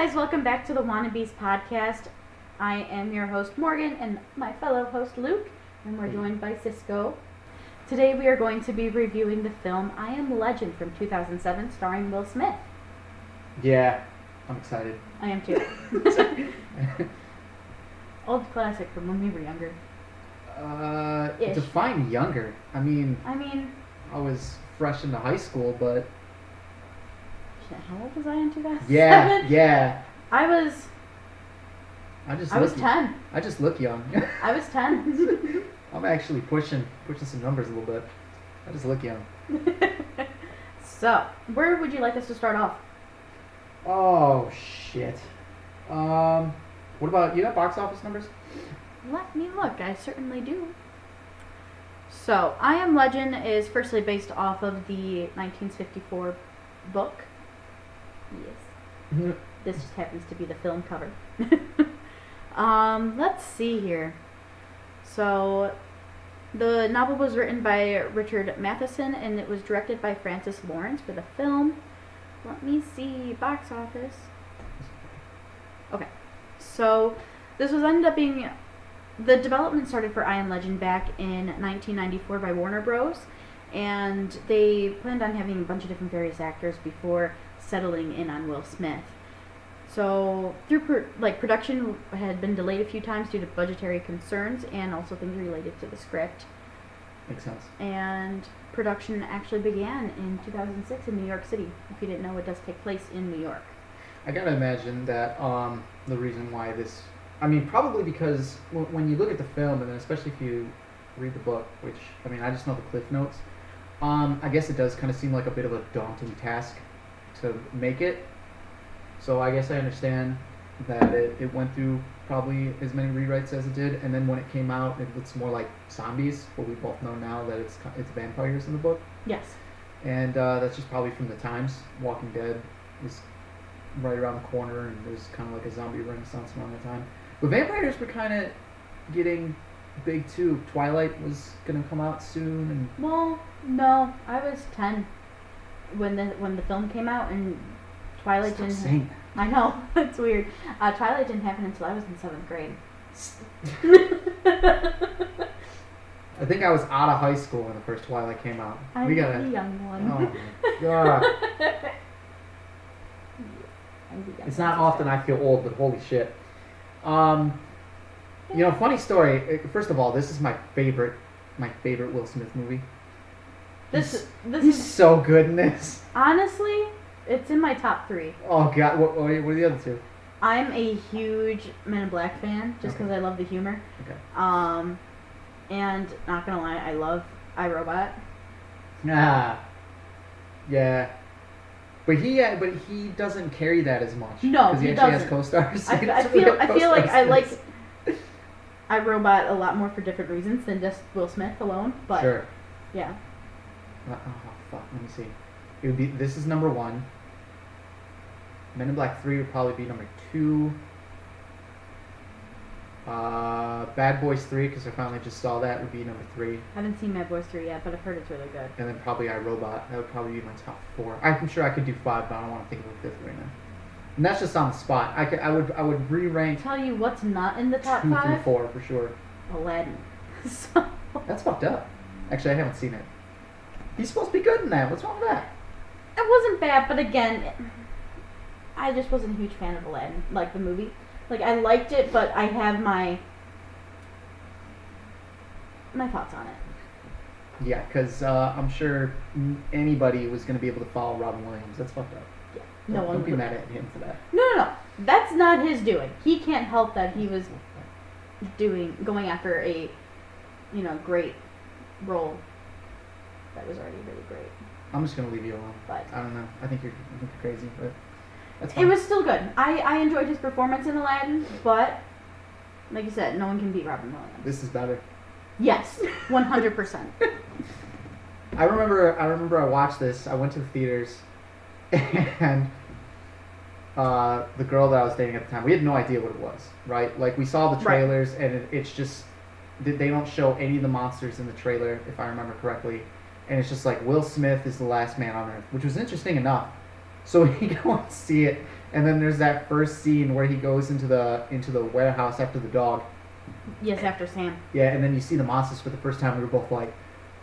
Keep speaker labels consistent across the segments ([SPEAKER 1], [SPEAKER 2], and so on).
[SPEAKER 1] guys, welcome back to the Wannabes podcast. I am your host Morgan and my fellow host Luke, and we're joined by Sisco. Today we are going to be reviewing the film I Am Legend from 2007 starring Will Smith.
[SPEAKER 2] Yeah, I'm excited.
[SPEAKER 1] I am too. Old classic from when we were younger. Ish.
[SPEAKER 2] Define younger. I mean,
[SPEAKER 1] I
[SPEAKER 2] was fresh into high school, but...
[SPEAKER 1] Shit, how old was I in 2007?
[SPEAKER 2] Yeah.
[SPEAKER 1] I was 10.
[SPEAKER 2] I just look young.
[SPEAKER 1] I was 10.
[SPEAKER 2] I'm actually pushing some numbers a little bit. I just look young.
[SPEAKER 1] So, where would you like us to start off?
[SPEAKER 2] Oh, shit. What about, you got box office numbers?
[SPEAKER 1] Let me look. I certainly do. So, I Am Legend is firstly based off of the 1954 book. Yes. This just happens to be the film cover. Let's see here. So, the novel was written by Richard Matheson and it was directed by Francis Lawrence for the film. Let me see. Box office. Okay. So, this was ended up being... The development started for I Am Legend back in 1994 by Warner Bros. And they planned on having a bunch of different various actors before settling in on Will Smith. So, through production had been delayed a few times due to budgetary concerns and also things related to the script.
[SPEAKER 2] Makes sense.
[SPEAKER 1] And production actually began in 2006 in New York City. If you didn't know, it does take place in New York.
[SPEAKER 2] I gotta imagine that the reason why this... I mean, probably because when you look at the film, and then especially if you read the book, which, I mean, I just know the Cliff Notes, I guess it does kind of seem like a bit of a daunting task to make it. So I guess I understand that it went through probably as many rewrites as it did, and then when it came out, it looks more like zombies, but we both know now that it's vampires in the book.
[SPEAKER 1] Yes.
[SPEAKER 2] And that's just probably from the times. Walking Dead was right around the corner, and there's kind of like a zombie renaissance around that time. But vampires were kind of getting big too. Twilight was gonna come out soon, and
[SPEAKER 1] Well, no, I was 10 when the film came out, and Twilight
[SPEAKER 2] stop
[SPEAKER 1] didn't.
[SPEAKER 2] saying
[SPEAKER 1] I know, it's weird. Twilight didn't happen until I was in 7th grade.
[SPEAKER 2] that. I think I was out of high school when the first Twilight came out.
[SPEAKER 1] I'm
[SPEAKER 2] We gotta.
[SPEAKER 1] the young one.
[SPEAKER 2] Oh my god!
[SPEAKER 1] I'm the young
[SPEAKER 2] It's not
[SPEAKER 1] one.
[SPEAKER 2] often I feel old, but holy shit. You know, funny story. First of all, this is my favorite Will Smith movie.
[SPEAKER 1] This
[SPEAKER 2] He's
[SPEAKER 1] is
[SPEAKER 2] so good in this.
[SPEAKER 1] honestly, it's in my top 3.
[SPEAKER 2] Oh god, what are the other two?
[SPEAKER 1] I'm a huge Men in Black fan, just because I love the humor.
[SPEAKER 2] Okay.
[SPEAKER 1] And not gonna lie, I love iRobot.
[SPEAKER 2] Ah. Yeah. But he doesn't carry that as much.
[SPEAKER 1] No,
[SPEAKER 2] because he
[SPEAKER 1] he
[SPEAKER 2] actually
[SPEAKER 1] doesn't.
[SPEAKER 2] has co-stars.
[SPEAKER 1] I feel like I like iRobot a lot more for different reasons than just Will Smith alone. But
[SPEAKER 2] Sure.
[SPEAKER 1] yeah.
[SPEAKER 2] Oh fuck. Let me see. It would be. This is number 1. Men in Black 3 would probably be number 2. Bad Boys 3, because I finally just saw that, would be number 3.
[SPEAKER 1] I haven't seen Bad Boys 3 yet, but I've heard it's really good.
[SPEAKER 2] And then probably iRobot. That would probably be my top 4. I'm sure I could do 5, but I don't want to think of a 5th right now. And that's just on the spot. I would re-rank
[SPEAKER 1] Tell you what's not in the top
[SPEAKER 2] 2 through
[SPEAKER 1] 5?
[SPEAKER 2] 4 for sure.
[SPEAKER 1] Aladdin. So
[SPEAKER 2] That's fucked up. Actually, I haven't seen it. He's supposed to be good in that. What's wrong with that?
[SPEAKER 1] it wasn't bad, but again, I just wasn't a huge fan of Aladdin, like the movie. Like I liked it, but I have my thoughts on it.
[SPEAKER 2] Yeah, because I'm sure anybody was going to be able to follow Robin Williams. That's fucked up.
[SPEAKER 1] Yeah. No one
[SPEAKER 2] Don't be
[SPEAKER 1] would.
[SPEAKER 2] mad at him for that.
[SPEAKER 1] No. That's not his doing. He can't help that he was going after a, great role that was already really great.
[SPEAKER 2] I'm just going to leave you alone.
[SPEAKER 1] But
[SPEAKER 2] I don't know. I think you're crazy, but that's
[SPEAKER 1] it
[SPEAKER 2] fine.
[SPEAKER 1] was still good. I enjoyed his performance in Aladdin, but like you said, no one can beat Robin Williams.
[SPEAKER 2] This is better.
[SPEAKER 1] Yes, 100%.
[SPEAKER 2] I remember I watched this. I went to the theaters, and the girl that I was dating at the time, we had no idea what it was, right? Like, we saw the trailers, and it's just, they don't show any of the monsters in the trailer, if I remember correctly. And it's just like, Will Smith is the last man on Earth, which was interesting enough. So we go and see it, And then there's that first scene where he goes into the warehouse after the dog.
[SPEAKER 1] Yes, after Sam.
[SPEAKER 2] Yeah, and then you see the monsters for the first time. We were both like,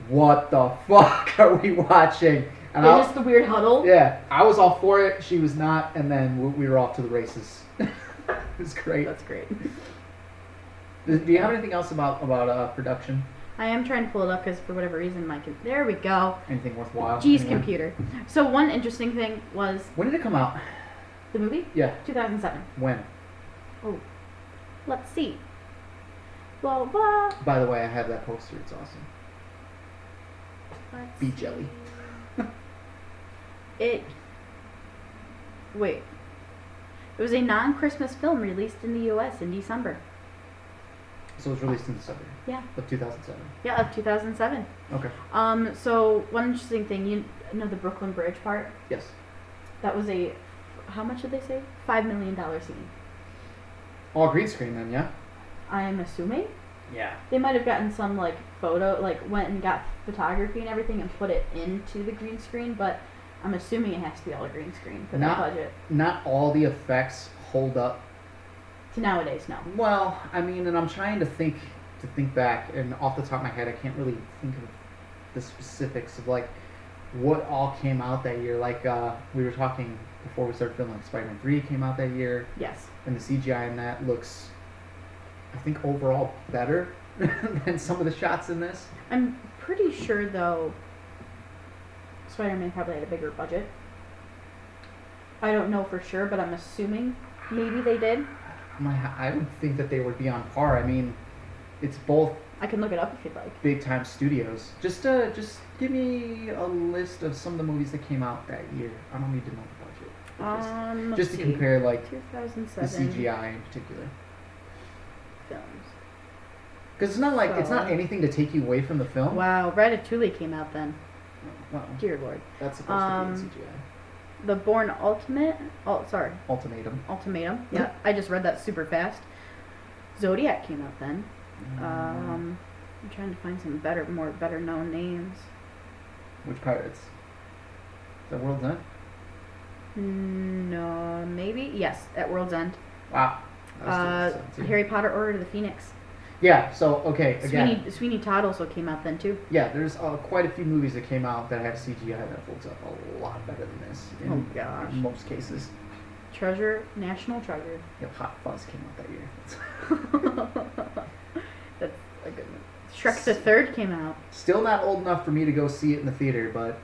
[SPEAKER 2] "What the fuck are we watching?" And
[SPEAKER 1] Yeah, just the weird huddle.
[SPEAKER 2] yeah, I was all for it. She was not, and then we were off to the races. It was great.
[SPEAKER 1] That's great.
[SPEAKER 2] Do you have anything else about production?
[SPEAKER 1] I am trying to pull it up because for whatever reason there we go.
[SPEAKER 2] Anything worthwhile?
[SPEAKER 1] G's
[SPEAKER 2] Anyone?
[SPEAKER 1] computer. So one interesting thing was
[SPEAKER 2] When did it come out?
[SPEAKER 1] the movie
[SPEAKER 2] Yeah.
[SPEAKER 1] 2007.
[SPEAKER 2] When?
[SPEAKER 1] Oh, let's see. Blah blah.
[SPEAKER 2] By the way, I have that poster. It's awesome.
[SPEAKER 1] Let's
[SPEAKER 2] Beet jelly.
[SPEAKER 1] It. Wait. It was a non-Christmas film released in the U.S. in December.
[SPEAKER 2] So it was released in December.
[SPEAKER 1] Yeah.
[SPEAKER 2] Of 2007.
[SPEAKER 1] Yeah, of 2007.
[SPEAKER 2] Okay.
[SPEAKER 1] So one interesting thing, you know the Brooklyn Bridge part?
[SPEAKER 2] Yes.
[SPEAKER 1] That was a, how much did they say? $5 million scene.
[SPEAKER 2] All green screen then, yeah.
[SPEAKER 1] I'm assuming
[SPEAKER 2] Yeah.
[SPEAKER 1] they might have gotten some like photo, like went and got photography and everything and put it into the green screen, but I'm assuming it has to be all green screen for that budget.
[SPEAKER 2] Not all the effects hold up.
[SPEAKER 1] To nowadays, no.
[SPEAKER 2] Well, I mean, and I'm trying to think back, and off the top of my head, I can't really think of the specifics of like what all came out that year. Like we were talking before we started filming, Spider-Man 3 came out that year,
[SPEAKER 1] Yes.
[SPEAKER 2] and the CGI in that looks, I think, overall better than some of the shots in this.
[SPEAKER 1] I'm pretty sure though Spider-Man probably had a bigger budget. I don't know for sure, but I'm assuming maybe they did.
[SPEAKER 2] I would think that they would be on par. I mean, it's both
[SPEAKER 1] I can look it up if you'd like.
[SPEAKER 2] big time studios. Just give me a list of some of the movies that came out that year. I don't need to know the budget. But just to
[SPEAKER 1] Let's see.
[SPEAKER 2] compare like
[SPEAKER 1] 2007
[SPEAKER 2] the CGI in particular.
[SPEAKER 1] films.
[SPEAKER 2] Because it's not like it's not
[SPEAKER 1] So-
[SPEAKER 2] anything to take you away from the film.
[SPEAKER 1] Wow, Ratatouille came out then.
[SPEAKER 2] Well,
[SPEAKER 1] Dear Lord.
[SPEAKER 2] that's supposed to be in CGI.
[SPEAKER 1] The Bourne
[SPEAKER 2] Ultimatum.
[SPEAKER 1] Ultimatum. Yeah, I just read that super fast. Zodiac came out then. I'm trying to find some better known names.
[SPEAKER 2] Which pirates? The World's End.
[SPEAKER 1] No, maybe yes, at World's End.
[SPEAKER 2] Wow. That was 2017.
[SPEAKER 1] Harry Potter: Order of the Phoenix.
[SPEAKER 2] Yeah. So okay, again.
[SPEAKER 1] Sweeney Todd also came out then too.
[SPEAKER 2] Yeah, there's quite a few movies that came out that have CGI that holds up a lot better than this.
[SPEAKER 1] Oh, gosh.
[SPEAKER 2] In most cases.
[SPEAKER 1] National Treasure.
[SPEAKER 2] Yeah, Hot Fuzz came out that year.
[SPEAKER 1] That's a good one. Shrek the Third came out.
[SPEAKER 2] Still not old enough for me to go see it in the theater, but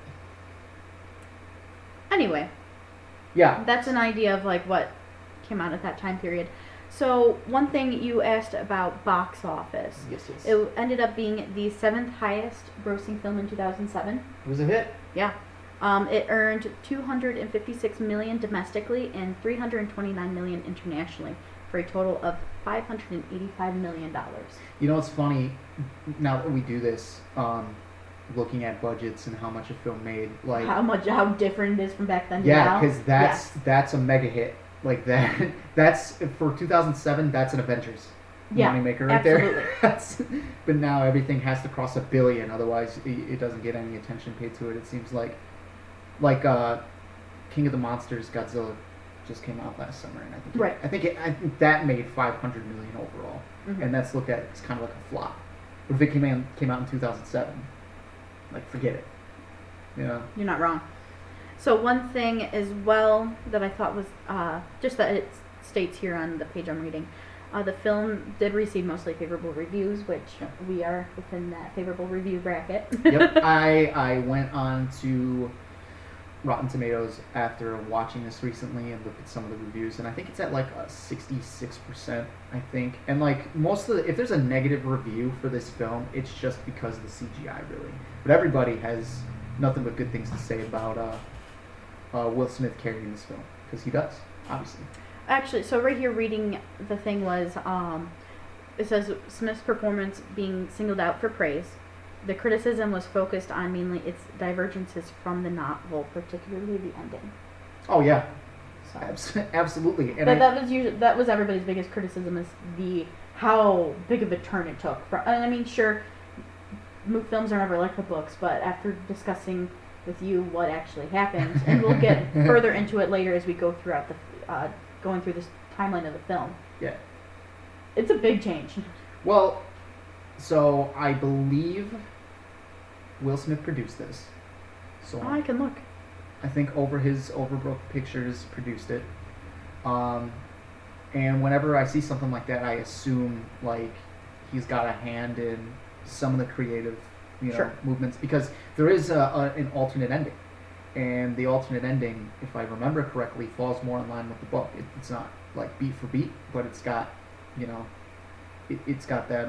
[SPEAKER 1] Anyway,
[SPEAKER 2] yeah.
[SPEAKER 1] that's an idea of like what came out at that time period. So one thing you asked about box office.
[SPEAKER 2] Yes.
[SPEAKER 1] It ended up being the 7th highest grossing film in 2007.
[SPEAKER 2] It was a hit.
[SPEAKER 1] Yeah. It earned $256 million domestically and $329 million internationally for a total of $585 million.
[SPEAKER 2] You know what's funny? Now that we do this, looking at budgets and how much a film made, like
[SPEAKER 1] How different it is from back then to
[SPEAKER 2] yeah,
[SPEAKER 1] now.
[SPEAKER 2] because that's a mega hit. Like that, that's for 2007. That's an Avengers moneymaker right
[SPEAKER 1] absolutely.
[SPEAKER 2] there. But now everything has to cross $1 billion, otherwise it doesn't get any attention paid to it. It seems like King of the Monsters, Godzilla, just came out last summer, and I think that made $500 million overall, and that's looked at as kind of like a flop. But if it came out in 2007, like forget it. Yeah.
[SPEAKER 1] You're not wrong. So one thing as well that I thought was just that it states here on the page I'm reading, the film did receive mostly favorable reviews, which we are within that favorable review bracket.
[SPEAKER 2] Yep. I went on to Rotten Tomatoes after watching this recently and looked at some of the reviews, and I think it's at like a 66%, I think. And like most of if there's a negative review for this film, it's just because of the CGI, really. But everybody has nothing but good things to say about Will Smith carrying this film, because he does, obviously.
[SPEAKER 1] Actually, so right here reading the thing was, it says Smith's performance being singled out for praise. The criticism was focused on mainly its divergences from the novel, particularly the ending.
[SPEAKER 2] Oh yeah,
[SPEAKER 1] So
[SPEAKER 2] absolutely. And
[SPEAKER 1] that was everybody's biggest criticism, is how big of a turn it took. And I mean, sure, films are never like the books, but after discussing with you what actually happened, and we'll get further into it later as we go throughout going through this timeline of the film.
[SPEAKER 2] Yeah.
[SPEAKER 1] It's a big change.
[SPEAKER 2] Well, so I believe Will Smith produced this. So
[SPEAKER 1] Oh, I can look.
[SPEAKER 2] I think Overbrook Pictures produced it. And whenever I see something like that, I assume like he's got a hand in some of the creative,
[SPEAKER 1] Sure.
[SPEAKER 2] movements, because there is an alternate ending, and the alternate ending, if I remember correctly, falls more in line with the book. It's not like beat for beat, but it's got, it's got that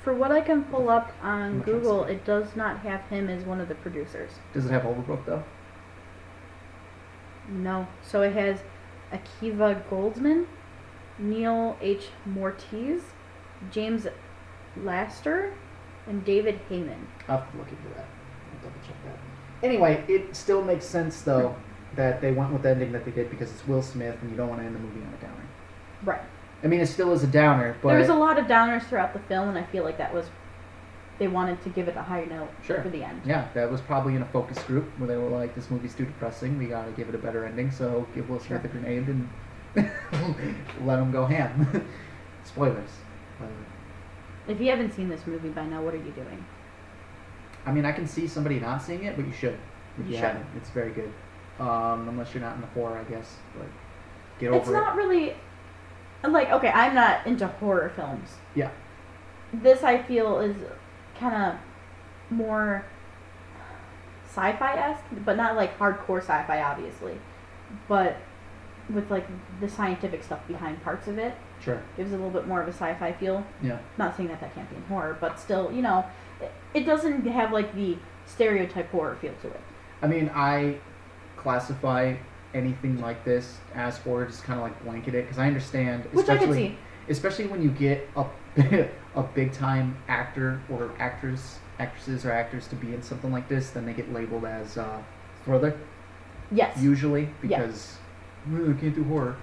[SPEAKER 1] For what I can pull up on
[SPEAKER 2] I'm not trying to
[SPEAKER 1] Google,
[SPEAKER 2] say.
[SPEAKER 1] it does not have him as one of the producers.
[SPEAKER 2] Does it have Overbrook though?
[SPEAKER 1] No. So it has Akiva Goldsman, Neil H. Mortiz, James Laster, and David Heyman.
[SPEAKER 2] I'll have to look into that. I'll double check that. Anyway, it still makes sense though that they went with the ending that they did, because it's Will Smith and you don't want to end the movie on a downer.
[SPEAKER 1] Right.
[SPEAKER 2] I mean, it still is a downer, but
[SPEAKER 1] There was a lot of downers throughout the film, and I feel like that was, they wanted to give it a high note
[SPEAKER 2] Sure.
[SPEAKER 1] for the end.
[SPEAKER 2] Yeah, that was probably in a focus group where they were like, this movie's too depressing, we gotta give it a better ending, so give Will Smith
[SPEAKER 1] Sure.
[SPEAKER 2] a grenade and let him go ham. Spoilers.
[SPEAKER 1] If you haven't seen this movie by now, what are you doing?
[SPEAKER 2] I mean, I can see somebody not seeing it, but you should. If
[SPEAKER 1] You
[SPEAKER 2] you
[SPEAKER 1] should.
[SPEAKER 2] haven't. It's very good. Unless you're not into horror, I guess. But get
[SPEAKER 1] It's
[SPEAKER 2] over
[SPEAKER 1] not really, like, okay, I'm not into horror films.
[SPEAKER 2] Yeah.
[SPEAKER 1] This, I feel, is kind of more sci-fi-esque, but not like hardcore sci-fi, obviously. But with like the scientific stuff behind parts of it,
[SPEAKER 2] it. Sure.
[SPEAKER 1] gives it a little bit more of a sci-fi feel.
[SPEAKER 2] Yeah.
[SPEAKER 1] Not saying that that can't be in horror, but still, it doesn't have like the stereotype horror feel to it.
[SPEAKER 2] I mean, I classify anything like this as horror, just kind of like blanket it, because I understand,
[SPEAKER 1] Which I can see.
[SPEAKER 2] especially when you get a big time actor or actresses or actors to be in something like this, then they get labeled as thriller.
[SPEAKER 1] Yes.
[SPEAKER 2] Usually,
[SPEAKER 1] Yeah.
[SPEAKER 2] because I can't do horror.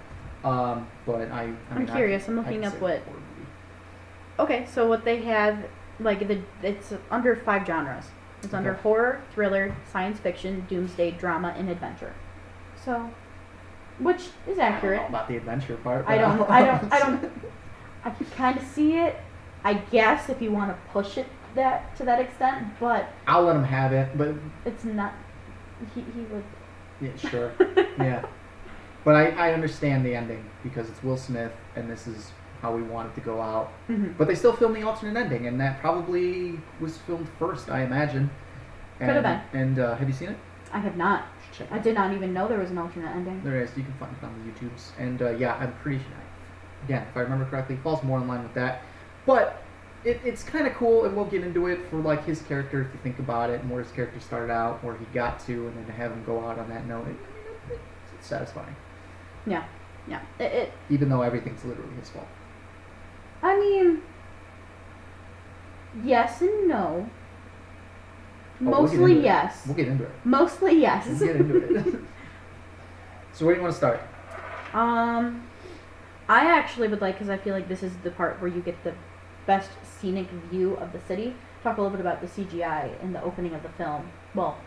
[SPEAKER 2] But I'm
[SPEAKER 1] curious. I'm looking up what. Okay, so what they have, like, it's under 5 genres. It's under
[SPEAKER 2] Okay.
[SPEAKER 1] horror, thriller, science fiction, doomsday, drama, and adventure. So, which is
[SPEAKER 2] I don't
[SPEAKER 1] accurate.
[SPEAKER 2] know about the adventure part.
[SPEAKER 1] I
[SPEAKER 2] but
[SPEAKER 1] don't. I can kind of see it. I guess if you want to push it to that extent, but
[SPEAKER 2] I'll let him have it, but
[SPEAKER 1] it's not. He would.
[SPEAKER 2] yeah, sure, yeah. But I understand the ending, because it's Will Smith, and this is how we want it to go out.
[SPEAKER 1] Mhm.
[SPEAKER 2] But they still filmed the alternate ending, and that probably was filmed first, I imagine.
[SPEAKER 1] Could have been.
[SPEAKER 2] And have you seen it?
[SPEAKER 1] I have not.
[SPEAKER 2] You should check
[SPEAKER 1] I
[SPEAKER 2] it
[SPEAKER 1] did not even know there was an alternate ending.
[SPEAKER 2] out. There is. You can find it on the YouTubes. And yeah, I'm pretty sure. Again, if I remember correctly, it falls more in line with that. But it's kind of cool, and we'll get into it for like his character, if you think about it, and where his character started out, where he got to, and then to have him go out on that note, it's satisfying.
[SPEAKER 1] Yeah.
[SPEAKER 2] Even though everything's literally his fault.
[SPEAKER 1] I mean, yes and no.
[SPEAKER 2] We'll get
[SPEAKER 1] Mostly
[SPEAKER 2] into it.
[SPEAKER 1] yes.
[SPEAKER 2] We'll get into it.
[SPEAKER 1] Mostly yes.
[SPEAKER 2] We'll get into it. So where do you want to start?
[SPEAKER 1] I actually would like, because I feel like this is the part where you get the best scenic view of the city. Talk a little bit about the CGI in the opening of the film. Well,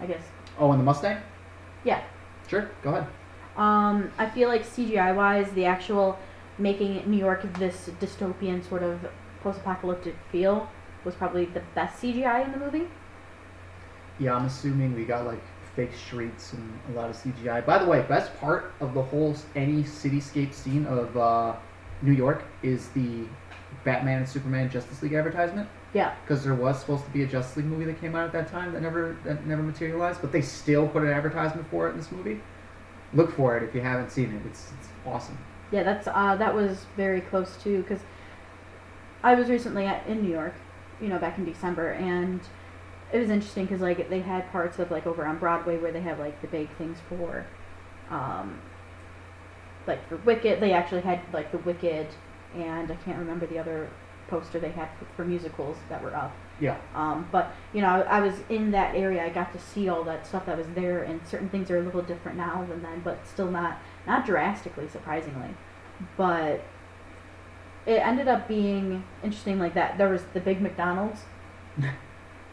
[SPEAKER 1] I guess.
[SPEAKER 2] Oh, and the Mustang?
[SPEAKER 1] Yeah.
[SPEAKER 2] Sure, go ahead.
[SPEAKER 1] I feel like CGI wise, the actual making New York this dystopian sort of post-apocalyptic feel was probably the best CGI in the movie.
[SPEAKER 2] Yeah, I'm assuming we got like fake streets and a lot of CGI. By the way, best part of the whole any cityscape scene of New York is the Batman and Superman Justice League advertisement.
[SPEAKER 1] Yeah.
[SPEAKER 2] Because there was supposed to be a Justice League movie that came out at that time that never materialized, but they still put an advertisement for it in this movie. Look for it if you haven't seen it. It's awesome.
[SPEAKER 1] Yeah, that was very close too, because I was recently in New York, back in December, and it was interesting because like they had parts of like over on Broadway where they have like the big things for, like for Wicked. They actually had like the Wicked, and I can't remember the other poster they had for musicals that were up.
[SPEAKER 2] Yeah.
[SPEAKER 1] But I was in that area. I got to see all that stuff that was there, and certain things are a little different now than then, but still not drastically, surprisingly. But it ended up being interesting like that. There was the big McDonald's.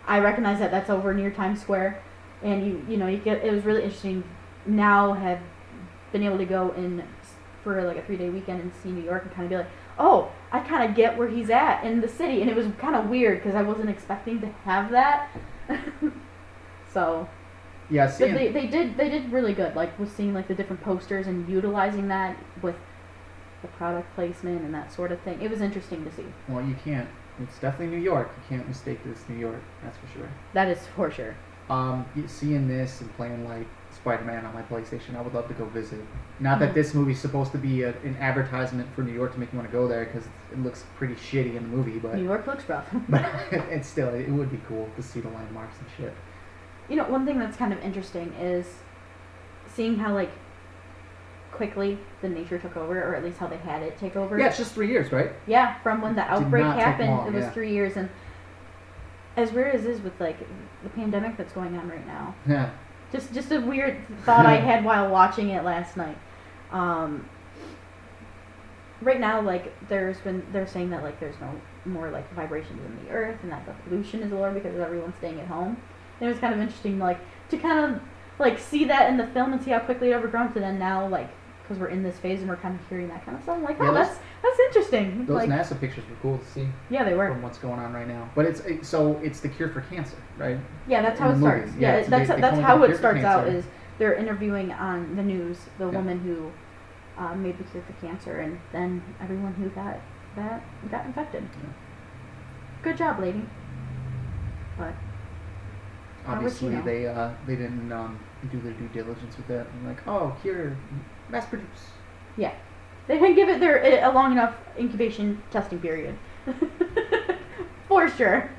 [SPEAKER 1] I recognize that that's over near Times Square, and you get it was really interesting. Now have been able to go in for like a 3-day weekend and see New York and kind of be like, oh, I kind of get where he's at in the city, and it was kind of weird because I wasn't expecting to have that. So
[SPEAKER 2] Yeah,
[SPEAKER 1] but they did really good, like with seeing like the different posters and utilizing that with the product placement and that sort of thing. It was interesting to see.
[SPEAKER 2] Well, you can't. It's definitely New York. You can't mistake this New York. That's for sure.
[SPEAKER 1] That is for sure.
[SPEAKER 2] Seeing this and playing like Spider-Man on my PlayStation, I would love to go visit. Not that this movie's supposed to be an advertisement for New York to make you want to go there, because it looks pretty shitty in the movie. But
[SPEAKER 1] New York looks rough.
[SPEAKER 2] but it's still, it would be cool to see the landmarks and shit.
[SPEAKER 1] You know, one thing that's kind of interesting is seeing how like quickly the nature took over, or at least how they had it take over.
[SPEAKER 2] Yeah, it's just 3 years, right?
[SPEAKER 1] Yeah, from when the outbreak
[SPEAKER 2] not take
[SPEAKER 1] happened,
[SPEAKER 2] long,
[SPEAKER 1] it was
[SPEAKER 2] yeah.
[SPEAKER 1] 3 years, and as weird as it is with like the pandemic that's going on right now.
[SPEAKER 2] Yeah.
[SPEAKER 1] Just a weird thought I had while watching it last night. Right now, like they're saying that like there's no more like vibrations in the earth, and that the pollution is lower because everyone's staying at home. And it was kind of interesting, like to kind of like see that in the film and see how quickly it overgrown to then now, like because we're in this phase and we're kind of hearing that kind of stuff. I'm like,
[SPEAKER 2] Yeah,
[SPEAKER 1] oh, that's interesting.
[SPEAKER 2] Those
[SPEAKER 1] like,
[SPEAKER 2] NASA pictures were cool to see
[SPEAKER 1] yeah, they were.
[SPEAKER 2] from what's going on right now. But it's the cure for cancer, right?
[SPEAKER 1] Yeah, that's
[SPEAKER 2] in
[SPEAKER 1] how it
[SPEAKER 2] the
[SPEAKER 1] starts.
[SPEAKER 2] movie.
[SPEAKER 1] Yeah,
[SPEAKER 2] so
[SPEAKER 1] that's
[SPEAKER 2] they
[SPEAKER 1] that's
[SPEAKER 2] call
[SPEAKER 1] how
[SPEAKER 2] the
[SPEAKER 1] it
[SPEAKER 2] cure for
[SPEAKER 1] starts out.
[SPEAKER 2] cancer.
[SPEAKER 1] Is they're interviewing on the news the
[SPEAKER 2] Yeah.
[SPEAKER 1] woman who made the cure for cancer, and then everyone who got infected.
[SPEAKER 2] Yeah.
[SPEAKER 1] Good job, lady. But
[SPEAKER 2] Obviously,
[SPEAKER 1] know.
[SPEAKER 2] they didn't do their due diligence with that. And like, oh, cure, mass produce.
[SPEAKER 1] yeah, they didn't give it a long enough incubation testing period. For sure.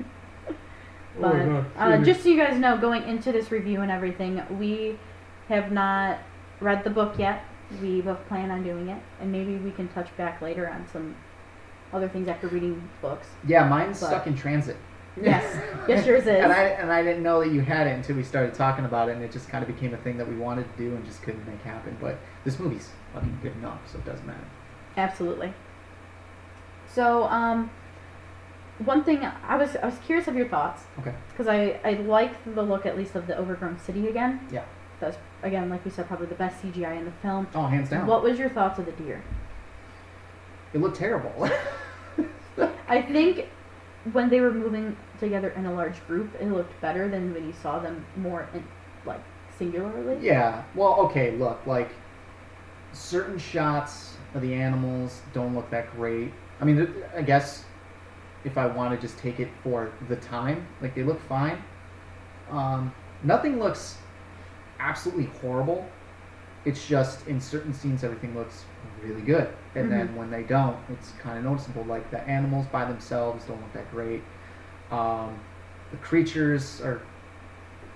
[SPEAKER 1] But just so you guys know, going into this review and everything, we have not read the book yet. We both plan on doing it, and maybe we can touch back later on some other things after reading books.
[SPEAKER 2] Yeah, mine's stuck in transit.
[SPEAKER 1] Yes, yes, yours is.
[SPEAKER 2] and I didn't know that you had it until we started talking about it, and it just kind of became a thing that we wanted to do and just couldn't make happen. But this movie's fucking good enough, so it doesn't matter.
[SPEAKER 1] Absolutely. So, one thing I was curious of your thoughts.
[SPEAKER 2] Okay.
[SPEAKER 1] Because I like the look at least of the overgrown city again.
[SPEAKER 2] Yeah.
[SPEAKER 1] That's again, like we said, probably the best CGI in the film.
[SPEAKER 2] Oh, hands down.
[SPEAKER 1] What was your thoughts of the deer?
[SPEAKER 2] It looked terrible.
[SPEAKER 1] I think when they were moving together in a large group, it looked better than when you saw them more in, like singularly.
[SPEAKER 2] Yeah. Well, okay. Look, like certain shots of the animals don't look that great. I mean, I guess if I want to just take it for the time, like they look fine. Nothing looks absolutely horrible. It's just in certain scenes everything looks really good, and then when they don't, it's kind of noticeable. Like the animals by themselves don't look that great. The creatures are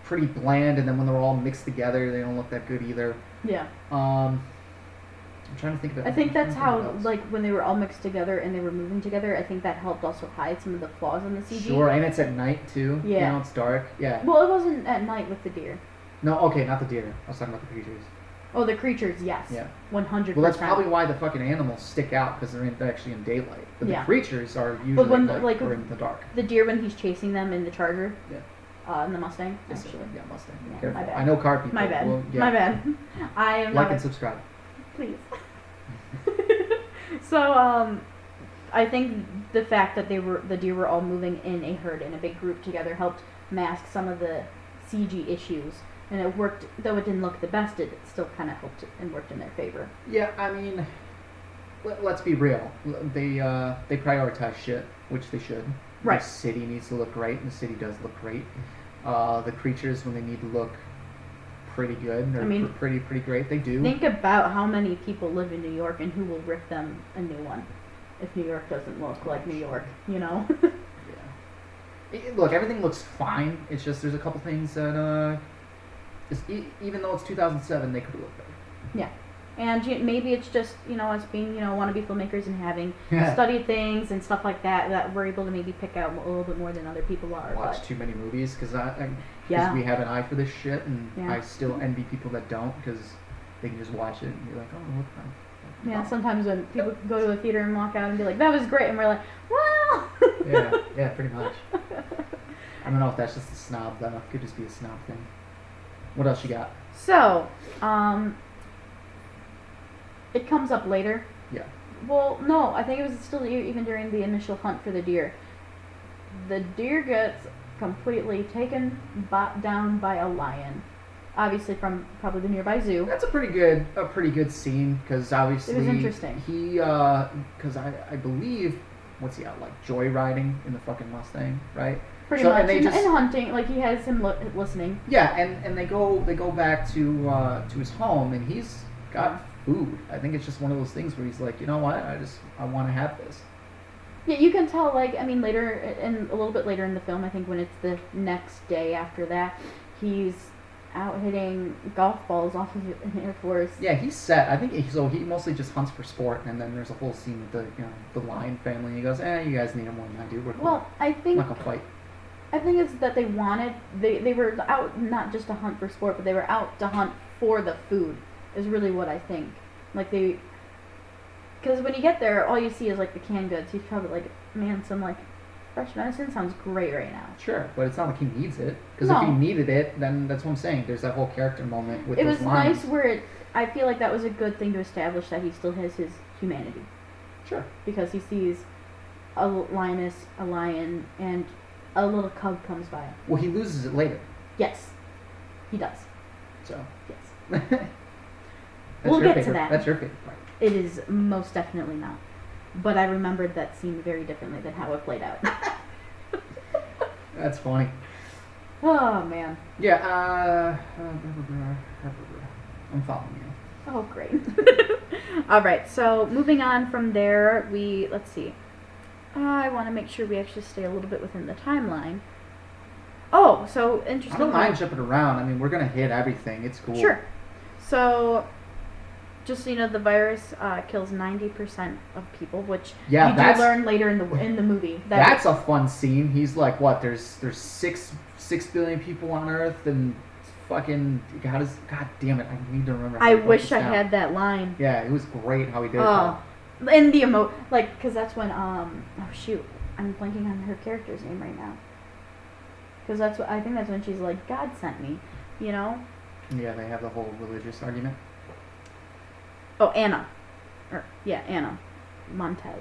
[SPEAKER 2] pretty bland, and then when they're all mixed together, they don't look that good either.
[SPEAKER 1] Yeah.
[SPEAKER 2] I'm trying to think of it.
[SPEAKER 1] I think that's how, like, when they were all mixed together and they were moving together, I think that helped also hide some of the flaws in the CG.
[SPEAKER 2] Sure, and it's at night too.
[SPEAKER 1] Yeah.
[SPEAKER 2] You know, it's dark. Yeah.
[SPEAKER 1] Well, it wasn't at night with the deer.
[SPEAKER 2] No, okay, not the deer. I was talking about the creatures.
[SPEAKER 1] Oh, the creatures, yes.
[SPEAKER 2] Yeah.
[SPEAKER 1] 100%.
[SPEAKER 2] Well, that's probably why the fucking animals stick out, because they're actually in daylight. But the creatures are usually
[SPEAKER 1] when
[SPEAKER 2] or in the dark.
[SPEAKER 1] The deer when he's chasing them in the Charger.
[SPEAKER 2] Yeah.
[SPEAKER 1] In the Mustang,
[SPEAKER 2] Yes,
[SPEAKER 1] actually.
[SPEAKER 2] yeah, Mustang.
[SPEAKER 1] Yeah,
[SPEAKER 2] Careful.
[SPEAKER 1] my bad.
[SPEAKER 2] I know car people.
[SPEAKER 1] My bad.
[SPEAKER 2] Well, yeah.
[SPEAKER 1] My bad. I am
[SPEAKER 2] Like
[SPEAKER 1] not
[SPEAKER 2] and subscribe.
[SPEAKER 1] Please. So, I think the fact that the deer were all moving in a herd in a big group together helped mask some of the CG issues, and it worked. Though it didn't look the best, it still kind of helped and worked in their favor.
[SPEAKER 2] Yeah, I mean, let's be real. They prioritize shit, which they should.
[SPEAKER 1] Right.
[SPEAKER 2] The city needs to look great, and the city does look great. The creatures, when they need to look pretty good, they're pretty great. They do.
[SPEAKER 1] Think about how many people live in New York and who will rip them a new one if New York doesn't look like New York, you know?
[SPEAKER 2] Yeah. Look, everything looks fine. It's just there's a couple things that, even though it's 2007, they could look better.
[SPEAKER 1] Yeah. And maybe it's just, us being, wannabe filmmakers and having
[SPEAKER 2] Yeah.
[SPEAKER 1] studied things and stuff like that we're able to maybe pick out a little bit more than other people are.
[SPEAKER 2] Watch too many movies because
[SPEAKER 1] Yeah.
[SPEAKER 2] we have an eye for this shit, and
[SPEAKER 1] Yeah.
[SPEAKER 2] I still envy people that don't, because they can just watch it and you're like, oh, look fine.
[SPEAKER 1] Yeah, sometimes when people go to a theater and walk out and be like, that was great, and we're like, well.
[SPEAKER 2] Yeah, pretty much. I don't know if that's just a snob, though. It could just be a snob thing. What else you got?
[SPEAKER 1] So, It comes up later.
[SPEAKER 2] Yeah.
[SPEAKER 1] Well, no, I think it was still even during the initial hunt for the deer. The deer gets completely taken down by a lion, obviously from probably the nearby zoo.
[SPEAKER 2] That's a pretty good scene because obviously
[SPEAKER 1] It was interesting.
[SPEAKER 2] He because I believe what's he out like joyriding in the fucking Mustang, right?
[SPEAKER 1] Pretty
[SPEAKER 2] So,
[SPEAKER 1] much,
[SPEAKER 2] and they
[SPEAKER 1] and,
[SPEAKER 2] just-
[SPEAKER 1] and hunting, like he has him listening.
[SPEAKER 2] Yeah, and they go back to his home and he's got food. I think it's just one of those things where he's like, you know what, I want to have this.
[SPEAKER 1] Yeah, you can tell, like, I mean, later, and a little bit later in the film, I think when it's the next day after that, he's out hitting golf balls off of an Air Force.
[SPEAKER 2] Yeah, he's set. I think he mostly just hunts for sport, and then there's a whole scene with the lion family. And he goes, you guys need him more than I do. We're cool.
[SPEAKER 1] Well, I
[SPEAKER 2] I'm
[SPEAKER 1] think
[SPEAKER 2] not gonna fight.
[SPEAKER 1] it's that they were out not just to hunt for sport, but they were out to hunt for the food, is really what I think. Like, because when you get there, all you see is, like, the canned goods. He's probably like, man, some, like, fresh medicine sounds great right now.
[SPEAKER 2] Sure, but it's not like he needs it. Because
[SPEAKER 1] No.
[SPEAKER 2] if he needed it, then that's what I'm saying. There's that whole character moment with
[SPEAKER 1] It
[SPEAKER 2] those
[SPEAKER 1] was
[SPEAKER 2] lions.
[SPEAKER 1] nice where I feel like that was a good thing to establish that he still has his humanity.
[SPEAKER 2] Sure.
[SPEAKER 1] Because he sees a lioness, a lion, and a little cub comes by.
[SPEAKER 2] Well, he loses it later.
[SPEAKER 1] Yes, he does.
[SPEAKER 2] So.
[SPEAKER 1] Yes.
[SPEAKER 2] That's
[SPEAKER 1] We'll
[SPEAKER 2] your
[SPEAKER 1] get to
[SPEAKER 2] favorite-
[SPEAKER 1] that.
[SPEAKER 2] That's your favorite part.
[SPEAKER 1] It is most definitely not. But I remembered that scene very differently than how it played out.
[SPEAKER 2] That's funny.
[SPEAKER 1] Oh, man.
[SPEAKER 2] Yeah, I'm following you.
[SPEAKER 1] Oh, great. All right, so moving on from there, let's see. I want to make sure we actually stay a little bit within the timeline. Oh, so interesting.
[SPEAKER 2] I don't mind jumping around. I mean, we're gonna hit everything. It's cool.
[SPEAKER 1] Sure. So, just so you know, the virus kills 90% of people, which
[SPEAKER 2] Yeah,
[SPEAKER 1] you do
[SPEAKER 2] that's-
[SPEAKER 1] learn later in the movie.
[SPEAKER 2] That's a fun scene. He's like, what? There's 6 billion people on Earth, and fucking God damn it! I need to remember. How
[SPEAKER 1] I
[SPEAKER 2] he broke
[SPEAKER 1] wish
[SPEAKER 2] this
[SPEAKER 1] I
[SPEAKER 2] down.
[SPEAKER 1] had that line.
[SPEAKER 2] Yeah, it was great how he did it.
[SPEAKER 1] Oh, and the like, because that's when oh shoot, I'm blanking on her character's name right now. Because I think that's when she's like, God sent me, you know.
[SPEAKER 2] Yeah, they have the whole religious argument.
[SPEAKER 1] Oh, Anna, Anna Montez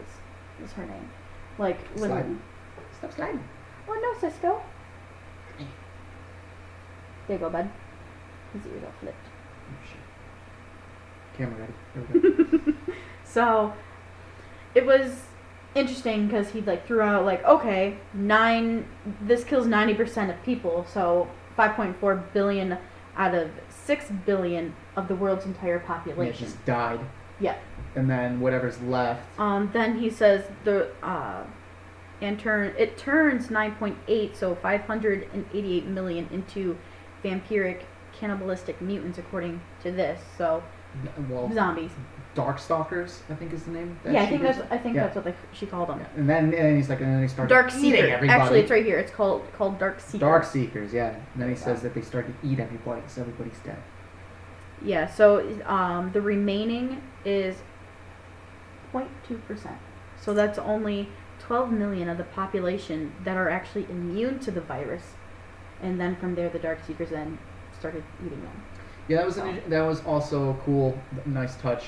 [SPEAKER 1] is her name. Like when.
[SPEAKER 2] Slide. Stop sliding.
[SPEAKER 1] Oh no, Cisco. There you go, bud. His ears all flipped.
[SPEAKER 2] Oh, shit. Camera ready. Here we go.
[SPEAKER 1] So, it was interesting because he like threw out like, okay, this kills 90% of people, so 5.4 billion out of 6 billion of the world's entire
[SPEAKER 2] Yeah,
[SPEAKER 1] population.
[SPEAKER 2] just died.
[SPEAKER 1] Yeah.
[SPEAKER 2] And then whatever's left.
[SPEAKER 1] Then he says it turns 9.8, so 588 million into vampiric cannibalistic mutants according to this. So
[SPEAKER 2] Well,
[SPEAKER 1] zombies.
[SPEAKER 2] Darkstalkers, I think is the name.
[SPEAKER 1] Yeah, I think
[SPEAKER 2] she was-
[SPEAKER 1] that's what she called them.
[SPEAKER 2] Yeah. And then he's like, and then they started
[SPEAKER 1] Dark
[SPEAKER 2] eating
[SPEAKER 1] Seeker.
[SPEAKER 2] everybody.
[SPEAKER 1] Actually, it's right here. It's called Dark Seeker.
[SPEAKER 2] Dark Seekers, yeah. And then he says that they started to eat everybody, so everybody's dead.
[SPEAKER 1] Yeah. So the remaining is 0.2%. So that's only 12 million of the population that are actually immune to the virus, and then from there the Dark Seekers then started eating them.
[SPEAKER 2] Yeah, that was also a cool, nice touch.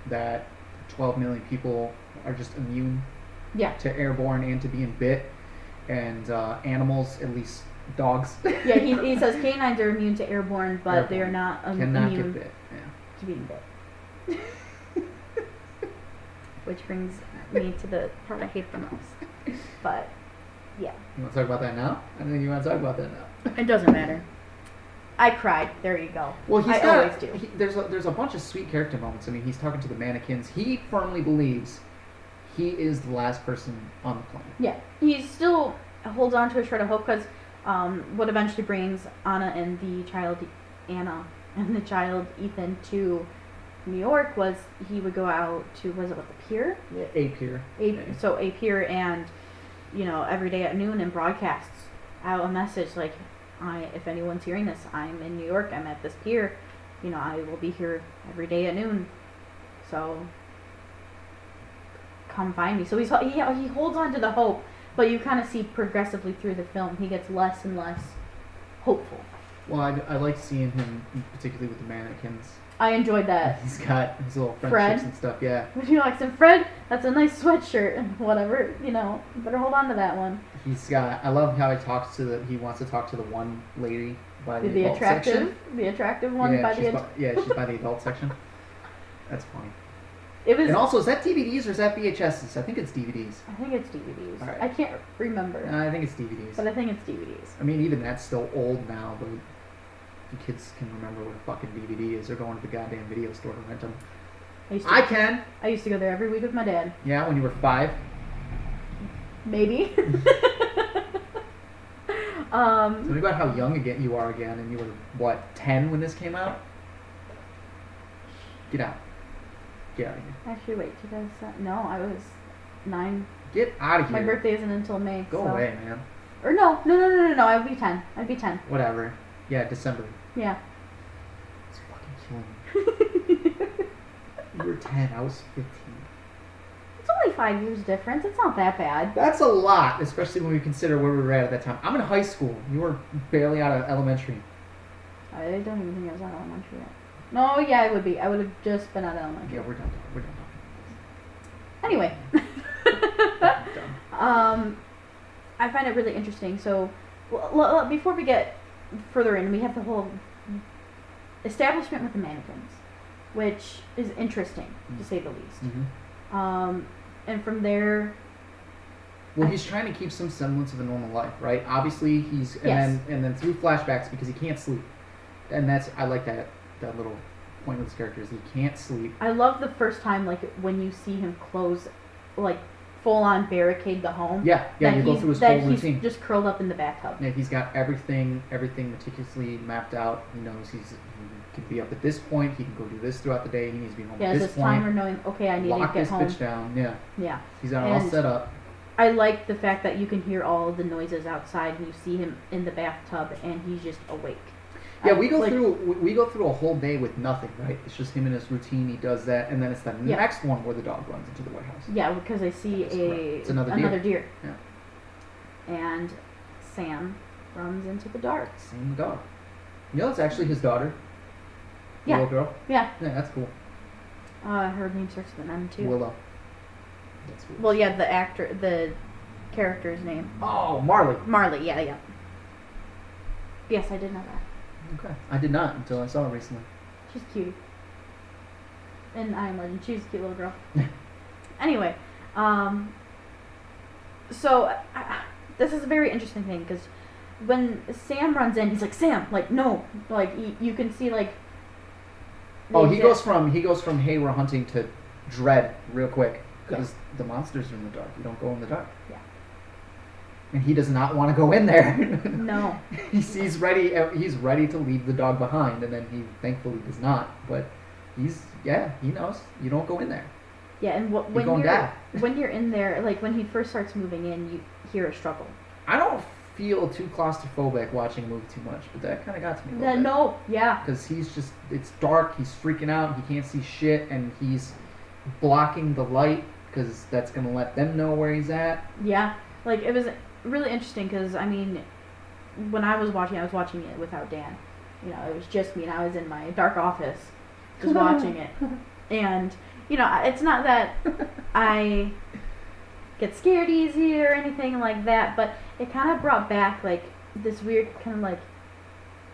[SPEAKER 2] That 12 million people are just immune
[SPEAKER 1] Yeah.
[SPEAKER 2] to airborne and to being bit, and animals, at least dogs,
[SPEAKER 1] Yeah. He says canines are immune to airborne, but they are not
[SPEAKER 2] cannot
[SPEAKER 1] immune
[SPEAKER 2] get bit. Yeah.
[SPEAKER 1] to being bit. Which brings me to the part I hate the most. But yeah,
[SPEAKER 2] You want to talk about that now? I think you want to talk about that now.
[SPEAKER 1] it doesn't matter. I cried. There you go.
[SPEAKER 2] Well,
[SPEAKER 1] I always do.
[SPEAKER 2] There's a bunch of sweet character moments. I mean, he's talking to the mannequins. He firmly believes he is the last person on the planet.
[SPEAKER 1] Yeah, he still holds on to a shred of hope because what eventually brings Anna and the child Ethan to New York was he would go out to the pier?
[SPEAKER 2] Yeah, a pier.
[SPEAKER 1] So a pier, and every day at noon and broadcasts out a message like, if anyone's hearing this, I'm in New York, I'm at this pier, I will be here every day at noon, so come find me. So he holds on to the hope, but you kind of see progressively through the film he gets less and less hopeful.
[SPEAKER 2] Well, I like seeing him, particularly with the mannequins.
[SPEAKER 1] I enjoyed that.
[SPEAKER 2] He's got his little friendships
[SPEAKER 1] Fred.
[SPEAKER 2] and stuff. Yeah.
[SPEAKER 1] He likes him. Fred, that's a nice sweatshirt and whatever. You know, better hold on to that one.
[SPEAKER 2] He's got. I love how he wants to talk to the one lady by the adult section.
[SPEAKER 1] The attractive one by the.
[SPEAKER 2] She's by the adult section. That's funny.
[SPEAKER 1] It was.
[SPEAKER 2] And also, is that DVDs or is that VHSs? I think it's DVDs.
[SPEAKER 1] I think it's DVDs.
[SPEAKER 2] Right.
[SPEAKER 1] I can't remember.
[SPEAKER 2] I think it's DVDs.
[SPEAKER 1] But I think it's DVDs.
[SPEAKER 2] I mean, even that's still old now, but the kids can remember what a fucking DVD is. They're going to the goddamn video store to rent them. I can.
[SPEAKER 1] I used to go there every week with my dad.
[SPEAKER 2] Yeah, when you were 5.
[SPEAKER 1] Maybe.
[SPEAKER 2] Tell me about how young you are again, and you were, what, 10 when this came out? Get out. Get out of here.
[SPEAKER 1] Actually, wait, 2007? No, I was 9.
[SPEAKER 2] Get out of here.
[SPEAKER 1] My birthday isn't until May.
[SPEAKER 2] Go away, man.
[SPEAKER 1] Or no, I'd be 10. I'd be 10.
[SPEAKER 2] Whatever. Yeah, December.
[SPEAKER 1] Yeah.
[SPEAKER 2] It's fucking killing me. You were 10, I was 15.
[SPEAKER 1] It's only 5 years difference. It's not that bad.
[SPEAKER 2] That's a lot, especially when we consider where we were at that time. I'm in high school. You were barely out of elementary.
[SPEAKER 1] I don't even think I was out of elementary yet. No, yeah, it would be. I would have just been out of elementary.
[SPEAKER 2] Yeah, we're done. We're done.
[SPEAKER 1] Anyway.
[SPEAKER 2] Done.
[SPEAKER 1] I find it really interesting. So, before we get further in, we have the whole establishment with the mannequins, which is interesting, to say the least.
[SPEAKER 2] Mm-hmm.
[SPEAKER 1] And from there...
[SPEAKER 2] Well, he's trying to keep some semblance of a normal life, right? Obviously, and then through flashbacks, because he can't sleep. And I like that little point with his character is he can't sleep.
[SPEAKER 1] I love the first time, like, when you see him close, like, full-on barricade the home.
[SPEAKER 2] Yeah, you go through his whole routine.
[SPEAKER 1] He's just curled up in the bathtub.
[SPEAKER 2] Yeah, he's got everything meticulously mapped out. He knows he can be up at this point. He can go do this throughout the day. He needs to be home at this point.
[SPEAKER 1] Timer knowing, okay, I need to get home.
[SPEAKER 2] Lock this bitch down. Yeah.
[SPEAKER 1] Yeah.
[SPEAKER 2] He's got it all set up.
[SPEAKER 1] I like the fact that you can hear all of the noises outside, and you see him in the bathtub, and he's just awake.
[SPEAKER 2] Yeah, we go through a whole day with nothing, right? It's just him and his routine. He does that, and then it's the next one where the dog runs into the White House.
[SPEAKER 1] Yeah, because I see
[SPEAKER 2] it's another deer.
[SPEAKER 1] Yeah. And Sam runs into the dark.
[SPEAKER 2] Sam the dog. You know, it's actually his daughter. The little girl.
[SPEAKER 1] Yeah.
[SPEAKER 2] Yeah, that's cool.
[SPEAKER 1] Her name starts with an M too.
[SPEAKER 2] Willow. That's cool.
[SPEAKER 1] Well, yeah, the character's name.
[SPEAKER 2] Oh, Marley.
[SPEAKER 1] Marley. Yeah. Yes, I did know that.
[SPEAKER 2] Okay. I did not until I saw her recently.
[SPEAKER 1] She's cute. And I am Legend. She's a cute little girl. Anyway, so this is a very interesting thing because when Sam runs in, he's like, Sam, like, no, like you can see like.
[SPEAKER 2] Oh, he goes from hey, we're hunting to dread real quick because the monsters are in the dark. You don't go in the dark.
[SPEAKER 1] Yeah. And
[SPEAKER 2] he does not want to go in there.
[SPEAKER 1] No.
[SPEAKER 2] He's ready to leave the dog behind, and then he thankfully does not. But he knows you don't go in there.
[SPEAKER 1] Yeah, and when you're in there, like when he first starts moving in, you hear a struggle.
[SPEAKER 2] I don't feel too claustrophobic watching a movie too much, but that kind of got to me a little bit.
[SPEAKER 1] No, yeah.
[SPEAKER 2] Because it's dark, he's freaking out, he can't see shit, and he's blocking the light because that's going to let them know where he's at.
[SPEAKER 1] Yeah, like it was really interesting because, I mean, when I was watching it without Dan. You know, it was just me, and I was in my dark office just watching it. And, you know, it's not that I get scared easy or anything like that, but it kind of brought back, like, this weird kind of, like,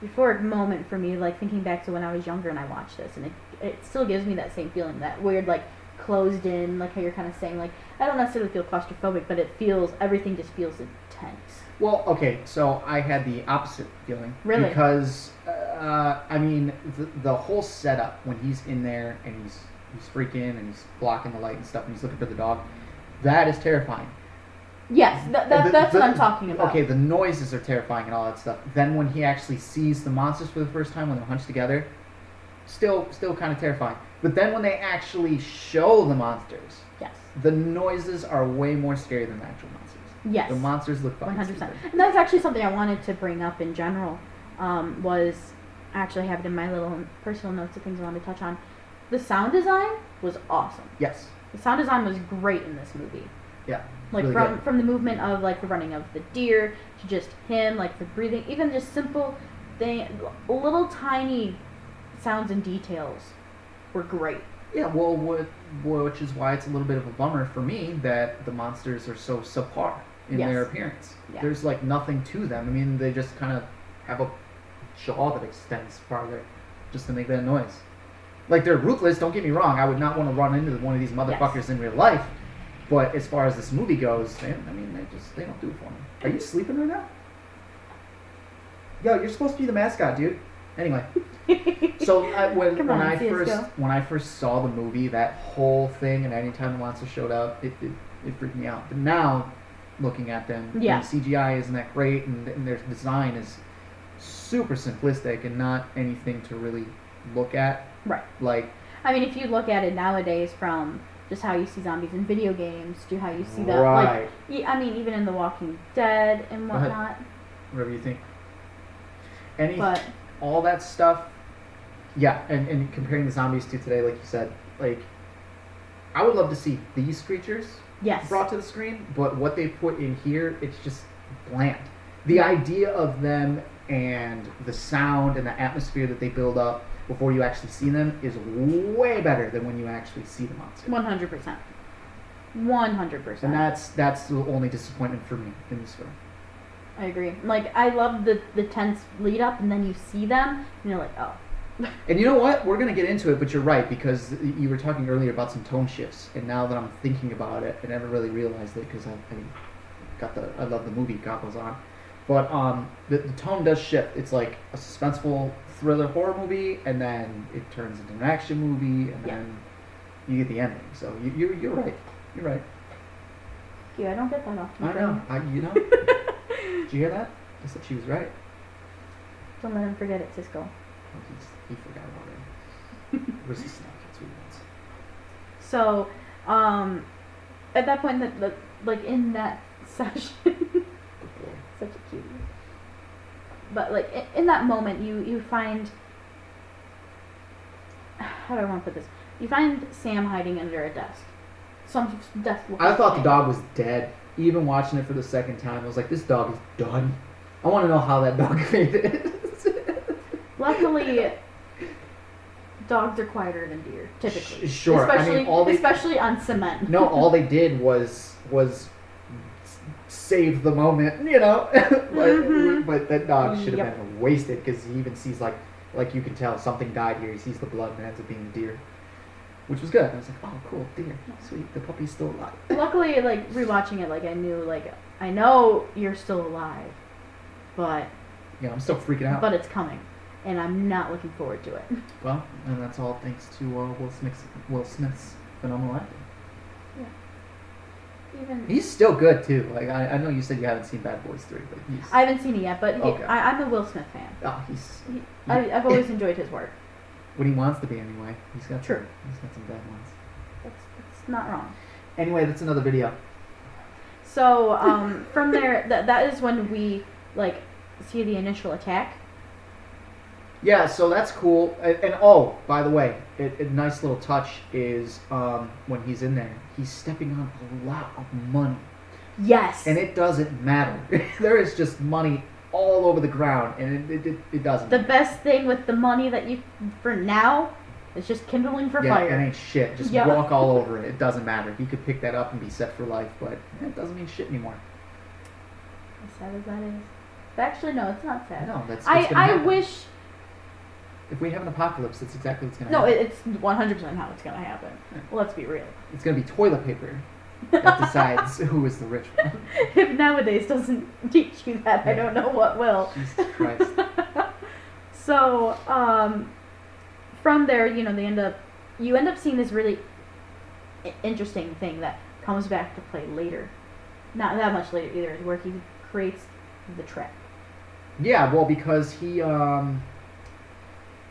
[SPEAKER 1] euphoric moment for me, like, thinking back to when I was younger and I watched this. And it still gives me that same feeling, that weird, like, closed in, like how you're kind of saying, like, I don't necessarily feel claustrophobic, but everything just feels intense.
[SPEAKER 2] Well, okay, so I had the opposite feeling.
[SPEAKER 1] Really?
[SPEAKER 2] Because, I mean, the whole setup, when he's in there and he's freaking and he's blocking the light and stuff and he's looking for the dog, that is terrifying.
[SPEAKER 1] Yes, that's what I'm talking about.
[SPEAKER 2] Okay, the noises are terrifying and all that stuff. Then when he actually sees the monsters for the first time, when they're hunched together, still kind of terrifying. But then when they actually show the monsters,
[SPEAKER 1] yes,
[SPEAKER 2] the noises are way more scary than the actual monsters.
[SPEAKER 1] Yes.
[SPEAKER 2] The monsters look fucking 100%. Stupid.
[SPEAKER 1] And that's actually something I wanted to bring up in general, was actually have it in my little personal notes of things I wanted to touch on. The sound design was awesome.
[SPEAKER 2] Yes.
[SPEAKER 1] The sound design was great in this movie.
[SPEAKER 2] Yeah.
[SPEAKER 1] Like really from the movement of like the running of the deer to just him, like the breathing, even just simple little tiny sounds and details were great.
[SPEAKER 2] Yeah, well, which is why it's a little bit of a bummer for me that the monsters are so subpar in
[SPEAKER 1] Yes.
[SPEAKER 2] their appearance.
[SPEAKER 1] Yeah.
[SPEAKER 2] There's like nothing to them. I mean, they just kind of have a jaw that extends farther just to make that noise. Like, they're ruthless, don't get me wrong. I would not want to run into one of these motherfuckers in real life. But as far as this movie goes, they don't do it for me. Are you sleeping right now? Yo, you're supposed to be the mascot, dude. Anyway, so when I first saw the movie, that whole thing, and anytime the monster showed up, it freaked me out. But now, looking at them,
[SPEAKER 1] Yeah.
[SPEAKER 2] CGI isn't that great, and their design is super simplistic and not anything to really look at.
[SPEAKER 1] Right.
[SPEAKER 2] Like,
[SPEAKER 1] I mean, if you look at it nowadays from just how you see zombies in video games to how you see that,
[SPEAKER 2] right.
[SPEAKER 1] like, I mean, even in The Walking Dead and
[SPEAKER 2] Go ahead.
[SPEAKER 1] whatnot.
[SPEAKER 2] Whatever you think.
[SPEAKER 1] But
[SPEAKER 2] All that stuff, yeah, and comparing the zombies to today, like you said, like, I would love to see these creatures
[SPEAKER 1] yes,
[SPEAKER 2] brought to the screen, but what they put in here, it's just bland. The idea of them and the sound and the atmosphere that they build up before you actually see them is way better than when you actually see the monster.
[SPEAKER 1] 100%. 100%.
[SPEAKER 2] And that's the only disappointment for me in this film.
[SPEAKER 1] I agree. Like, I love the tense lead up, and then you see them, and you're like, oh.
[SPEAKER 2] And you know what? We're going to get into it, but you're right, because you were talking earlier about some tone shifts, and now that I'm thinking about it, I never really realized it, because I love the movie Goggles On. But the tone does shift. It's like a suspenseful thriller horror movie, and then it turns into an action movie, and then you get the ending. So you're right. You're right.
[SPEAKER 1] Yeah, I don't get that often.
[SPEAKER 2] I know. You know? Did you hear that? I said she was right.
[SPEAKER 1] Don't let him forget it, Sisco.
[SPEAKER 2] Oh, he forgot about it. Where's the snack? That's what he wants.
[SPEAKER 1] So, at that point, like in that session,
[SPEAKER 2] Good boy.
[SPEAKER 1] such a cutie. But like in that moment, you find, how do I want to put this? You find Sam hiding under a desk. Some desk.
[SPEAKER 2] I thought the dog was dead. Even watching it for the second time, I was like, this dog is done. I want to know how that dog made it.
[SPEAKER 1] Luckily, dogs are quieter than deer, typically.
[SPEAKER 2] Sure.
[SPEAKER 1] Especially on cement.
[SPEAKER 2] No, all they did was save the moment, you know. But that dog should have been wasted, because he even sees like you can tell something died here. He sees the blood and it ends up being a deer, which was good. I was like, oh, cool, deer, sweet, the puppy's still alive.
[SPEAKER 1] Luckily, like rewatching it, like I knew, like I know you're still alive, but
[SPEAKER 2] yeah, I'm still freaking out.
[SPEAKER 1] But it's coming, and I'm not looking forward to it.
[SPEAKER 2] Well, and that's all thanks to Will Smith's phenomenal acting. He's still good too. Like I know you said you haven't seen Bad Boys 3, but
[SPEAKER 1] I haven't seen it yet, but
[SPEAKER 2] okay.
[SPEAKER 1] I'm a Will Smith fan.
[SPEAKER 2] Oh,
[SPEAKER 1] I've always enjoyed his work.
[SPEAKER 2] When he wants to be, anyway. He's got
[SPEAKER 1] True.
[SPEAKER 2] He's got some bad ones.
[SPEAKER 1] That's not wrong.
[SPEAKER 2] Anyway, that's another video.
[SPEAKER 1] So from there, that is when we like see the initial attack.
[SPEAKER 2] Yeah, so that's cool. And oh, by the way, a nice little touch is when he's in there, he's stepping on a lot of money.
[SPEAKER 1] Yes.
[SPEAKER 2] And it doesn't matter. There is just money all over the ground, and it doesn't.
[SPEAKER 1] The best thing with the money that you, for now, is just kindling for fire.
[SPEAKER 2] Yeah, it ain't shit. Just walk all over it. It doesn't matter. He could pick that up and be set for life, but it doesn't mean shit anymore.
[SPEAKER 1] As sad as that is. But actually, no, it's not sad.
[SPEAKER 2] No, that's
[SPEAKER 1] I wish...
[SPEAKER 2] If we have an apocalypse, that's exactly what's going to
[SPEAKER 1] happen. No,
[SPEAKER 2] happen.
[SPEAKER 1] it's 100% how it's going to happen.
[SPEAKER 2] Yeah.
[SPEAKER 1] Well, let's be real.
[SPEAKER 2] It's going to be toilet paper that decides who is the rich one.
[SPEAKER 1] If nowadays doesn't teach you that, I don't know what will.
[SPEAKER 2] Jesus Christ.
[SPEAKER 1] So, from there, you end up seeing this really interesting thing that comes back to play later. Not that much later either, where he creates the trap.
[SPEAKER 2] Yeah, well, because he,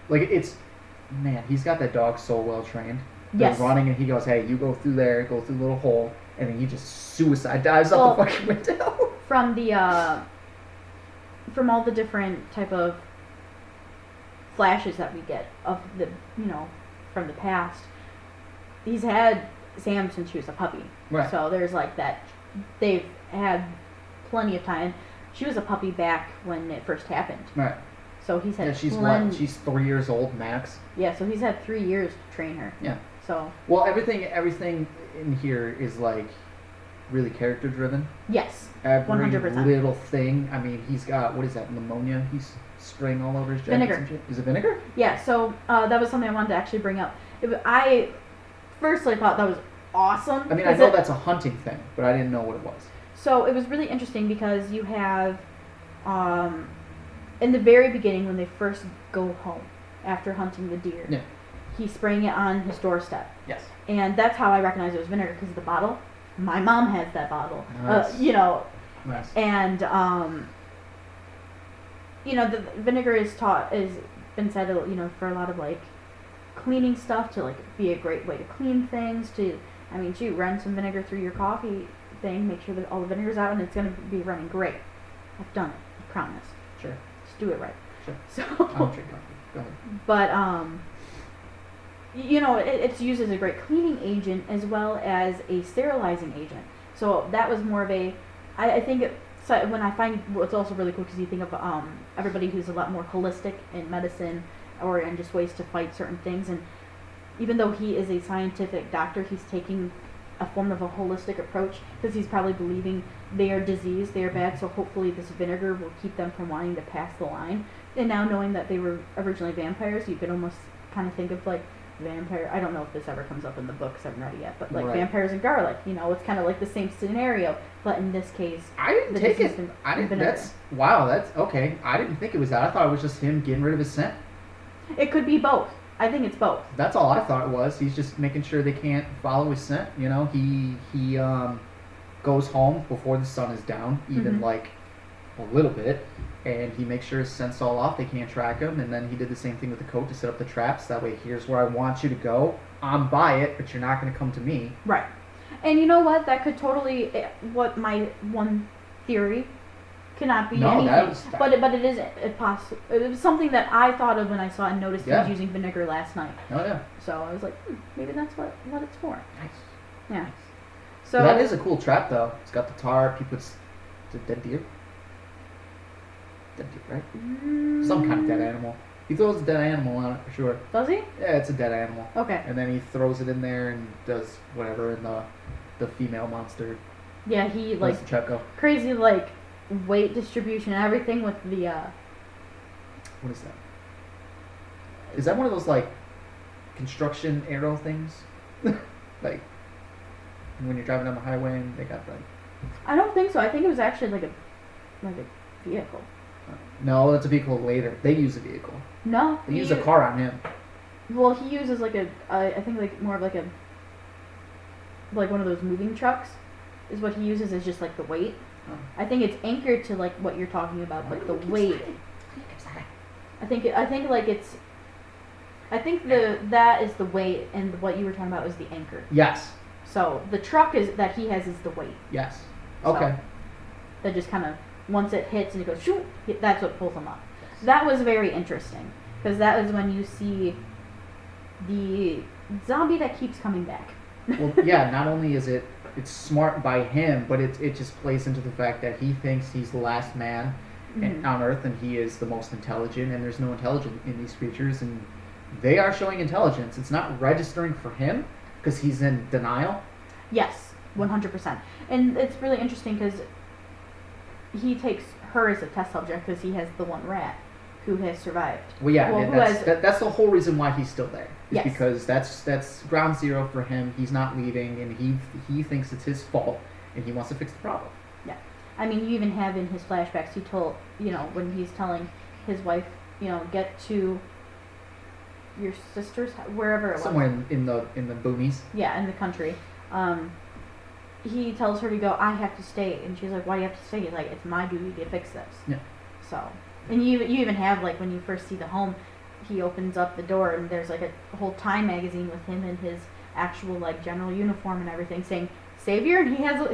[SPEAKER 2] he's got that dog so well trained.
[SPEAKER 1] Yes.
[SPEAKER 2] They're running and he goes, hey, you go through there, go through the little hole, and then he just suicide dives up the fucking window.
[SPEAKER 1] From all the different type of flashes that we get of the, from the past, he's had Sam since she was a puppy.
[SPEAKER 2] Right.
[SPEAKER 1] So there's like that, they've had plenty of time. She was a puppy back when it first happened.
[SPEAKER 2] Right.
[SPEAKER 1] So he's had
[SPEAKER 2] she's
[SPEAKER 1] plenty.
[SPEAKER 2] what? She's 3 years old max.
[SPEAKER 1] Yeah, so he's had 3 years to train her.
[SPEAKER 2] Yeah.
[SPEAKER 1] So.
[SPEAKER 2] Well, everything in here is like really character driven.
[SPEAKER 1] Yes.
[SPEAKER 2] Every
[SPEAKER 1] 100%.
[SPEAKER 2] little thing. I mean, he's got, what is that, pneumonia? He's spraying all over his jacket.
[SPEAKER 1] Vinegar.
[SPEAKER 2] And shit. Is it vinegar?
[SPEAKER 1] Yeah. So that was something I wanted to actually bring up. I firstly thought that was awesome.
[SPEAKER 2] I mean, I know that's a hunting thing, but I didn't know what it was.
[SPEAKER 1] So it was really interesting because you have, in the very beginning when they first go home after hunting the deer,
[SPEAKER 2] Yeah.
[SPEAKER 1] he's spraying it on his doorstep.
[SPEAKER 2] Yes.
[SPEAKER 1] And that's how I recognized it was vinegar, because of the bottle. My mom has that bottle.
[SPEAKER 2] Nice. Nice.
[SPEAKER 1] And the vinegar is been said, for a lot of like cleaning stuff, to like be a great way to clean things. Run some vinegar through your coffee thing, make sure that all the vinegar's out, and it's gonna be running great. I've done it, I promise.
[SPEAKER 2] Sure.
[SPEAKER 1] Just do it right.
[SPEAKER 2] Sure.
[SPEAKER 1] So.
[SPEAKER 2] I don't drink coffee. Go ahead.
[SPEAKER 1] But it's used as a great cleaning agent as well as a sterilizing agent. So that was more of I think when I find what's also really cool, because you think of everybody who's a lot more holistic in medicine and just ways to fight certain things, and even though he is a scientific doctor, he's taking a form of a holistic approach, because he's probably believing they are diseased, they are bad, so hopefully this vinegar will keep them from wanting to pass the line. And now knowing that they were originally vampires, you could almost kind of think of like vampire. I don't know if this ever comes up in the books, I haven't read it yet, but like
[SPEAKER 2] Right.
[SPEAKER 1] vampires and garlic, it's kind of like the same scenario, but in this case,
[SPEAKER 2] I didn't take it. I didn't.
[SPEAKER 1] vinegar.
[SPEAKER 2] That's okay. I didn't think it was that. I thought it was just him getting rid of his scent.
[SPEAKER 1] It could be both. I think it's both.
[SPEAKER 2] That's all I thought it was. He's just making sure they can't follow his scent. He goes home before the sun is down, even
[SPEAKER 1] Mhm.
[SPEAKER 2] like a little bit, and he makes sure his scent's all off. They can't track him. And then he did the same thing with the coat to set up the traps. That way, here's where I want you to go. I'm by it, but you're not going to come to me.
[SPEAKER 1] Right. And you know what? That could totally. What my one theory cannot be
[SPEAKER 2] No,
[SPEAKER 1] anything.
[SPEAKER 2] that was-
[SPEAKER 1] But it is possible. It was something that I thought of when I saw and noticed he
[SPEAKER 2] Yeah.
[SPEAKER 1] was using vinegar last night.
[SPEAKER 2] Oh yeah.
[SPEAKER 1] So I was like, maybe that's what it's for.
[SPEAKER 2] Nice.
[SPEAKER 1] Yeah. So
[SPEAKER 2] That is a cool trap, though. It's got the tarp. He puts it's a dead deer. Dead deer, right? Some kind of dead animal. He throws a dead animal on it for sure.
[SPEAKER 1] Does he?
[SPEAKER 2] Yeah, it's a dead animal.
[SPEAKER 1] Okay.
[SPEAKER 2] And then he throws it in there and does whatever, and the female monster
[SPEAKER 1] Yeah, he
[SPEAKER 2] lets the trap go.
[SPEAKER 1] crazy weight distribution and everything with the
[SPEAKER 2] What is that? Is that one of those construction arrow things? Like when you're driving down the highway and they got
[SPEAKER 1] I don't think so. I think it was actually like a vehicle.
[SPEAKER 2] No, that's a vehicle later. They use a vehicle.
[SPEAKER 1] No.
[SPEAKER 2] They use a car on him.
[SPEAKER 1] Well, he uses I think more of one of those moving trucks is what he uses, is just the weight.
[SPEAKER 2] Oh.
[SPEAKER 1] I think it's anchored to what you're talking about, the weight. I think that is the weight, and what you were talking about is the anchor.
[SPEAKER 2] Yes.
[SPEAKER 1] So the truck that he has is the weight.
[SPEAKER 2] Yes.
[SPEAKER 1] So,
[SPEAKER 2] Okay.
[SPEAKER 1] that just kind of, once it hits and it goes shoot, that's what pulls him up. That was very interesting, because that is when you see the zombie that keeps coming back.
[SPEAKER 2] Well, yeah. Not only is it's smart by him, but it just plays into the fact that he thinks he's the last man
[SPEAKER 1] Mhm.
[SPEAKER 2] on Earth, and he is the most intelligent, and there's no intelligence in these creatures, and they are showing intelligence. It's not registering for him because he's in denial.
[SPEAKER 1] Yes, 100%. And it's really interesting because he takes her as a test subject, because he has the one rat who has survived.
[SPEAKER 2] Well, yeah,
[SPEAKER 1] Well,
[SPEAKER 2] and
[SPEAKER 1] who has-
[SPEAKER 2] that's the whole reason why he's still there. Is
[SPEAKER 1] Yes.
[SPEAKER 2] because that's ground zero for him. He's not leaving, and he thinks it's his fault, and he wants to fix the problem.
[SPEAKER 1] I mean, you even have in his flashbacks, he told, when he's telling his wife, get to your sister's, wherever it was.
[SPEAKER 2] Somewhere in the boonies.
[SPEAKER 1] Yeah, in the country. He tells her to go, I have to stay. And she's like, why do you have to stay? He's like, it's my duty to fix this.
[SPEAKER 2] Yeah.
[SPEAKER 1] So, and you even have, when you first see the home, he opens up the door and there's a whole Time magazine with him in his actual general uniform and everything, saying Savior, and he has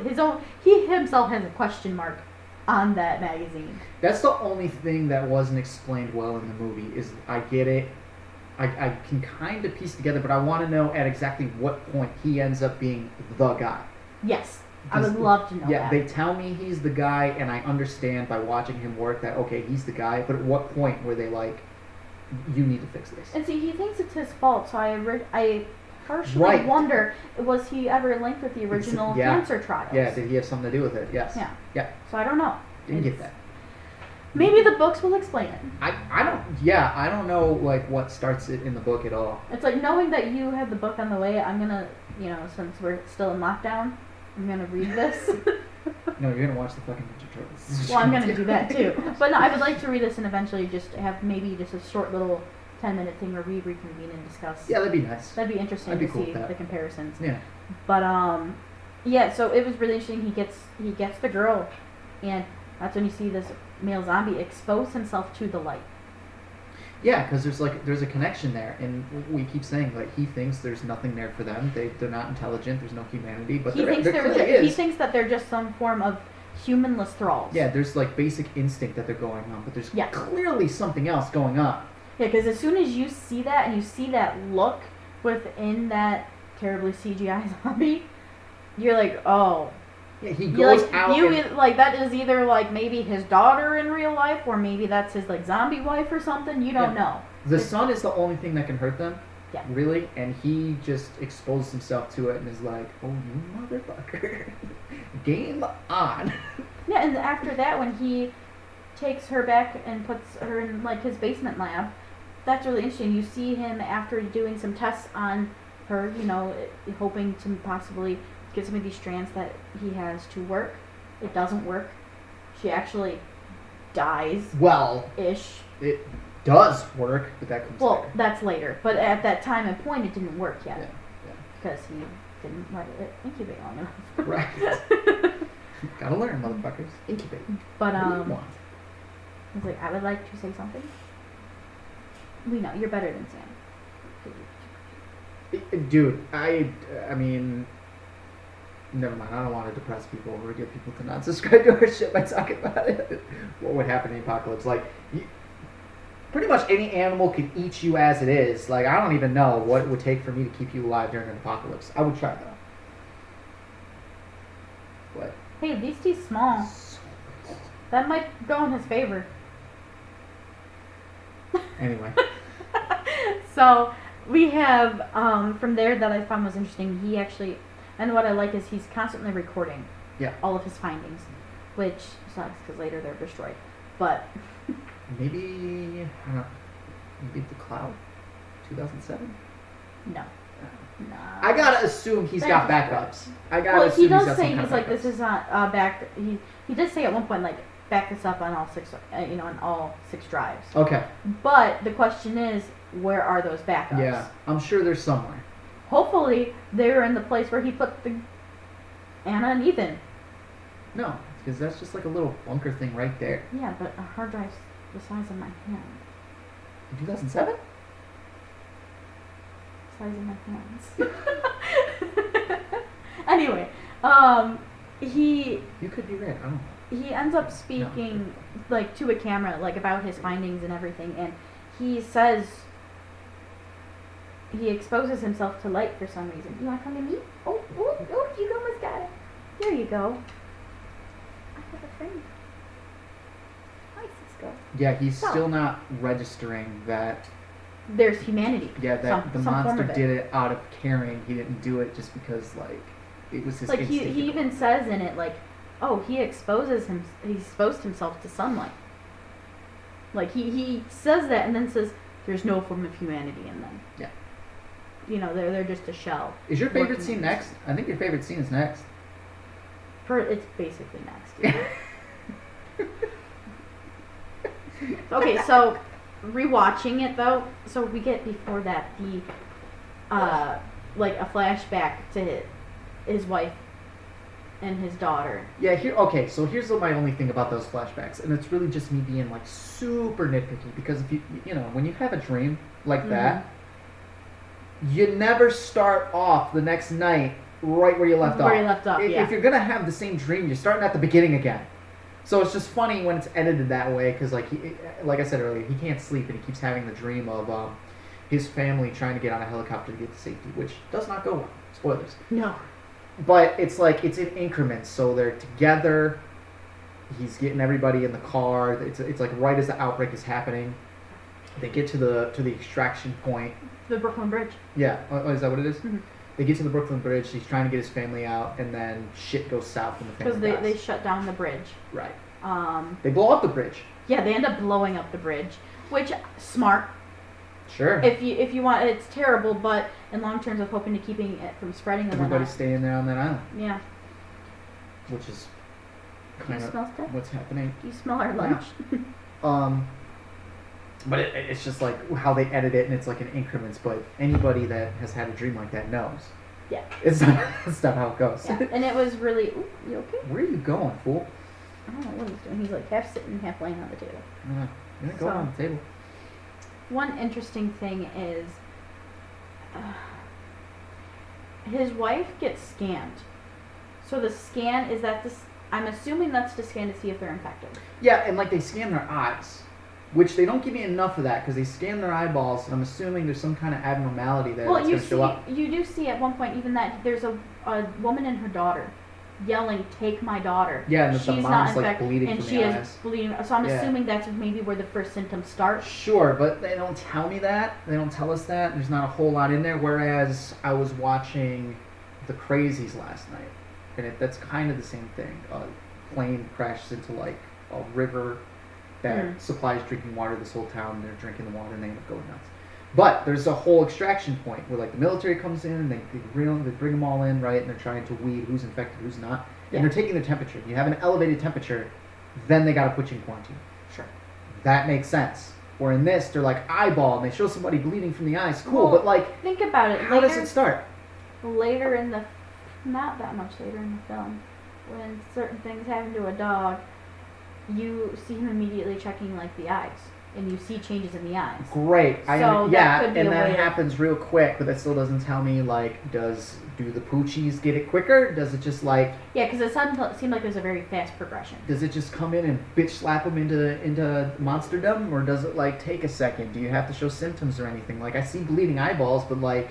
[SPEAKER 1] he himself has a question mark on that magazine.
[SPEAKER 2] That's the only thing that wasn't explained well in the movie. Is I get it. I can kind of piece together, but I want to know at exactly what point he ends up being the guy.
[SPEAKER 1] Yes. I would love to know
[SPEAKER 2] Yeah,
[SPEAKER 1] that.
[SPEAKER 2] they tell me he's the guy, and I understand by watching him work that, okay, he's the guy, but at what point were they like, you need to fix this?
[SPEAKER 1] And see, he thinks it's his fault, so I partially wonder, was he ever linked with the original cancer trials?
[SPEAKER 2] Yeah, did he have something to do with it? Yes.
[SPEAKER 1] Yeah. So I don't know.
[SPEAKER 2] Didn't get that.
[SPEAKER 1] Maybe the books will explain it.
[SPEAKER 2] I don't know, like, what starts it in the book at all.
[SPEAKER 1] It's like, knowing that you have the book on the way, I'm gonna, since we're still in lockdown, I'm gonna read this.
[SPEAKER 2] No, you're gonna watch the fucking Ninja Turtles.
[SPEAKER 1] Well, I'm gonna do that too. But no, I would like to read this and eventually just have maybe just a short little 10-minute thing where we reconvene and discuss.
[SPEAKER 2] Yeah, that'd be nice.
[SPEAKER 1] That'd be interesting to see the comparisons.
[SPEAKER 2] Yeah.
[SPEAKER 1] But yeah. So it was really interesting. He gets the girl, and that's when you see this male zombie expose himself to the light.
[SPEAKER 2] Yeah, because there's a connection there, and we keep saying, like, he thinks there's nothing there for them. They're not intelligent. There's no humanity, but
[SPEAKER 1] he thinks that they're just some form of humanless thralls.
[SPEAKER 2] Yeah, there's like basic instinct that they're going on, but there's clearly something else going on.
[SPEAKER 1] Yeah, because as soon as you see that and you see that look within that terribly CGI zombie, you're like, oh.
[SPEAKER 2] Yeah, he goes out.
[SPEAKER 1] Like, that is either like maybe his daughter in real life, or maybe that's his like zombie wife or something. You don't know.
[SPEAKER 2] The sun is the only thing that can hurt them.
[SPEAKER 1] Yeah.
[SPEAKER 2] Really, and he just exposes himself to it and is like, "Oh, you motherfucker, game on."
[SPEAKER 1] Yeah, and after that, when he takes her back and puts her in like his basement lab, that's really interesting. You see him after doing some tests on her, hoping to possibly get some of these strands that he has to work. It doesn't work. She actually dies.
[SPEAKER 2] Well,
[SPEAKER 1] ish.
[SPEAKER 2] It does work, but that comes later.
[SPEAKER 1] That's later. But at that time and point, it didn't work yet.
[SPEAKER 2] Yeah.
[SPEAKER 1] Because he didn't let it incubate long enough.
[SPEAKER 2] Right. Gotta learn, motherfuckers. Incubate.
[SPEAKER 1] But
[SPEAKER 2] what do you want?
[SPEAKER 1] He's like, I would like to say something. We know you're better than Sam.
[SPEAKER 2] Dude, I mean, never mind. I don't want to depress people or get people to not subscribe to our shit by talking about it. What would happen in the apocalypse? Like, pretty much any animal can eat you as it is. Like, I don't even know what it would take for me to keep you alive during an apocalypse. I would try though. What?
[SPEAKER 1] Hey, at least he's small. That might go in his favor.
[SPEAKER 2] Anyway.
[SPEAKER 1] So we have from there that I found was interesting. He actually, and what I like is he's constantly recording.
[SPEAKER 2] Yeah.
[SPEAKER 1] All of his findings, which sucks because later they're destroyed. But
[SPEAKER 2] maybe the Cloud, 2007.
[SPEAKER 1] No.
[SPEAKER 2] I gotta assume he's got backups.
[SPEAKER 1] He does say he's like, this is not back. He did say at one point, like, back this up on all six, on all 6 drives.
[SPEAKER 2] Okay.
[SPEAKER 1] But the question is, where are those backups?
[SPEAKER 2] Yeah, I'm sure there's somewhere.
[SPEAKER 1] Hopefully, they're in the place where he put the Anna and Ethan.
[SPEAKER 2] No, because that's just like a little bunker thing right there.
[SPEAKER 1] Yeah, but a hard drive's the size of my hand.
[SPEAKER 2] In 2007?
[SPEAKER 1] Size of my hands. Anyway,
[SPEAKER 2] You could be right. I don't know.
[SPEAKER 1] He ends up speaking like to a camera, like about his findings and everything, and he says he exposes himself to light for some reason. You want to come to me? Oh, you go, Miss Guy. There you go. I have a friend. Hi, Sisco.
[SPEAKER 2] Yeah, he's still not registering that.
[SPEAKER 1] There's humanity.
[SPEAKER 2] Yeah, that the monster did it out of caring. He didn't do it just because, like, it was his
[SPEAKER 1] like
[SPEAKER 2] instinct.
[SPEAKER 1] He even says in it, like, oh, he exposed himself to sunlight. Like, he says that and then says there's no form of humanity in them.
[SPEAKER 2] Yeah.
[SPEAKER 1] They're just a shell.
[SPEAKER 2] Is your favorite scene next? I think your favorite scene is next.
[SPEAKER 1] It's basically next. Yeah. Okay, so rewatching it though, so we get before that the like a flashback to his wife and his daughter.
[SPEAKER 2] Yeah, so here's my only thing about those flashbacks, and it's really just me being like super nitpicky, because if when you have a dream like that, you never start off the next night right where you left off. If you're gonna have the same dream, you're starting at the beginning again. So it's just funny when it's edited that way, because like I said earlier, he can't sleep and he keeps having the dream of his family trying to get on a helicopter to get to safety, which does not go well. Spoilers.
[SPEAKER 1] No.
[SPEAKER 2] but it's like it's in increments. So they're together. He's getting everybody in the car. It's like right as the outbreak is happening. They get to the extraction point.
[SPEAKER 1] The Brooklyn Bridge.
[SPEAKER 2] Yeah. Oh, is that what it is?
[SPEAKER 1] Mm-hmm.
[SPEAKER 2] They get to the Brooklyn Bridge. He's trying to get his family out, and then shit goes south and the family
[SPEAKER 1] Because they
[SPEAKER 2] dies.
[SPEAKER 1] shut down the bridge.
[SPEAKER 2] Right.
[SPEAKER 1] Um,
[SPEAKER 2] They blow up the bridge.
[SPEAKER 1] yeah, they end up blowing up the bridge, which smart.
[SPEAKER 2] Sure.
[SPEAKER 1] If you want, it's terrible, but in long terms of hoping to keeping it from spreading. And
[SPEAKER 2] Everybody's
[SPEAKER 1] whatnot.
[SPEAKER 2] staying there on that island,
[SPEAKER 1] Yeah.
[SPEAKER 2] which is
[SPEAKER 1] Do you
[SPEAKER 2] kind of
[SPEAKER 1] smell stuff?
[SPEAKER 2] what's happening.
[SPEAKER 1] Do you smell our lunch?
[SPEAKER 2] But it's just like how they edit it, and it's like in increments. But anybody that has had a dream like that knows.
[SPEAKER 1] Yeah.
[SPEAKER 2] It's not how it goes.
[SPEAKER 1] Yeah. And it was really. Ooh, you okay?
[SPEAKER 2] Where are you going, fool?
[SPEAKER 1] I don't know what he's doing. He's like half sitting, half laying on the table.
[SPEAKER 2] You're going on the table.
[SPEAKER 1] One interesting thing is his wife gets scanned. So the scan is that this. I'm assuming that's to scan to see if they're infected.
[SPEAKER 2] Yeah, and like they scan their eyes, which they don't give me enough of that because they scan their eyeballs, and I'm assuming there's some kind of abnormality there that's
[SPEAKER 1] Well,
[SPEAKER 2] going to show up.
[SPEAKER 1] you do see at one point even that there's a woman and her daughter yelling, "Take my daughter."
[SPEAKER 2] Yeah, and the
[SPEAKER 1] She's
[SPEAKER 2] mom's
[SPEAKER 1] not
[SPEAKER 2] like
[SPEAKER 1] infected,
[SPEAKER 2] bleeding
[SPEAKER 1] and
[SPEAKER 2] from
[SPEAKER 1] she
[SPEAKER 2] the
[SPEAKER 1] is
[SPEAKER 2] eyes.
[SPEAKER 1] bleeding. So I'm
[SPEAKER 2] Yeah.
[SPEAKER 1] assuming that's maybe where the first symptoms start.
[SPEAKER 2] Sure, but they don't tell me that. They don't tell us that. There's not a whole lot in there. Whereas I was watching The Crazies last night, and that's kind of the same thing. A plane crashes into like a river that supplies drinking water to this whole town. They're drinking the water and they end up going nuts. But there's a whole extraction point where like the military comes in and they bring them all in, right? And they're trying to weed who's infected, who's not.
[SPEAKER 1] Yeah.
[SPEAKER 2] And they're taking their temperature. You have an elevated temperature, then they got to put you in quarantine.
[SPEAKER 1] Sure.
[SPEAKER 2] That makes sense. Or in this, they're like eyeball and they show somebody bleeding from the eyes. Cool,
[SPEAKER 1] Well,
[SPEAKER 2] but like,
[SPEAKER 1] think about it.
[SPEAKER 2] how does it start?
[SPEAKER 1] Later in the, not that much later in the film, when certain things happen to a dog, you see him immediately checking like the eyes, and you see changes in the eyes.
[SPEAKER 2] Great.
[SPEAKER 1] So that could be
[SPEAKER 2] and
[SPEAKER 1] a
[SPEAKER 2] that
[SPEAKER 1] way of-
[SPEAKER 2] happens real quick, but that still doesn't tell me like, do the poochies get it quicker? Does it just like,
[SPEAKER 1] Yeah, because it seemed like there's a very fast progression.
[SPEAKER 2] does it just come in and bitch slap them into monsterdom, or does it like take a second? Do you have to show symptoms or anything? Like I see bleeding eyeballs, but like,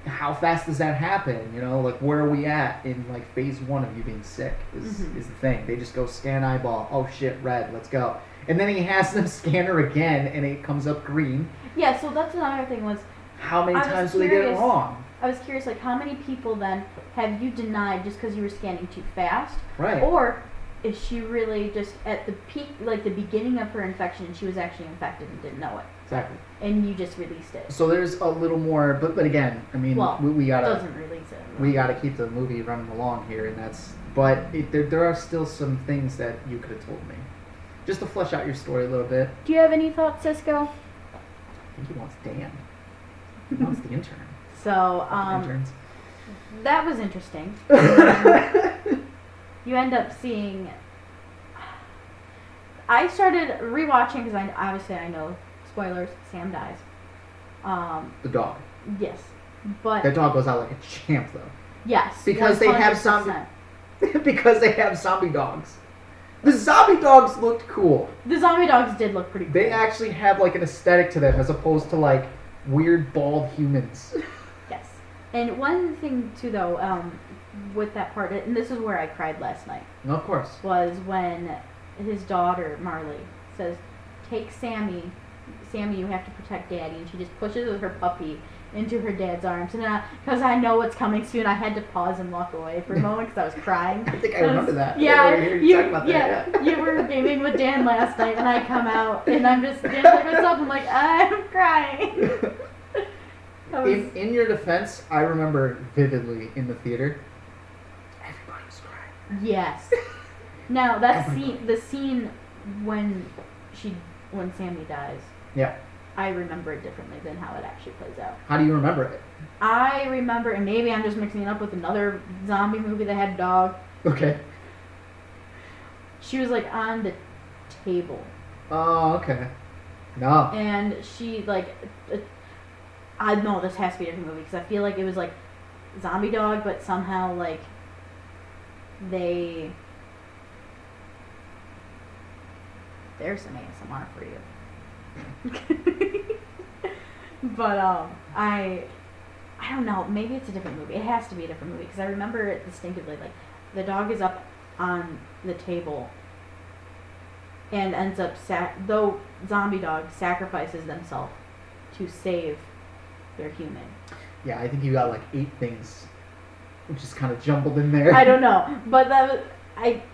[SPEAKER 2] how fast does that happen? You know, like where are we at in like phase 1 of you being sick is the thing. They just go scan eyeball. Oh shit, red. Let's go. And then he has them scan her again, and it comes up green.
[SPEAKER 1] Yeah, so that's another thing was,
[SPEAKER 2] How many
[SPEAKER 1] I was
[SPEAKER 2] times do they get it
[SPEAKER 1] curious.
[SPEAKER 2] wrong?
[SPEAKER 1] I was curious, like, how many people then have you denied just because you were scanning too fast?
[SPEAKER 2] Right.
[SPEAKER 1] Or is she really just at the peak, like the beginning of her infection, and she was actually infected and didn't know it?
[SPEAKER 2] Exactly.
[SPEAKER 1] And you just released it.
[SPEAKER 2] So there's a little more, but again, I mean,
[SPEAKER 1] Well,
[SPEAKER 2] we gotta
[SPEAKER 1] doesn't release it.
[SPEAKER 2] we gotta keep the movie running along here, and that's. But there are still some things that you could have told me, just to flesh out your story a little bit.
[SPEAKER 1] Do you have any thoughts, Sisco?
[SPEAKER 2] I think he wants Dan. He wants the intern.
[SPEAKER 1] So,
[SPEAKER 2] Interns.
[SPEAKER 1] that was interesting. You end up seeing. I started rewatching because I know spoilers. Sam dies.
[SPEAKER 2] The dog.
[SPEAKER 1] Yes, but
[SPEAKER 2] That dog goes out like a champ, though.
[SPEAKER 1] yes,
[SPEAKER 2] Because they have
[SPEAKER 1] 100%.
[SPEAKER 2] because they have zombie dogs. The zombie dogs looked cool.
[SPEAKER 1] The zombie dogs did look pretty cool.
[SPEAKER 2] They actually have like an aesthetic to them as opposed to like weird bald humans.
[SPEAKER 1] Yes. And one thing too, though, with that part, and this is where I cried last night,
[SPEAKER 2] No, of course.
[SPEAKER 1] was when his daughter Marley says, "Take Sammy. Sammy, you have to protect Daddy," and she just pushes her puppy into her dad's arms. And because I know what's coming soon, I had to pause and walk away for a moment because I was crying.
[SPEAKER 2] I think I remember that.
[SPEAKER 1] Yeah,
[SPEAKER 2] I hear you talking about that. Yeah.
[SPEAKER 1] You were gaming with Dan last night, and I come out, and I'm just Dan's like myself. I'm like, I'm crying. That was,
[SPEAKER 2] In your defense, I remember vividly in the theater, everybody was crying.
[SPEAKER 1] yes. Now that scene, the scene when Sammy dies,
[SPEAKER 2] Yeah.
[SPEAKER 1] I remember it differently than how it actually plays out.
[SPEAKER 2] How do you remember it?
[SPEAKER 1] I remember, and maybe I'm just mixing it up with another zombie movie that had a dog.
[SPEAKER 2] Okay.
[SPEAKER 1] She was like on the table,
[SPEAKER 2] Oh, okay. No.
[SPEAKER 1] and she like, I know this has to be a different movie because I feel like it was like zombie dog, but somehow like there's some ASMR for you. But I I don't know. Maybe it's a different movie. It has to be a different movie because I remember it distinctively. Like the dog is up on the table and ends up though zombie dog sacrifices themselves to save their human.
[SPEAKER 2] Yeah, I think you got like 8 things, which is kind of jumbled in there.
[SPEAKER 1] I don't know, but that was,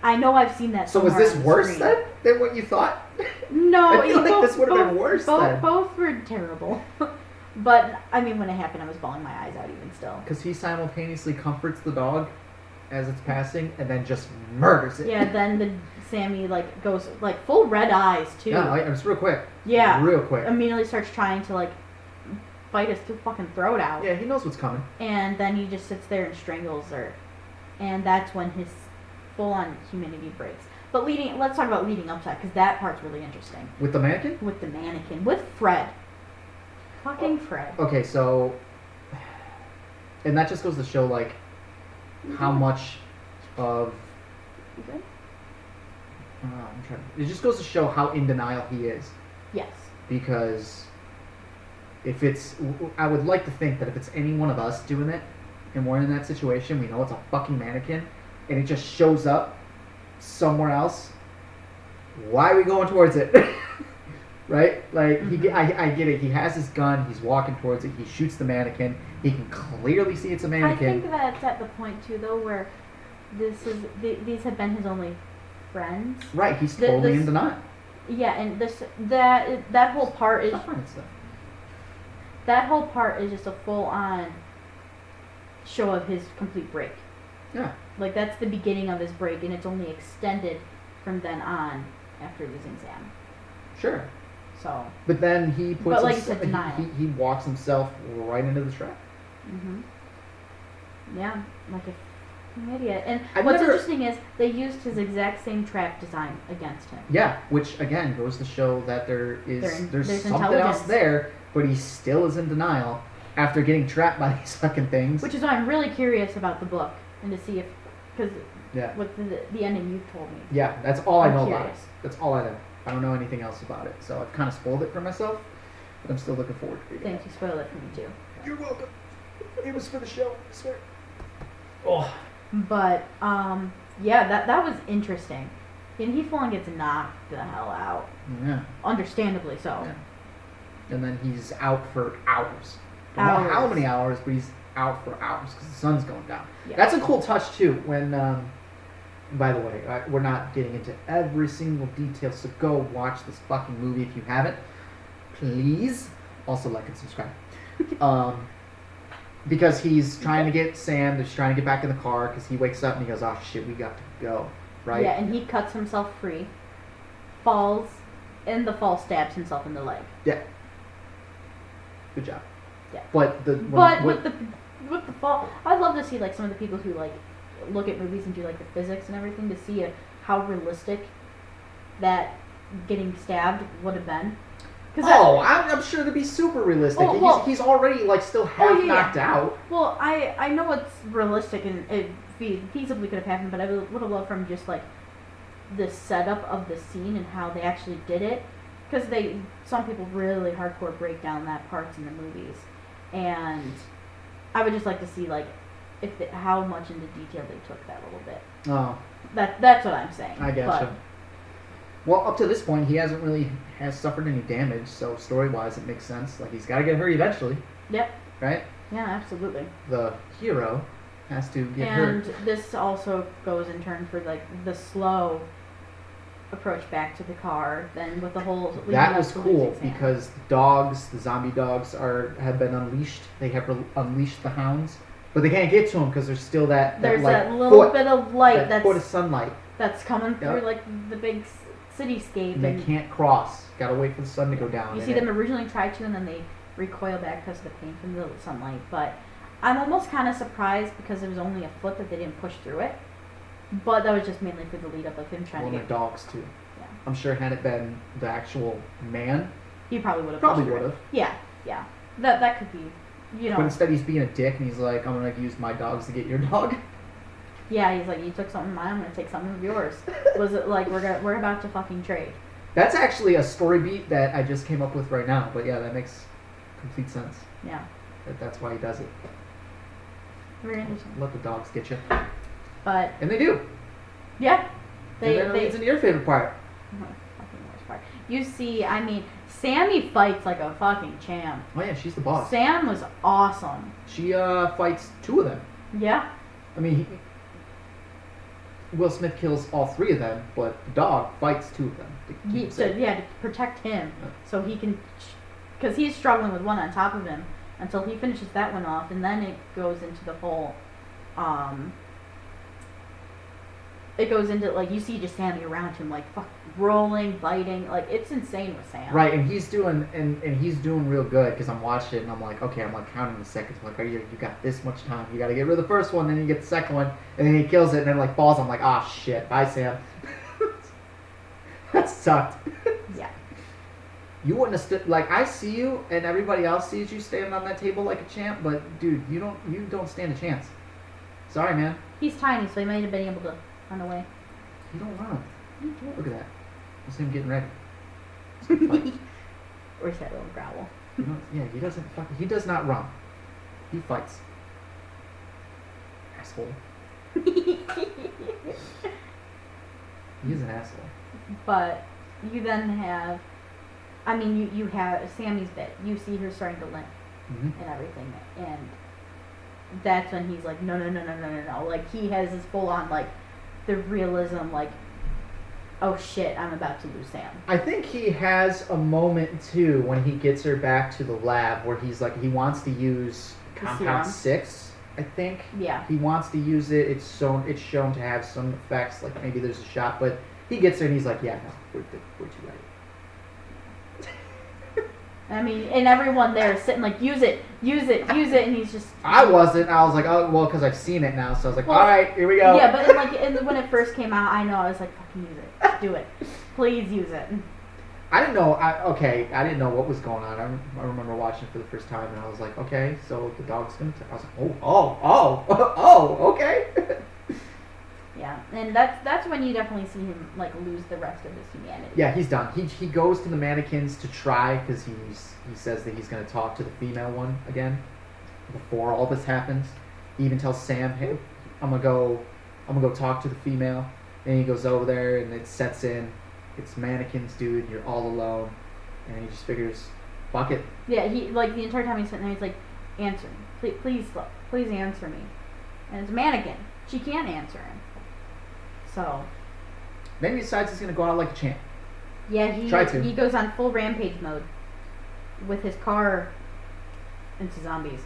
[SPEAKER 1] I know I've seen that.
[SPEAKER 2] So was this worse then than what you thought?
[SPEAKER 1] No,
[SPEAKER 2] I feel like this would have been worse then.
[SPEAKER 1] Both were terrible. But I mean, when it happened, I was bawling my eyes out even still.
[SPEAKER 2] Because he simultaneously comforts the dog as it's passing, and then just murders it.
[SPEAKER 1] Yeah, then Sammy like goes like full red eyes too.
[SPEAKER 2] Yeah, like, it's real quick.
[SPEAKER 1] Yeah,
[SPEAKER 2] real quick.
[SPEAKER 1] Immediately starts trying to like bite his fucking throat out.
[SPEAKER 2] Yeah, he knows what's coming.
[SPEAKER 1] And then he just sits there and strangles her, and that's when his full-on humanity breaks. But let's talk about leading up to that because that part's really interesting.
[SPEAKER 2] With the mannequin?
[SPEAKER 1] With the mannequin, with Fred. Fucking Fred.
[SPEAKER 2] Okay, so, and that just goes to show like how much of.
[SPEAKER 1] You good?
[SPEAKER 2] I'm trying. It just goes to show how in denial he is.
[SPEAKER 1] Yes.
[SPEAKER 2] Because if it's, I would like to think that if it's any one of us doing it, and we're in that situation, we know it's a fucking mannequin, and it just shows up somewhere else. Why are we going towards it? Right? Like, I get it. He has his gun. He's walking towards it. He shoots the mannequin. He can clearly see it's a mannequin.
[SPEAKER 1] I think that's at the point, too, though, where these have been his only friends.
[SPEAKER 2] Right. He's totally in denial.
[SPEAKER 1] Yeah, and that whole part is... That whole part is just a full-on show of his complete break.
[SPEAKER 2] Yeah.
[SPEAKER 1] Like, that's the beginning of his break, and it's only extended from then on after losing Sam.
[SPEAKER 2] Sure.
[SPEAKER 1] So.
[SPEAKER 2] But then he puts.
[SPEAKER 1] But like you said, denial.
[SPEAKER 2] He walks himself right into the trap.
[SPEAKER 1] Mhm. Yeah, like a fucking idiot. And what's interesting is they used his exact same trap design against him.
[SPEAKER 2] Yeah, which again goes to show that there's something else there, but he still is in denial after getting trapped by these fucking things.
[SPEAKER 1] Which is why I'm really curious about the book and to see if, because
[SPEAKER 2] yeah,
[SPEAKER 1] with the ending you've told me.
[SPEAKER 2] Yeah, that's all I know
[SPEAKER 1] curious.
[SPEAKER 2] about it. That's all I know. I don't know anything else about it, so I've kind of spoiled it for myself, but I'm still looking forward to reading it.
[SPEAKER 1] Thanks, you spoiled it for me too.
[SPEAKER 2] You're welcome. It was for the show, I swear. Oh.
[SPEAKER 1] But yeah, that was interesting, and he full on gets knocked the hell out.
[SPEAKER 2] Yeah.
[SPEAKER 1] Understandably so.
[SPEAKER 2] Yeah. And then he's out for hours. I don't know how many hours, but he's out for hours because the sun's going down. Yeah. That's a cool touch too. When, by the way, we're not getting into every single detail, so go watch this fucking movie if you haven't. Please. Also like and subscribe. Because he's trying to get Sam, he's trying to get back in the car because he wakes up and he goes, oh shit, we got to go. Right?
[SPEAKER 1] Yeah, and he cuts himself free, falls, and the fall stabs himself in the leg.
[SPEAKER 2] Yeah. Good job.
[SPEAKER 1] Yeah.
[SPEAKER 2] But
[SPEAKER 1] with the fall, I'd love to see like some of the people who like look at movies and do like the physics and everything to see how realistic that getting stabbed would have been.
[SPEAKER 2] I'm sure to be super realistic. He's already like still half knocked out.
[SPEAKER 1] Well, I know it's realistic and it feasibly could have happened, but I would have loved from just like the setup of the scene and how they actually did it, because some people really hardcore break down that parts in the movies, and I would just like to see like how much into detail they took that a little bit.
[SPEAKER 2] Oh,
[SPEAKER 1] that's what I'm saying.
[SPEAKER 2] I gotcha. Well, up to this point, he hasn't really suffered any damage, so story-wise, it makes sense. Like, he's got to get hurt eventually.
[SPEAKER 1] Yep.
[SPEAKER 2] Right?
[SPEAKER 1] Yeah, absolutely.
[SPEAKER 2] The hero has to get hurt.
[SPEAKER 1] And this also goes in turn for, like, the slow approach back to the car, then with the whole...
[SPEAKER 2] That was cool, because the zombie dogs have been unleashed. They have unleashed the hounds, but they can't get to them because there's still that
[SPEAKER 1] little bit of light
[SPEAKER 2] that foot of sunlight
[SPEAKER 1] that's coming through, like, the big cityscape.
[SPEAKER 2] And they can't cross. Gotta wait for the sun to go down.
[SPEAKER 1] You see them originally try to, and then they recoil back because of the pain from the sunlight. But I'm almost kind of surprised because it was only a foot that they didn't push through it. But that was just mainly for the lead up of him trying to get...
[SPEAKER 2] the dogs, too.
[SPEAKER 1] Yeah.
[SPEAKER 2] I'm sure had it been the actual man...
[SPEAKER 1] He probably would have.
[SPEAKER 2] Probably would have.
[SPEAKER 1] Yeah, yeah. That could be,
[SPEAKER 2] But instead he's being a dick, and he's like, I'm going to use my dogs to get your dog.
[SPEAKER 1] Yeah, he's like, you took something of mine, I'm going to take something of yours. Was it like, we're about to fucking trade?
[SPEAKER 2] That's actually a story beat that I just came up with right now. But yeah, that makes complete sense.
[SPEAKER 1] Yeah.
[SPEAKER 2] That's why he does it.
[SPEAKER 1] Very interesting.
[SPEAKER 2] Let the dogs get you.
[SPEAKER 1] But
[SPEAKER 2] And they do.
[SPEAKER 1] yeah,
[SPEAKER 2] And then it leads into your favorite part.
[SPEAKER 1] Fucking worst part. You see, I mean, Sammy fights like a fucking champ.
[SPEAKER 2] Oh yeah, she's the boss.
[SPEAKER 1] Sam was awesome.
[SPEAKER 2] She fights 2 of them.
[SPEAKER 1] Yeah.
[SPEAKER 2] I mean, Will Smith kills all 3 of them, but the dog fights 2 of them.
[SPEAKER 1] To protect him, so he can, because he's struggling with one on top of him until he finishes that one off, and then it goes into the whole, it goes into, like, you see just Sammy around him, like, fuck, rolling, biting, like, it's insane with Sam.
[SPEAKER 2] Right, and he's doing he's doing real good, because I'm watching it and I'm like, okay, I'm like counting the seconds. I'm like, you got this much time. You got to get rid of the first one, then you get the second one, and then he kills it, and then like falls. I'm like, ah, shit, bye, Sam. That sucked.
[SPEAKER 1] Yeah.
[SPEAKER 2] You wouldn't have stood, like, I see you, and everybody else sees you standing on that table like a champ, but dude, you don't stand a chance. Sorry, man.
[SPEAKER 1] He's tiny, so he might have been able to run away.
[SPEAKER 2] You don't run. Look at that. That's him getting ready.
[SPEAKER 1] Or is that little growl?
[SPEAKER 2] Yeah, he does not run. He fights. Asshole. He is an asshole.
[SPEAKER 1] But you then have, I mean, you have Sammy's bit. You see her starting to limp and everything, and that's when he's like, no. Like, he has this full on, like, the realism, like, oh shit, I'm about to lose Sam.
[SPEAKER 2] I think he has a moment too when he gets her back to the lab where he's like, he wants to use compound 6, I think.
[SPEAKER 1] Yeah.
[SPEAKER 2] He wants to use it. It's shown to have some effects, like maybe there's a shot, but he gets there and he's like, yeah, no, we're too late.
[SPEAKER 1] I mean, and everyone there is sitting like, use it, and he's just...
[SPEAKER 2] I wasn't. I was like, oh, well, because I've seen it now, so I was like, all right, here we go.
[SPEAKER 1] Yeah, but when it first came out, I know, I was like, fucking use it. Do it. Please use it.
[SPEAKER 2] I didn't know. I didn't know what was going on. I remember watching it for the first time, and I was like, okay, so the dog's gonna. I was like, oh, okay.
[SPEAKER 1] Yeah, and that's when you definitely see him like lose the rest of his humanity.
[SPEAKER 2] Yeah, he's done. He goes to the mannequins to try because he says that he's gonna talk to the female one again before all this happens. He even tells Sam, hey, I'm gonna go talk to the female. And he goes over there, and it sets in. It's mannequins, dude. You're all alone, and he just figures, fuck it.
[SPEAKER 1] Yeah, he like the entire time he's sitting there, he's like, answer me, please answer me. And it's a mannequin. She can't answer him. So.
[SPEAKER 2] Then he decides he's gonna go out like a champ.
[SPEAKER 1] Yeah, he goes on full rampage mode with his car into zombies.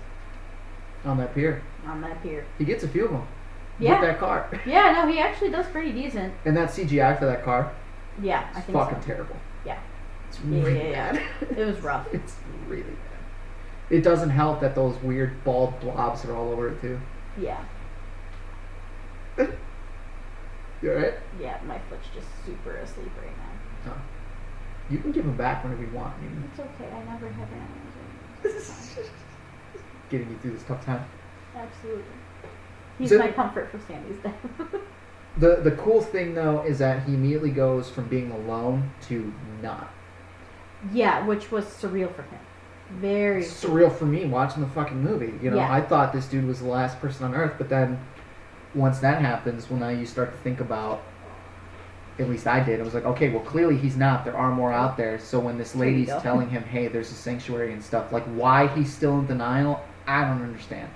[SPEAKER 2] On that pier. He gets a few of them.
[SPEAKER 1] Yeah.
[SPEAKER 2] With that car.
[SPEAKER 1] Yeah, no, he actually does pretty decent.
[SPEAKER 2] And that CGI for that car.
[SPEAKER 1] Yeah, I think
[SPEAKER 2] fucking terrible.
[SPEAKER 1] Yeah.
[SPEAKER 2] It's really bad.
[SPEAKER 1] It was rough.
[SPEAKER 2] It's really bad. It doesn't help that those weird bald blobs are all over it too.
[SPEAKER 1] Yeah.
[SPEAKER 2] You alright?
[SPEAKER 1] Yeah, my foot's just super asleep right now.
[SPEAKER 2] Oh. You can give them back whenever you want.
[SPEAKER 1] It's okay. I never have animals.
[SPEAKER 2] Getting you through this tough time.
[SPEAKER 1] Absolutely. He's my comfort for Sammy's death.
[SPEAKER 2] The cool thing though is that he immediately goes from being alone to not.
[SPEAKER 1] Yeah, which was surreal for him. Very
[SPEAKER 2] surreal for me watching the fucking movie. You know,
[SPEAKER 1] yeah.
[SPEAKER 2] I thought this dude was the last person on Earth, but then once that happens, well, now you start to think about. At least I did. I was like, okay, well, clearly he's not. There are more out there. So when this lady's telling him, hey, there's a sanctuary and stuff, like why he's still in denial, I don't understand.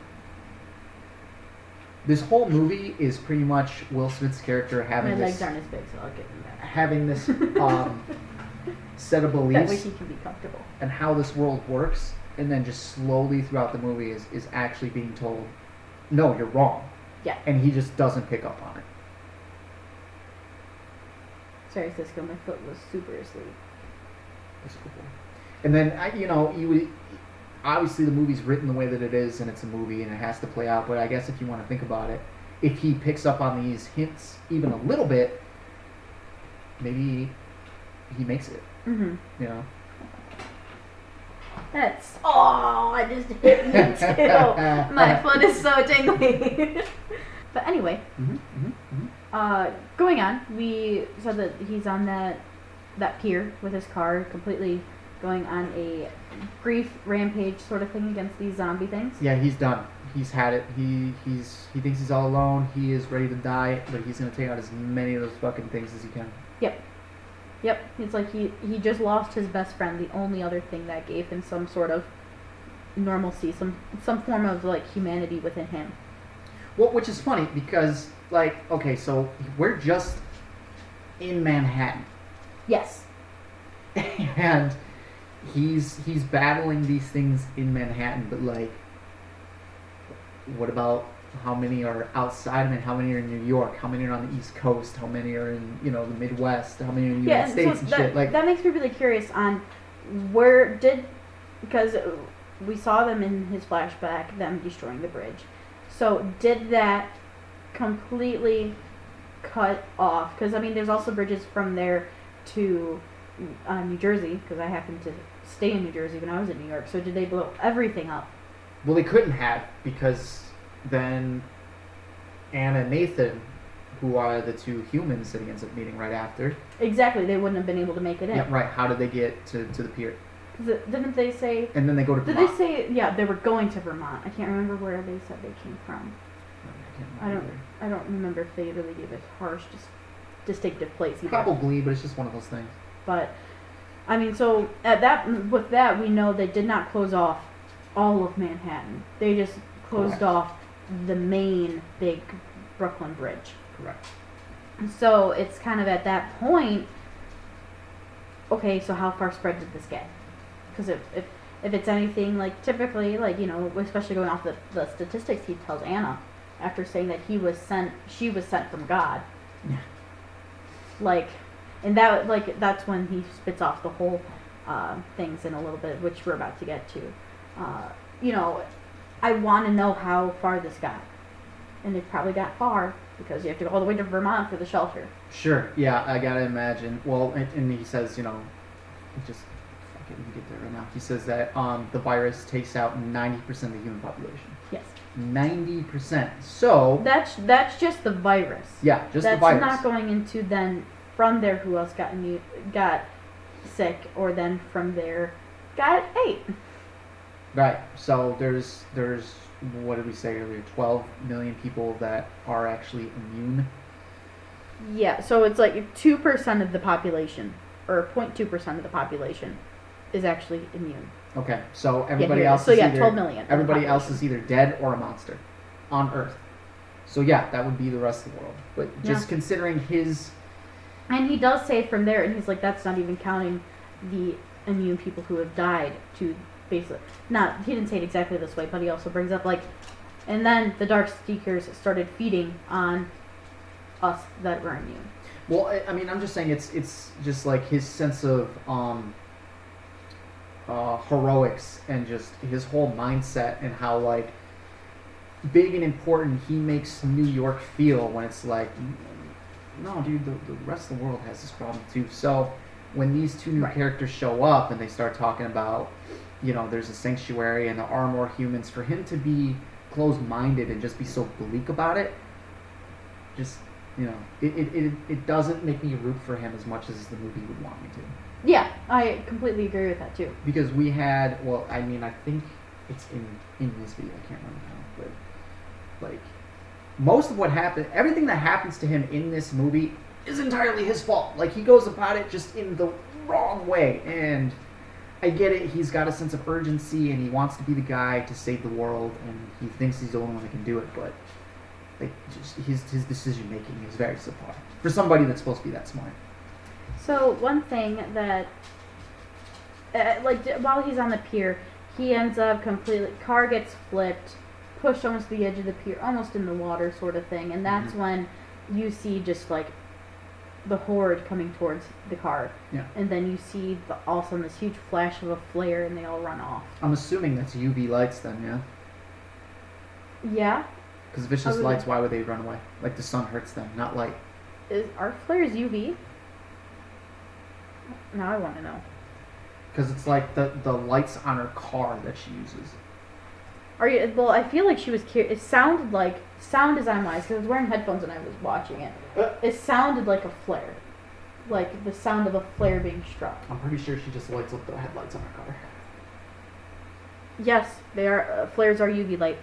[SPEAKER 2] This whole movie is pretty much Will Smith's character having
[SPEAKER 1] my
[SPEAKER 2] this.
[SPEAKER 1] legs aren't as big, so I'll get them back.
[SPEAKER 2] Having this set of beliefs.
[SPEAKER 1] That way he can be comfortable.
[SPEAKER 2] And how this world works, and then just slowly throughout the movie is actually being told, no, you're wrong.
[SPEAKER 1] Yeah.
[SPEAKER 2] And he just doesn't pick up on it.
[SPEAKER 1] Sorry, Sisco, my foot was super asleep.
[SPEAKER 2] That's cool. And then, obviously the movie's written the way that it is, and it's a movie, and it has to play out, but I guess if you want to think about it, if he picks up on these hints even a little bit, maybe he makes it.
[SPEAKER 1] Mm-hmm.
[SPEAKER 2] You know?
[SPEAKER 1] I just hit me too. My foot is so tingly. But anyway, going on, we said that he's on that pier with his car completely going on a grief rampage sort of thing against these zombie things.
[SPEAKER 2] Yeah, he's done. He's had it. He thinks he's all alone. He is ready to die, but he's gonna take out as many of those fucking things as he can.
[SPEAKER 1] Yep, it's like he just lost his best friend, the only other thing that gave him some sort of normalcy, some form of like humanity within him.
[SPEAKER 2] Well, which is funny because like, okay, so we're just in Manhattan.
[SPEAKER 1] Yes.
[SPEAKER 2] And he's battling these things in Manhattan, but like, what about how many are outside of it? How many are in New York? How many are on the East Coast? How many are in, you know, the Midwest? How many are in the United States and
[SPEAKER 1] that,
[SPEAKER 2] shit? Like,
[SPEAKER 1] that makes me really curious on because we saw them in his flashback, them destroying the bridge. So did that completely cut off? Because I mean, there's also bridges from there to New Jersey, because I happened to stay in New Jersey when I was in New York. So did they blow everything up?
[SPEAKER 2] well, they couldn't have, because then Anna and Nathan, who are the two humans that he ends up meeting right after.
[SPEAKER 1] Exactly, they wouldn't have been able to make it in.
[SPEAKER 2] Yeah, right. How did they get to the pier?
[SPEAKER 1] Didn't they say?
[SPEAKER 2] And then they go to
[SPEAKER 1] Did
[SPEAKER 2] Vermont.
[SPEAKER 1] they say? Yeah, they were going to Vermont. I can't remember where they said they came from. I don't remember if they really gave a harsh, distinctive place either.
[SPEAKER 2] Probably, but it's just one of those things.
[SPEAKER 1] But I mean, so with that, we know they did not close off all of Manhattan. They just closed
[SPEAKER 2] Correct.
[SPEAKER 1] off the main big Brooklyn Bridge.
[SPEAKER 2] Correct.
[SPEAKER 1] So it's kind of at that point. Okay, so how far spread did this get? Because if it's anything like typically, like, you know, especially going off the statistics he tells Anna after saying that she was sent from God.
[SPEAKER 2] Yeah.
[SPEAKER 1] Like, and that's when he spits off the whole things in a little bit, which we're about to get to. You know, I want to know how far this got, and it probably got far because you have to go all the way to Vermont for the shelter.
[SPEAKER 2] Sure. Yeah, I gotta imagine. Well, and he says, you know, just fuck it, we can get there right now. He says that the virus takes out 90% of the human population.
[SPEAKER 1] Yes.
[SPEAKER 2] 90%. So
[SPEAKER 1] That's just the virus.
[SPEAKER 2] yeah, just
[SPEAKER 1] That's
[SPEAKER 2] the virus.
[SPEAKER 1] not going into then from there who else got sick, or then from there got ate.
[SPEAKER 2] Right. So there's what did we say earlier? 12 million people that are actually immune.
[SPEAKER 1] Yeah, so it's like 2% of the population, or 0.2% of the population, is actually immune.
[SPEAKER 2] Okay. So everybody
[SPEAKER 1] here it is.
[SPEAKER 2] else
[SPEAKER 1] So
[SPEAKER 2] is
[SPEAKER 1] yeah,
[SPEAKER 2] either
[SPEAKER 1] 12 million of the
[SPEAKER 2] everybody else is
[SPEAKER 1] population.
[SPEAKER 2] either dead or a monster on Earth. So yeah, that would be the rest of the world. But just
[SPEAKER 1] Yeah.
[SPEAKER 2] considering his
[SPEAKER 1] And he does say from there, and he's like, that's not even counting the immune people who have died to basically, he didn't say it exactly this way, but he also brings up like, and then the Dark Seekers started feeding on us that were immune.
[SPEAKER 2] well, I mean, I'm just saying it's just like his sense of heroics and just his whole mindset and how like big and important he makes New York feel when it's like, no, dude, the rest of the world has this problem too. So when these two new
[SPEAKER 1] Right.
[SPEAKER 2] characters show up and they start talking about, you know, there's a sanctuary and there are more humans, for him to be closed-minded and just be so bleak about it, just, you know, it doesn't make me root for him as much as the movie would want me to.
[SPEAKER 1] Yeah, I completely agree with that too.
[SPEAKER 2] Because we had, well, I mean, I think it's in this video, I can't remember now, but like most of what happened, everything that happens to him in this movie is entirely his fault. Like, he goes about it just in the wrong way, and I get it, he's got a sense of urgency and he wants to be the guy to save the world, and he thinks he's the only one that can do it, but like, just his decision making is very subpar for somebody that's supposed to be that smart.
[SPEAKER 1] So one thing that, while he's on the pier, he ends up car gets flipped, pushed almost to the edge of the pier, almost in the water sort of thing, and that's when you see just like the horde coming towards the car.
[SPEAKER 2] Yeah.
[SPEAKER 1] And then you see all of a sudden this huge flash of a flare, and they all run off.
[SPEAKER 2] I'm assuming that's UV lights then, yeah?
[SPEAKER 1] Yeah?
[SPEAKER 2] Because if it's just
[SPEAKER 1] would-
[SPEAKER 2] lights, why would they run away? Like, the sun hurts them, not light.
[SPEAKER 1] Are flares UV? Now I want to know.
[SPEAKER 2] Because it's like the lights on her car that she uses.
[SPEAKER 1] Well, I feel like she was it sounded like, sound design wise, because I was wearing headphones and I was watching it. It sounded like a flare. like the sound of a flare being struck.
[SPEAKER 2] I'm pretty sure she just lights up the headlights on her car.
[SPEAKER 1] Yes, they are. Flares are UV light.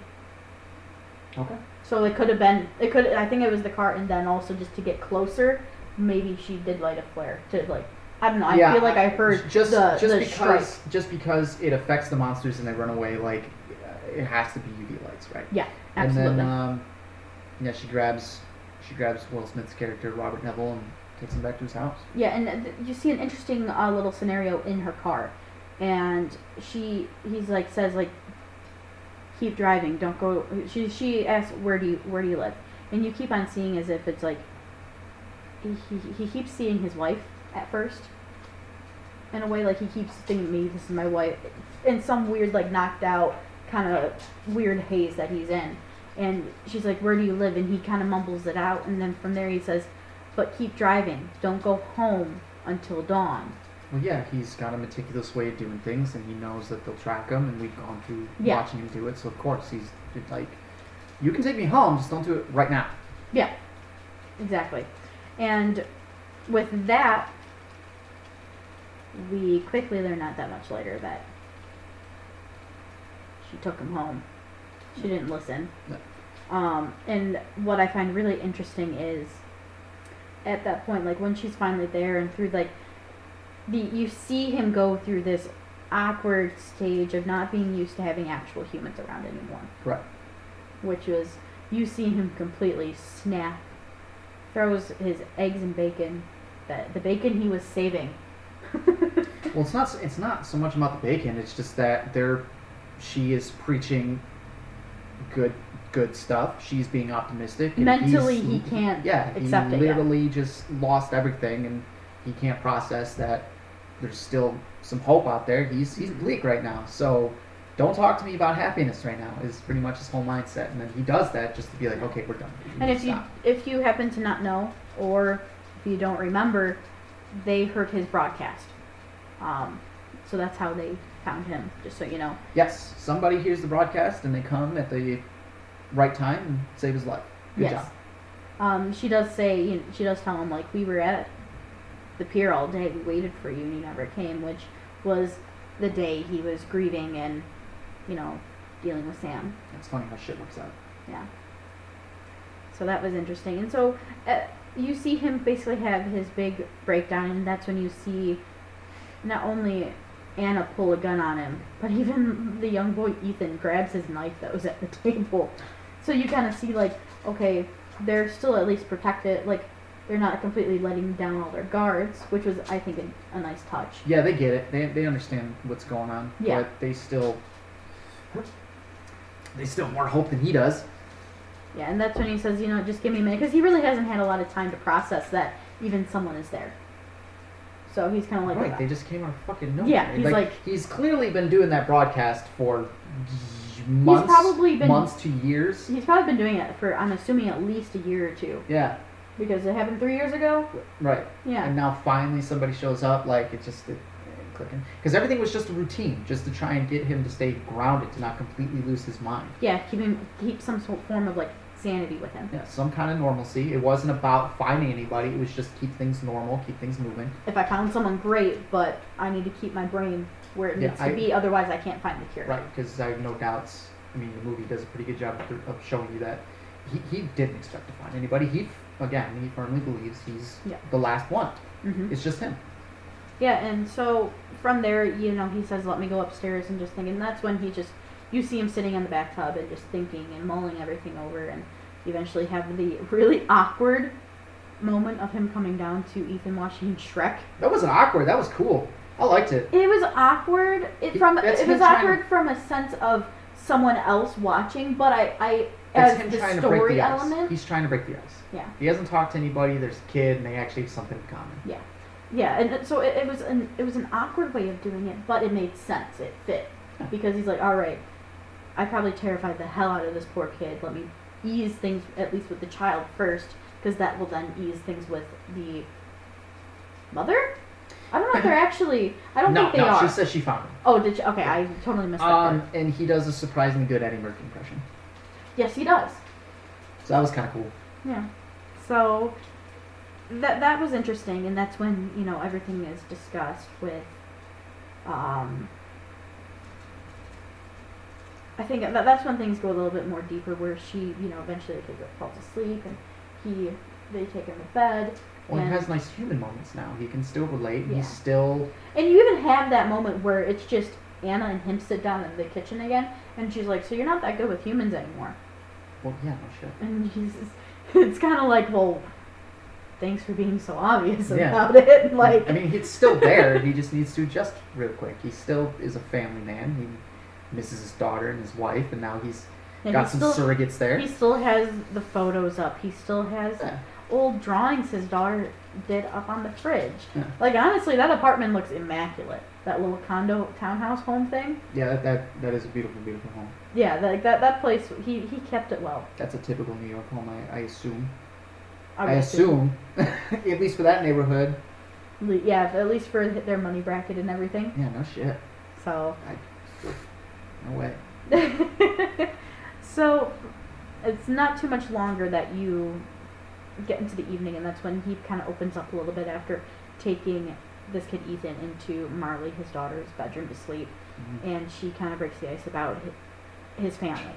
[SPEAKER 2] Okay.
[SPEAKER 1] So it could have been. It could. I think it was the car, and then also just to get closer, maybe she did light a flare to like. I don't know. I feel like I heard
[SPEAKER 2] just
[SPEAKER 1] the strike.
[SPEAKER 2] just because it affects the monsters and they run away. Like it has to be UV lights, right?
[SPEAKER 1] Yeah, absolutely.
[SPEAKER 2] And then she grabs Will Smith's character Robert Neville and takes him back to his house.
[SPEAKER 1] Yeah, and you see an interesting little scenario in her car, and he's like says like, keep driving, don't go. She asks where do you live, and you keep on seeing as if it's like he keeps seeing his wife at first. In a way, like he keeps thinking maybe this is my wife, in some weird like knocked out kind of weird haze that he's in. And she's like, where do you live? And he kind of mumbles it out, and then from there he says, but keep driving, don't go home until dawn.
[SPEAKER 2] Well, yeah, he's got a meticulous way of doing things, and he knows that they'll track him, and we've gone through watching him do it, so of course he's like, you can take me home, just don't do it right now.
[SPEAKER 1] Yeah, exactly. And with that, we quickly learn not that much later that she took him home. She didn't listen.
[SPEAKER 2] No.
[SPEAKER 1] And what I find really interesting is at that point, like when she's finally there and through like you see him go through this awkward stage of not being used to having actual humans around anymore.
[SPEAKER 2] Right.
[SPEAKER 1] Which was, you see him completely snap, throws his eggs and bacon, the bacon he was saving.
[SPEAKER 2] Well, it's not so much about the bacon. It's just that she is preaching good stuff. She's being optimistic. And
[SPEAKER 1] mentally, he can't accept it.
[SPEAKER 2] He literally just lost everything, and he can't process that there's still some hope out there. He's bleak right now. So don't talk to me about happiness right now is pretty much his whole mindset. And then he does that just to be like, okay, we're done.
[SPEAKER 1] And if you happen to not know, or if you don't remember, they heard his broadcast. So that's how they found him, just so you know.
[SPEAKER 2] Yes, somebody hears the broadcast and they come at the right time and save his life. Good job.
[SPEAKER 1] She does say, she does tell him, like, we were at the pier all day, we waited for you and you never came, which was the day he was grieving and, dealing with Sam.
[SPEAKER 2] It's funny how shit works out.
[SPEAKER 1] Yeah. So that was interesting. And so you see him basically have his big breakdown, and that's when you see not only Anna pull a gun on him, but even the young boy Ethan grabs his knife that was at the table. So you kind of see, like, okay, they're still at least protected, like, they're not completely letting down all their guards, which was, I think, a nice touch.
[SPEAKER 2] Yeah, they get it. They understand what's going on.
[SPEAKER 1] Yeah.
[SPEAKER 2] But they still have more hope than he does.
[SPEAKER 1] Yeah, and that's when he says, just give me a minute, because he really hasn't had a lot of time to process that even someone is there. So he's kind of like...
[SPEAKER 2] Right, they just came out of fucking nowhere.
[SPEAKER 1] Yeah, he's like...
[SPEAKER 2] He's clearly been doing that broadcast for months to years.
[SPEAKER 1] He's probably been doing it for, I'm assuming, at least a year or two.
[SPEAKER 2] Yeah.
[SPEAKER 1] Because it happened 3 years ago?
[SPEAKER 2] Right.
[SPEAKER 1] Yeah.
[SPEAKER 2] And now finally somebody shows up, like, it's just clicking. Because everything was just a routine, just to try and get him to stay grounded, to not completely lose his mind.
[SPEAKER 1] Yeah, keep some form of, like, sanity with him.
[SPEAKER 2] Yeah, some kind of normalcy. It wasn't about finding anybody. It was just keep things normal, keep things moving.
[SPEAKER 1] If I found someone, great, but I need to keep my brain where it needs to be. Otherwise, I can't find the cure.
[SPEAKER 2] Right, because I have no doubts. I mean, the movie does a pretty good job of showing you that he didn't expect to find anybody. He firmly believes he's the last one. Mm-hmm. It's just him.
[SPEAKER 1] Yeah, and so from there, he says, let me go upstairs and just think. And that's when you see him sitting in the bathtub and just thinking and mulling everything over, and eventually have the really awkward moment of him coming down to Ethan watching Shrek.
[SPEAKER 2] That wasn't awkward. That was cool. I liked it.
[SPEAKER 1] It was awkward. It was awkward from a sense of someone else watching, but I as
[SPEAKER 2] him
[SPEAKER 1] the
[SPEAKER 2] trying
[SPEAKER 1] story
[SPEAKER 2] to break the
[SPEAKER 1] element.
[SPEAKER 2] Ice. He's trying to break the ice.
[SPEAKER 1] Yeah.
[SPEAKER 2] He hasn't talked to anybody. There's a kid, and they actually have something in common.
[SPEAKER 1] Yeah. Yeah, and so it was an awkward way of doing it, but it made sense. It fit because he's like, all right, I probably terrified the hell out of this poor kid. Let me ease things at least with the child first, because that will then ease things with the mother. I don't know if they're actually. I don't think they are.
[SPEAKER 2] No, she says she found him.
[SPEAKER 1] Oh, did she? Okay, I totally missed that part.
[SPEAKER 2] And he does a surprisingly good Eddie Murphy impression.
[SPEAKER 1] Yes, he does.
[SPEAKER 2] So that was kind of cool.
[SPEAKER 1] Yeah. So that was interesting, and that's when everything is discussed with. I think that's when things go a little bit more deeper, where she, eventually the kid falls asleep, and they take him to bed.
[SPEAKER 2] Well, he has nice human moments now. He can still relate.
[SPEAKER 1] Yeah.
[SPEAKER 2] He's still.
[SPEAKER 1] And you even have that moment where it's just Anna and him sit down in the kitchen again, and she's like, "So you're not that good with humans anymore."
[SPEAKER 2] Well, yeah, no shit.
[SPEAKER 1] And it's kind of like, well, thanks for being so obvious about it. Like,
[SPEAKER 2] I mean, it's still there. He just needs to adjust real quick. He still is a family man. He misses his daughter and his wife, and now he's got some surrogates there.
[SPEAKER 1] He still has the photos up. He still has old drawings his daughter did up on the fridge.
[SPEAKER 2] Yeah.
[SPEAKER 1] Like, honestly, that apartment looks immaculate. That little condo townhouse home thing.
[SPEAKER 2] Yeah, that is a beautiful, beautiful home.
[SPEAKER 1] Yeah, that place, he kept it well.
[SPEAKER 2] That's a typical New York home, I assume.
[SPEAKER 1] I assume.
[SPEAKER 2] At least for that neighborhood.
[SPEAKER 1] Yeah, at least for their money bracket and everything.
[SPEAKER 2] Yeah, no shit.
[SPEAKER 1] So.
[SPEAKER 2] No way.
[SPEAKER 1] So, it's not too much longer that you get into the evening, and that's when he kind of opens up a little bit after taking this kid Ethan into Marley, his daughter's bedroom, to sleep, and she kind of breaks the ice about his family.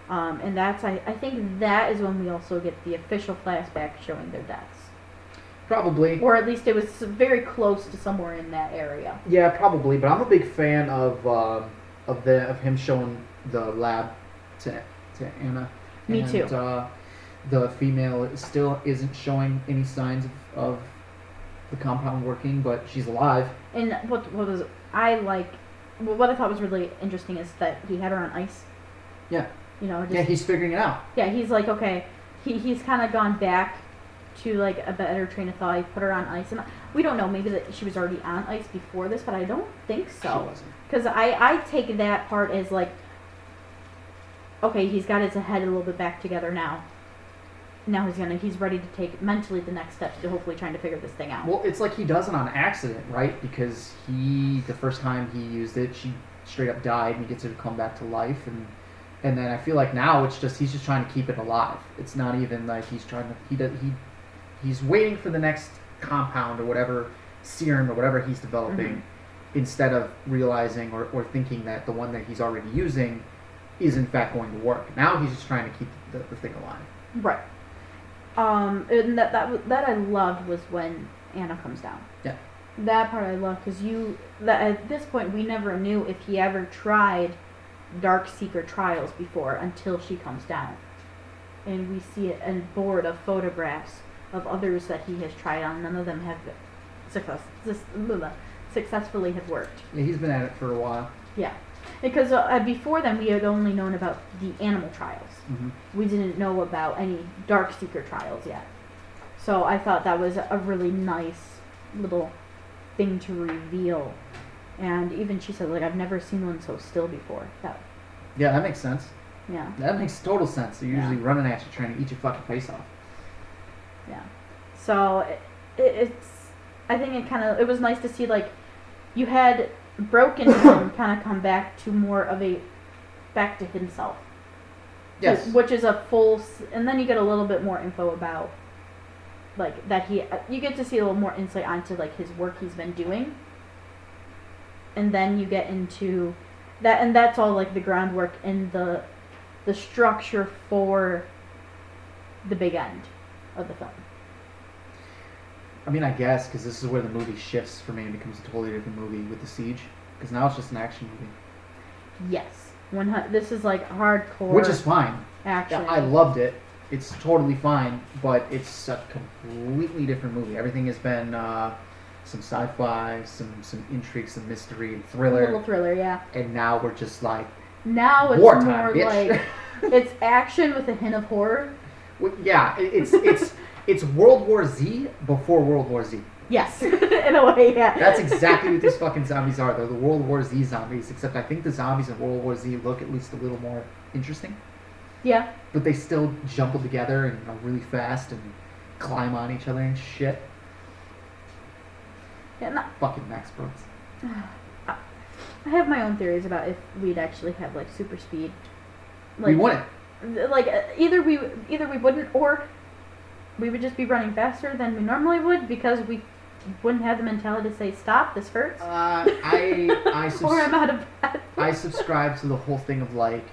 [SPEAKER 1] And that's, I think that is when we also get the official flashback showing their deaths.
[SPEAKER 2] Probably.
[SPEAKER 1] Or at least it was very close to somewhere in that area.
[SPEAKER 2] Yeah, probably. But I'm a big fan of him showing the lab to Anna.
[SPEAKER 1] Me too.
[SPEAKER 2] The female still isn't showing any signs of the compound working, but she's alive.
[SPEAKER 1] And what I thought was really interesting is that he had her on ice.
[SPEAKER 2] Yeah.
[SPEAKER 1] Just,
[SPEAKER 2] yeah, he's figuring it out.
[SPEAKER 1] Yeah, he's like, okay, he's kind of gone back to like a better train of thought. He put her on ice, and we don't know, maybe that she was already on ice before this, but I don't think so.
[SPEAKER 2] She wasn't.
[SPEAKER 1] Because I take that part as like, okay, he's got his head a little bit back together now. Now he's ready to take mentally the next steps to hopefully trying to figure this thing out.
[SPEAKER 2] Well, it's like he does it on accident, right? Because the first time he used it, she straight up died, and he gets her to come back to life, and then I feel like now it's just he's just trying to keep it alive. It's not even like he's trying to he's waiting for the next compound or whatever serum or whatever he's developing, instead of realizing or thinking that the one that he's already using is in fact going to work. Now he's just trying to keep the thing alive.
[SPEAKER 1] Right. And that I loved was when Anna comes down.
[SPEAKER 2] Yeah.
[SPEAKER 1] That part I loved because at this point we never knew if he ever tried Dark Seeker trials before until she comes down, and we see it a board of photographs of others that he has tried on. None of them have successfully have worked.
[SPEAKER 2] Yeah, he's been at it for a while.
[SPEAKER 1] Yeah. Because before then, we had only known about the animal trials. We didn't know about any Dark Seeker trials yet. So I thought that was a really nice little thing to reveal. And even she said, like, I've never seen one so still before.
[SPEAKER 2] Yeah, that makes sense.
[SPEAKER 1] Yeah.
[SPEAKER 2] That makes total sense. They're usually running at you trying to eat your fucking face off.
[SPEAKER 1] Yeah. So I think it was nice to see, like, you had Broken him kind of come back to more of back to himself.
[SPEAKER 2] Yes.
[SPEAKER 1] Which is a full, and then you get a little bit more info about, like, that you get to see a little more insight onto, like, his work he's been doing. And then you get into that, and that's all, like, the groundwork and the structure for the big end of the film.
[SPEAKER 2] I mean, I guess, because this is where the movie shifts for me and becomes a totally different movie with The Siege. Because now it's just an action movie.
[SPEAKER 1] Yes. This is like hardcore.
[SPEAKER 2] Which is fine.
[SPEAKER 1] Action.
[SPEAKER 2] I loved it. It's totally fine, but it's a completely different movie. Everything has been some sci-fi, some intrigue, some mystery, and thriller.
[SPEAKER 1] A little thriller, yeah.
[SPEAKER 2] And now we're just like,
[SPEAKER 1] now it's
[SPEAKER 2] wartime,
[SPEAKER 1] more
[SPEAKER 2] bitch.
[SPEAKER 1] like, it's action with a hint of horror.
[SPEAKER 2] Well, yeah, it's World War Z before World War Z.
[SPEAKER 1] Yes, in a way, yeah.
[SPEAKER 2] That's exactly what these fucking zombies are. They're the World War Z zombies, except I think the zombies in World War Z look at least a little more interesting.
[SPEAKER 1] Yeah.
[SPEAKER 2] But they still jumble together and are really fast and climb on each other and shit.
[SPEAKER 1] Yeah,
[SPEAKER 2] fucking Max Brooks.
[SPEAKER 1] I have my own theories about if we'd actually have, like, super speed.
[SPEAKER 2] Like, we wouldn't.
[SPEAKER 1] Like, either we wouldn't, or we would just be running faster than we normally would because we wouldn't have the mentality to say, stop, this hurts. Or I'm out of breath.
[SPEAKER 2] I subscribe to the whole thing of like,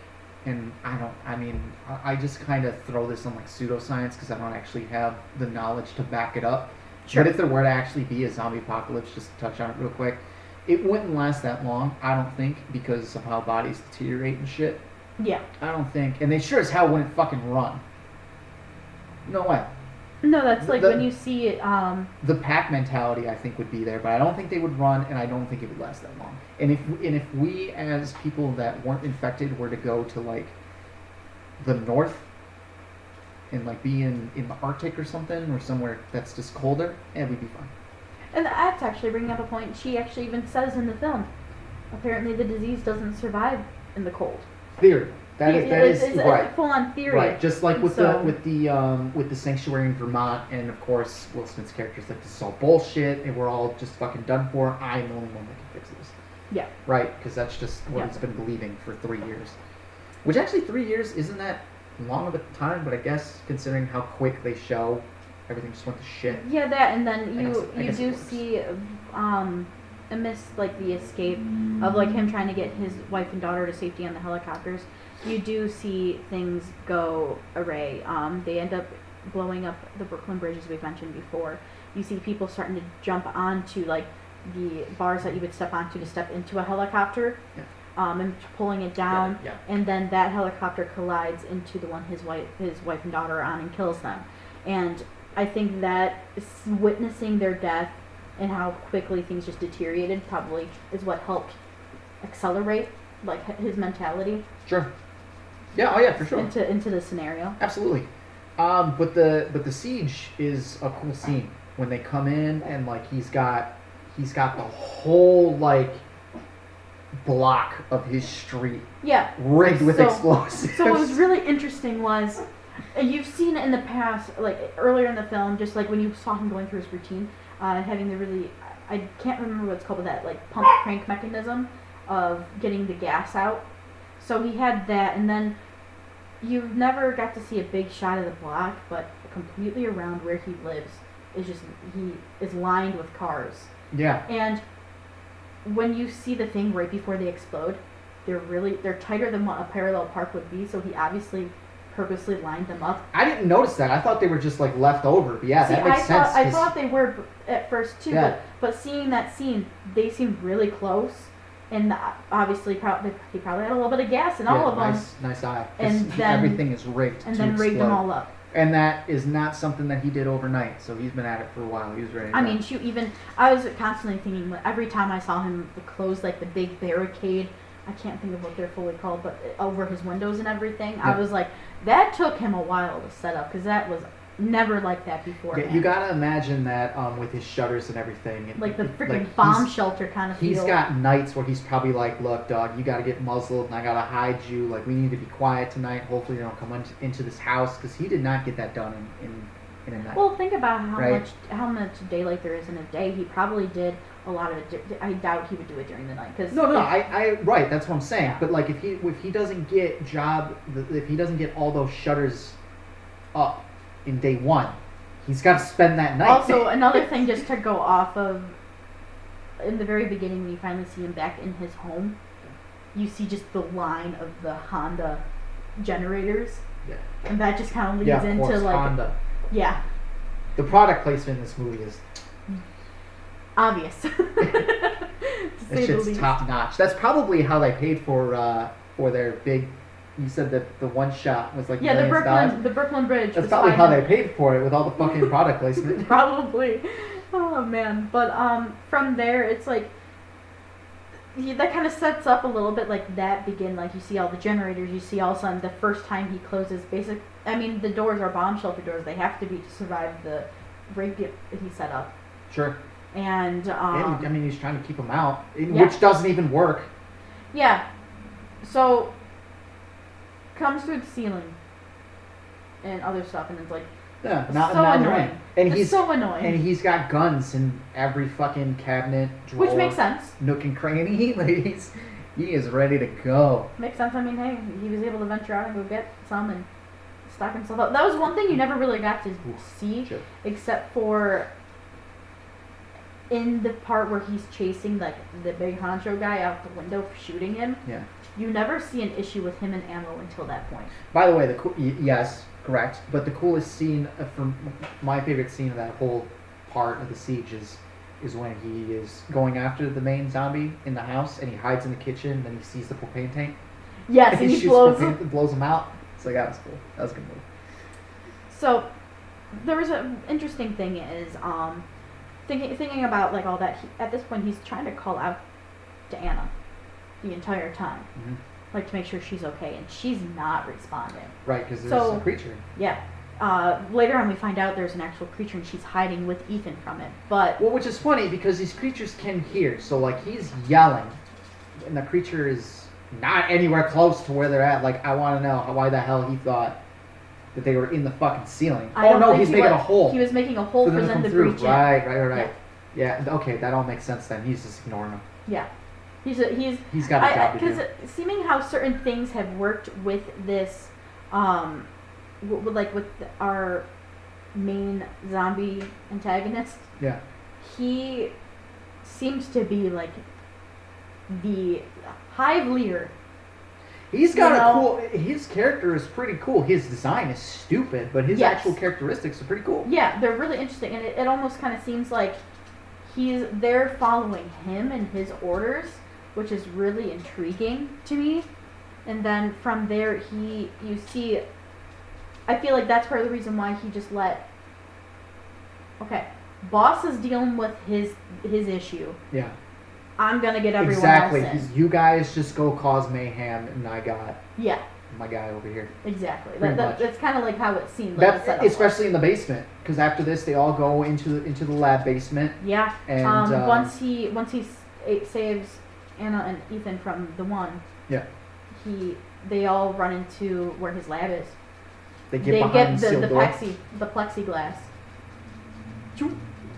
[SPEAKER 2] and I just kind of throw this on like pseudoscience because I don't actually have the knowledge to back it up.
[SPEAKER 1] Sure.
[SPEAKER 2] But if there were to actually be a zombie apocalypse, just to touch on it real quick, it wouldn't last that long, I don't think, because of how bodies deteriorate and shit.
[SPEAKER 1] Yeah.
[SPEAKER 2] I don't think, and they sure as hell wouldn't fucking run. No way.
[SPEAKER 1] No, that's like when you see it.
[SPEAKER 2] The pack mentality, I think, would be there, but I don't think they would run, and I don't think it would last that long. And if we, as people that weren't infected, were to go to like the north and like be in the Arctic or something, or somewhere that's just colder, we'd be fine.
[SPEAKER 1] And that's actually bringing up a point. She actually even says in the film, apparently the disease doesn't survive in the cold.
[SPEAKER 2] Theory. That is right.
[SPEAKER 1] A full-on theory.
[SPEAKER 2] Right, just like with the sanctuary in Vermont, and of course Will Smith's character's like, this is all bullshit, and we're all just fucking done for. I'm the only one that can fix this.
[SPEAKER 1] Yeah.
[SPEAKER 2] Right, because that's just what he's been believing for 3 years. Which actually 3 years isn't that long of a time, but I guess considering how quick they show, everything just went to shit.
[SPEAKER 1] Yeah, that, and then
[SPEAKER 2] I guess
[SPEAKER 1] do see amidst like the escape of like him trying to get his wife and daughter to safety on the helicopters. You do see things go array. They end up blowing up the Brooklyn Bridge, as we've mentioned before. You see people starting to jump onto like the bars that you would step onto to step into a helicopter, and pulling it down.
[SPEAKER 2] Yeah.
[SPEAKER 1] And then that helicopter collides into the one his wife and daughter are on and kills them. And I think that witnessing their death and how quickly things just deteriorated probably is what helped accelerate like his mentality.
[SPEAKER 2] Sure. Yeah. Oh yeah, for sure.
[SPEAKER 1] Into the scenario.
[SPEAKER 2] Absolutely. But the siege is a cool scene when they come in and like he's got the whole like block of his street rigged with explosives.
[SPEAKER 1] So what was really interesting was you've seen it in the past, like earlier in the film, just like when you saw him going through his routine, having the really, I can't remember what it's called, but that like pump crank mechanism of getting the gas out. So he had that, and then you never got to see a big shot of the block, but completely around where he lives is just, he is lined with cars.
[SPEAKER 2] Yeah.
[SPEAKER 1] And when you see the thing right before they explode, they're tighter than what a parallel park would be, so he obviously purposely lined them up.
[SPEAKER 2] I didn't notice that. I thought they were just like left over, but yeah, that makes sense.
[SPEAKER 1] I thought they were at first too, but seeing that scene, they seemed really close. And obviously, he probably had a little bit of gas in all of them.
[SPEAKER 2] Nice eye.
[SPEAKER 1] And then
[SPEAKER 2] everything is rigged
[SPEAKER 1] and then rigged them all up.
[SPEAKER 2] And that is not something that he did overnight. So he's been at it for a while. He was ready.
[SPEAKER 1] I mean, shoot. Even I was constantly thinking every time I saw him close like the big barricade. I can't think of what they're fully called, but over his windows and everything. Yeah. I was like, that took him a while to set up because that was never like that before.
[SPEAKER 2] Yeah, you gotta imagine that with his shutters and everything.
[SPEAKER 1] Like the freaking bomb shelter kind of feel.
[SPEAKER 2] He's got nights where he's probably like, look, dog, you gotta get muzzled and I gotta hide you. Like, we need to be quiet tonight. Hopefully you don't come into this house, because he did not get that done in a night.
[SPEAKER 1] Well, think about how much daylight there is in a day. He probably did a lot of it. I doubt he would do it during the night.
[SPEAKER 2] Right, that's what I'm saying. But like, if he doesn't get all those shutters up in day one, he's got to spend that night.
[SPEAKER 1] Also, another thing just to go off of, in the very beginning when you finally see him back in his home, you see just the line of the Honda generators. Yeah. And that just kind of leads into
[SPEAKER 2] course,
[SPEAKER 1] like
[SPEAKER 2] Honda.
[SPEAKER 1] Yeah.
[SPEAKER 2] The product placement in this movie is
[SPEAKER 1] obvious.
[SPEAKER 2] This shit's top notch. That's probably how they paid for their big. You said that the one shot was like
[SPEAKER 1] the Brooklyn Bridge.
[SPEAKER 2] That's probably how they paid for it, with all the fucking product placement.
[SPEAKER 1] Probably. Oh man, but from there it's like that kind of sets up a little bit like that begin. Like you see all the generators. You see all of a sudden the first time he closes the doors are bomb shelter doors. They have to be to survive the rig that he set up.
[SPEAKER 2] Sure.
[SPEAKER 1] And
[SPEAKER 2] he's trying to keep them out, which doesn't even work.
[SPEAKER 1] Yeah. So comes through the ceiling and other stuff, and it's like annoying. And he's so annoying.
[SPEAKER 2] And he's got guns in every fucking cabinet, drawer,
[SPEAKER 1] which makes sense.
[SPEAKER 2] Nook and cranny. Like he is ready to go.
[SPEAKER 1] Makes sense. I mean, hey, he was able to venture out and go get some and stock himself up. That was one thing you never really got to see,
[SPEAKER 2] Sure.
[SPEAKER 1] except for in the part where he's chasing like the big honcho guy out the window, shooting him.
[SPEAKER 2] Yeah.
[SPEAKER 1] You never see an issue with him and ammo until that point.
[SPEAKER 2] By the way, yes, correct. But the coolest scene, from my favorite scene of that whole part of the siege is when he is going after the main zombie in the house, and he hides in the kitchen, and then he sees the propane tank.
[SPEAKER 1] Yes, and he
[SPEAKER 2] shoots
[SPEAKER 1] blows.
[SPEAKER 2] propane, blows him out. It's like, that was cool. That was a good move.
[SPEAKER 1] So there was an interesting thing is thinking about like all that. At this point, he's trying to call out to Anna the entire time,
[SPEAKER 2] Mm-hmm.
[SPEAKER 1] like to make sure she's okay, and she's not responding.
[SPEAKER 2] Right, because there's a creature.
[SPEAKER 1] Yeah. Later on, we find out there's an actual creature, and she's hiding with Ethan from it. But
[SPEAKER 2] Well, which is funny because these creatures can hear. So like he's yelling, and the creature is not anywhere close to where they're at. Like, I want to know why the hell he thought that they were in the fucking ceiling.
[SPEAKER 1] I don't think
[SPEAKER 2] he's making a hole.
[SPEAKER 1] He was making a hole for them to
[SPEAKER 2] through.
[SPEAKER 1] breach in.
[SPEAKER 2] Right. Yeah. Okay, that all makes sense then. He's just ignoring them.
[SPEAKER 1] Yeah. He's
[SPEAKER 2] got a job to do.
[SPEAKER 1] Because seeming how certain things have worked with this, with our main zombie antagonist.
[SPEAKER 2] Yeah.
[SPEAKER 1] He seems to be like the hive leader.
[SPEAKER 2] He's got his character is pretty cool. His design is stupid, but his actual characteristics are pretty cool.
[SPEAKER 1] Yeah, they're really interesting, and it almost kind of seems like they're following him and his orders, which is really intriguing to me. And then from there, you see, I feel like that's part of the reason why he just let. Okay, boss is dealing with his issue.
[SPEAKER 2] Yeah.
[SPEAKER 1] I'm gonna get everyone
[SPEAKER 2] exactly.
[SPEAKER 1] else in.
[SPEAKER 2] You guys just go cause mayhem, and I got my guy over here.
[SPEAKER 1] Exactly.
[SPEAKER 2] Pretty much.
[SPEAKER 1] That's kind of like how it seemed. Like
[SPEAKER 2] especially in the basement, because after this, they all go into the lab basement.
[SPEAKER 1] Yeah.
[SPEAKER 2] And
[SPEAKER 1] once he saves Anna and Ethan from the one.
[SPEAKER 2] Yeah.
[SPEAKER 1] They all run into where his lab is.
[SPEAKER 2] They get
[SPEAKER 1] the plexiglass.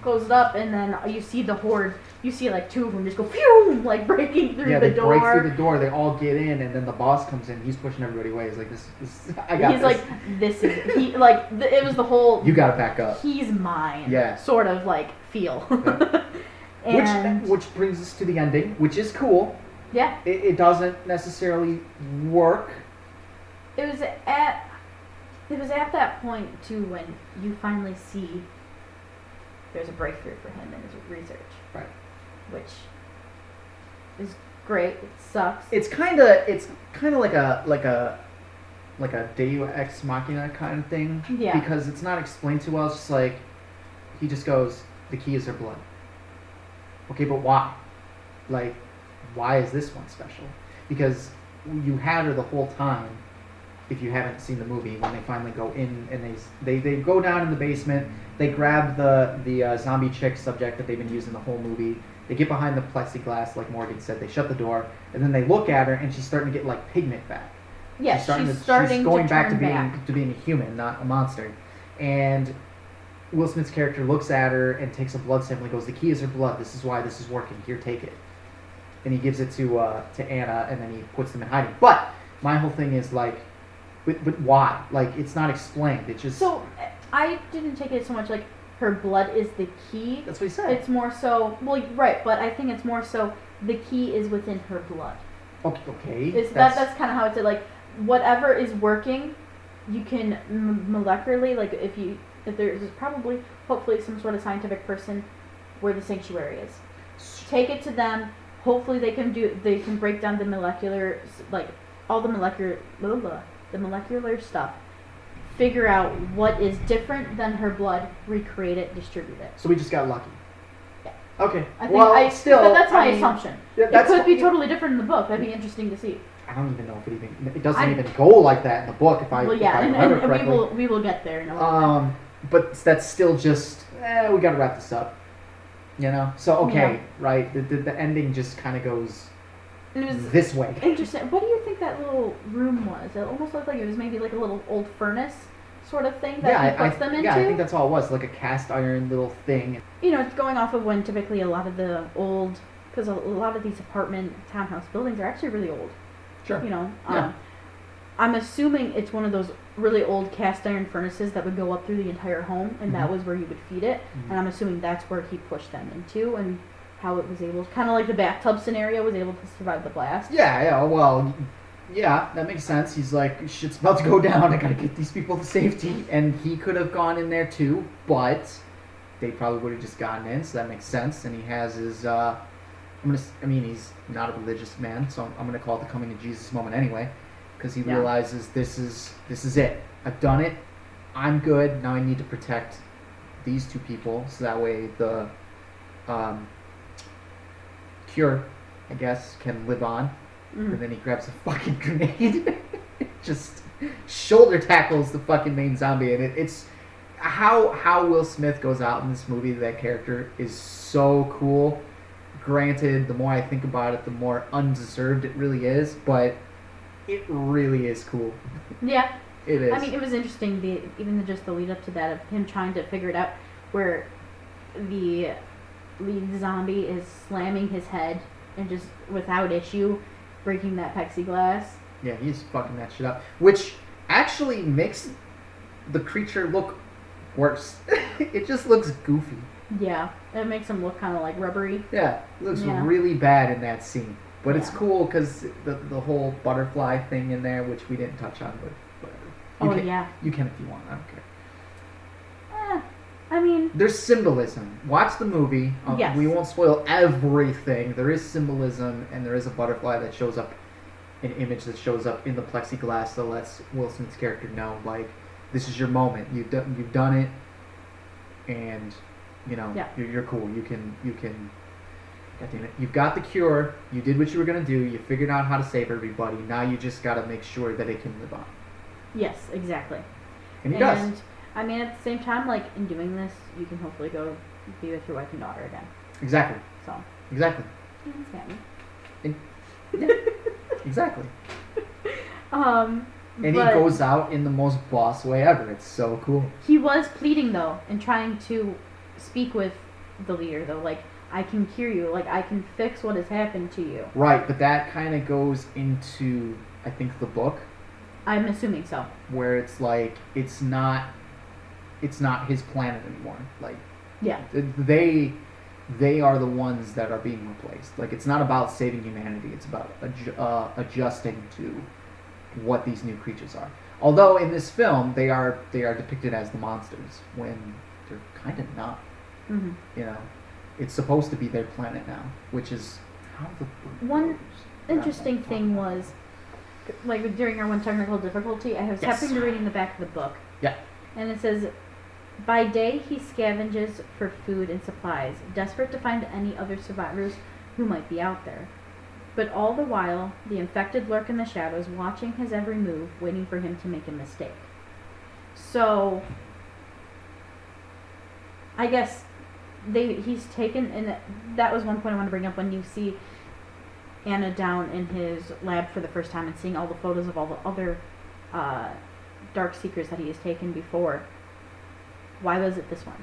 [SPEAKER 1] Close it up, and then you see the horde. You see like two of them just go phew, like breaking through the door.
[SPEAKER 2] Yeah, they break through the door. They all get in, and then the boss comes in. He's pushing everybody away. He's like, "This, I got
[SPEAKER 1] He's
[SPEAKER 2] this."
[SPEAKER 1] like, "This is he." Like it was the whole.
[SPEAKER 2] You gotta back up.
[SPEAKER 1] He's mine.
[SPEAKER 2] Yeah.
[SPEAKER 1] Sort of like feel.
[SPEAKER 2] Yeah. which brings us to the ending, which is cool.
[SPEAKER 1] Yeah.
[SPEAKER 2] It doesn't necessarily work.
[SPEAKER 1] It was at that point too when you finally see there's a breakthrough for him in his research.
[SPEAKER 2] Right.
[SPEAKER 1] Which is great. It sucks.
[SPEAKER 2] It's kind of like a Deus Ex Machina kind of thing.
[SPEAKER 1] Yeah.
[SPEAKER 2] Because it's not explained too well. It's just like he just goes, the key is her blood. Okay, but why? Like, why is this one special? Because you had her the whole time. If you haven't seen the movie, when they finally go in and they go down in the basement, they grab the zombie chick subject that they've been using the whole movie. They get behind the plexiglass, like Morgan said. They shut the door, and then they look at her, and she's starting to get like pigment back.
[SPEAKER 1] Yeah, she's going
[SPEAKER 2] back to being a human, not a monster. And Will Smith's character looks at her and takes a blood sample and goes, "The key is her blood. This is why this is working. Here, take it." And he gives it to Anna, and then he puts them in hiding. But my whole thing is like. But why? Like, it's not explained. It just...
[SPEAKER 1] So, I didn't take it so much like her blood is the key.
[SPEAKER 2] That's what he said.
[SPEAKER 1] It's more so... Well, right, but I think it's more so the key is within her blood.
[SPEAKER 2] Okay.
[SPEAKER 1] That's kind of how it's like, whatever is working, you can molecularly, like, if there's probably, hopefully, some sort of scientific person where the sanctuary is. Take it to them. Hopefully they can break down the molecular, like, all the molecular stuff, figure out what is different than her blood, recreate it, distribute it.
[SPEAKER 2] So we just got lucky.
[SPEAKER 1] Yeah.
[SPEAKER 2] Okay.
[SPEAKER 1] That's my assumption.
[SPEAKER 2] Yeah,
[SPEAKER 1] it could be totally different in the book. That'd be interesting to see.
[SPEAKER 2] I don't even know if it doesn't even go like that in the book. If I remember correctly.
[SPEAKER 1] we will get there in a moment.
[SPEAKER 2] But that's still just we got to wrap this up. You know. So okay, right. The ending just kind of goes. It was this way.
[SPEAKER 1] Interesting. What do you think that little room was? It almost looked like it was maybe like a little old furnace sort of thing that he puts them into.
[SPEAKER 2] Yeah, I think that's all it was, like a cast iron little thing.
[SPEAKER 1] You know, it's going off of when typically a lot of the old, because a lot of these apartment townhouse buildings are actually really old.
[SPEAKER 2] Sure.
[SPEAKER 1] You know,
[SPEAKER 2] yeah.
[SPEAKER 1] I'm assuming it's one of those really old cast iron furnaces that would go up through the entire home, and that
[SPEAKER 2] Mhm.
[SPEAKER 1] was where you would feed it.
[SPEAKER 2] Mhm.
[SPEAKER 1] And I'm assuming that's where he pushed them into, and how it was able, kind of like the bathtub scenario, was able to survive the blast.
[SPEAKER 2] Yeah, well, yeah, that makes sense. He's like, shit's about to go down. I gotta get these people to safety, and he could have gone in there too, but they probably would have just gotten in. So that makes sense. And he has his. He's not a religious man, so I'm gonna call it the coming to Jesus moment anyway, because he
[SPEAKER 1] Yeah.
[SPEAKER 2] realizes this is it. I've done it. I'm good. Now I need to protect these two people, so that way the cure, I guess, can live on.
[SPEAKER 1] Mhm.
[SPEAKER 2] And then he grabs a fucking grenade, just shoulder tackles the fucking main zombie, and it's how Will Smith goes out in this movie. That character is so cool. Granted, the more I think about it, the more undeserved it really is, but it really is cool.
[SPEAKER 1] Yeah.
[SPEAKER 2] It is.
[SPEAKER 1] I mean, it was interesting, even just the lead up to that, of him trying to figure it out, where the lead zombie is slamming his head and just without issue breaking that plexiglass.
[SPEAKER 2] Yeah, he's fucking that shit up, which actually makes the creature look worse. It just looks goofy.
[SPEAKER 1] Yeah, it makes him look kind of like rubbery.
[SPEAKER 2] Yeah, it looks
[SPEAKER 1] Yeah.
[SPEAKER 2] really bad in that scene. But it's
[SPEAKER 1] Yeah.
[SPEAKER 2] cool because the whole butterfly thing in there, which we didn't touch on, but whatever.
[SPEAKER 1] Yeah.
[SPEAKER 2] You can if you want. I don't care.
[SPEAKER 1] I mean,
[SPEAKER 2] There's symbolism. Watch the movie.
[SPEAKER 1] Yes.
[SPEAKER 2] We won't spoil everything. There is symbolism, and there is a butterfly that shows up, an image that shows up in the plexiglass that lets Will Smith's character know, like, this is your moment. You've done it, and you know
[SPEAKER 1] Yeah.
[SPEAKER 2] you're cool. You can. God damn it! You've got the cure. You did what you were gonna do. You figured out how to save everybody. Now you just gotta make sure that it can live on.
[SPEAKER 1] yes, exactly.
[SPEAKER 2] And he does.
[SPEAKER 1] I mean, at the same time, like, in doing this, you can hopefully go be with your wife and daughter again.
[SPEAKER 2] Exactly.
[SPEAKER 1] So,
[SPEAKER 2] Exactly.
[SPEAKER 1] it's happy.
[SPEAKER 2] Exactly.
[SPEAKER 1] And
[SPEAKER 2] And he goes out in the most boss way ever. It's so cool.
[SPEAKER 1] He was pleading, though, and trying to speak with the leader, though. Like, I can cure you. Like, I can fix what has happened to you.
[SPEAKER 2] Right, but that kind of goes into, I think, the book,
[SPEAKER 1] I'm assuming so.
[SPEAKER 2] where it's like it's not his planet anymore. Like
[SPEAKER 1] Yeah.
[SPEAKER 2] they are the ones that are being replaced. Like it's not about saving humanity. It's about adjusting to what these new creatures are. Although in this film they are depicted as the monsters when they're kind of not.
[SPEAKER 1] Hmm.
[SPEAKER 2] You know, it's supposed to be their planet now, which is how the
[SPEAKER 1] One interesting thing was, like, during our one technical difficulty, I was
[SPEAKER 2] Yes.
[SPEAKER 1] happening to reading the back of the book.
[SPEAKER 2] Yeah.
[SPEAKER 1] And it says, by day he scavenges for food and supplies, desperate to find any other survivors who might be out there. But all the while, the infected lurk in the shadows, watching his every move, waiting for him to make a mistake. So, I guess he's taken, and that was one point I want to bring up when you see Anna down in his lab for the first time and seeing all the photos of all the other dark seekers that he has taken before. Why was it this one?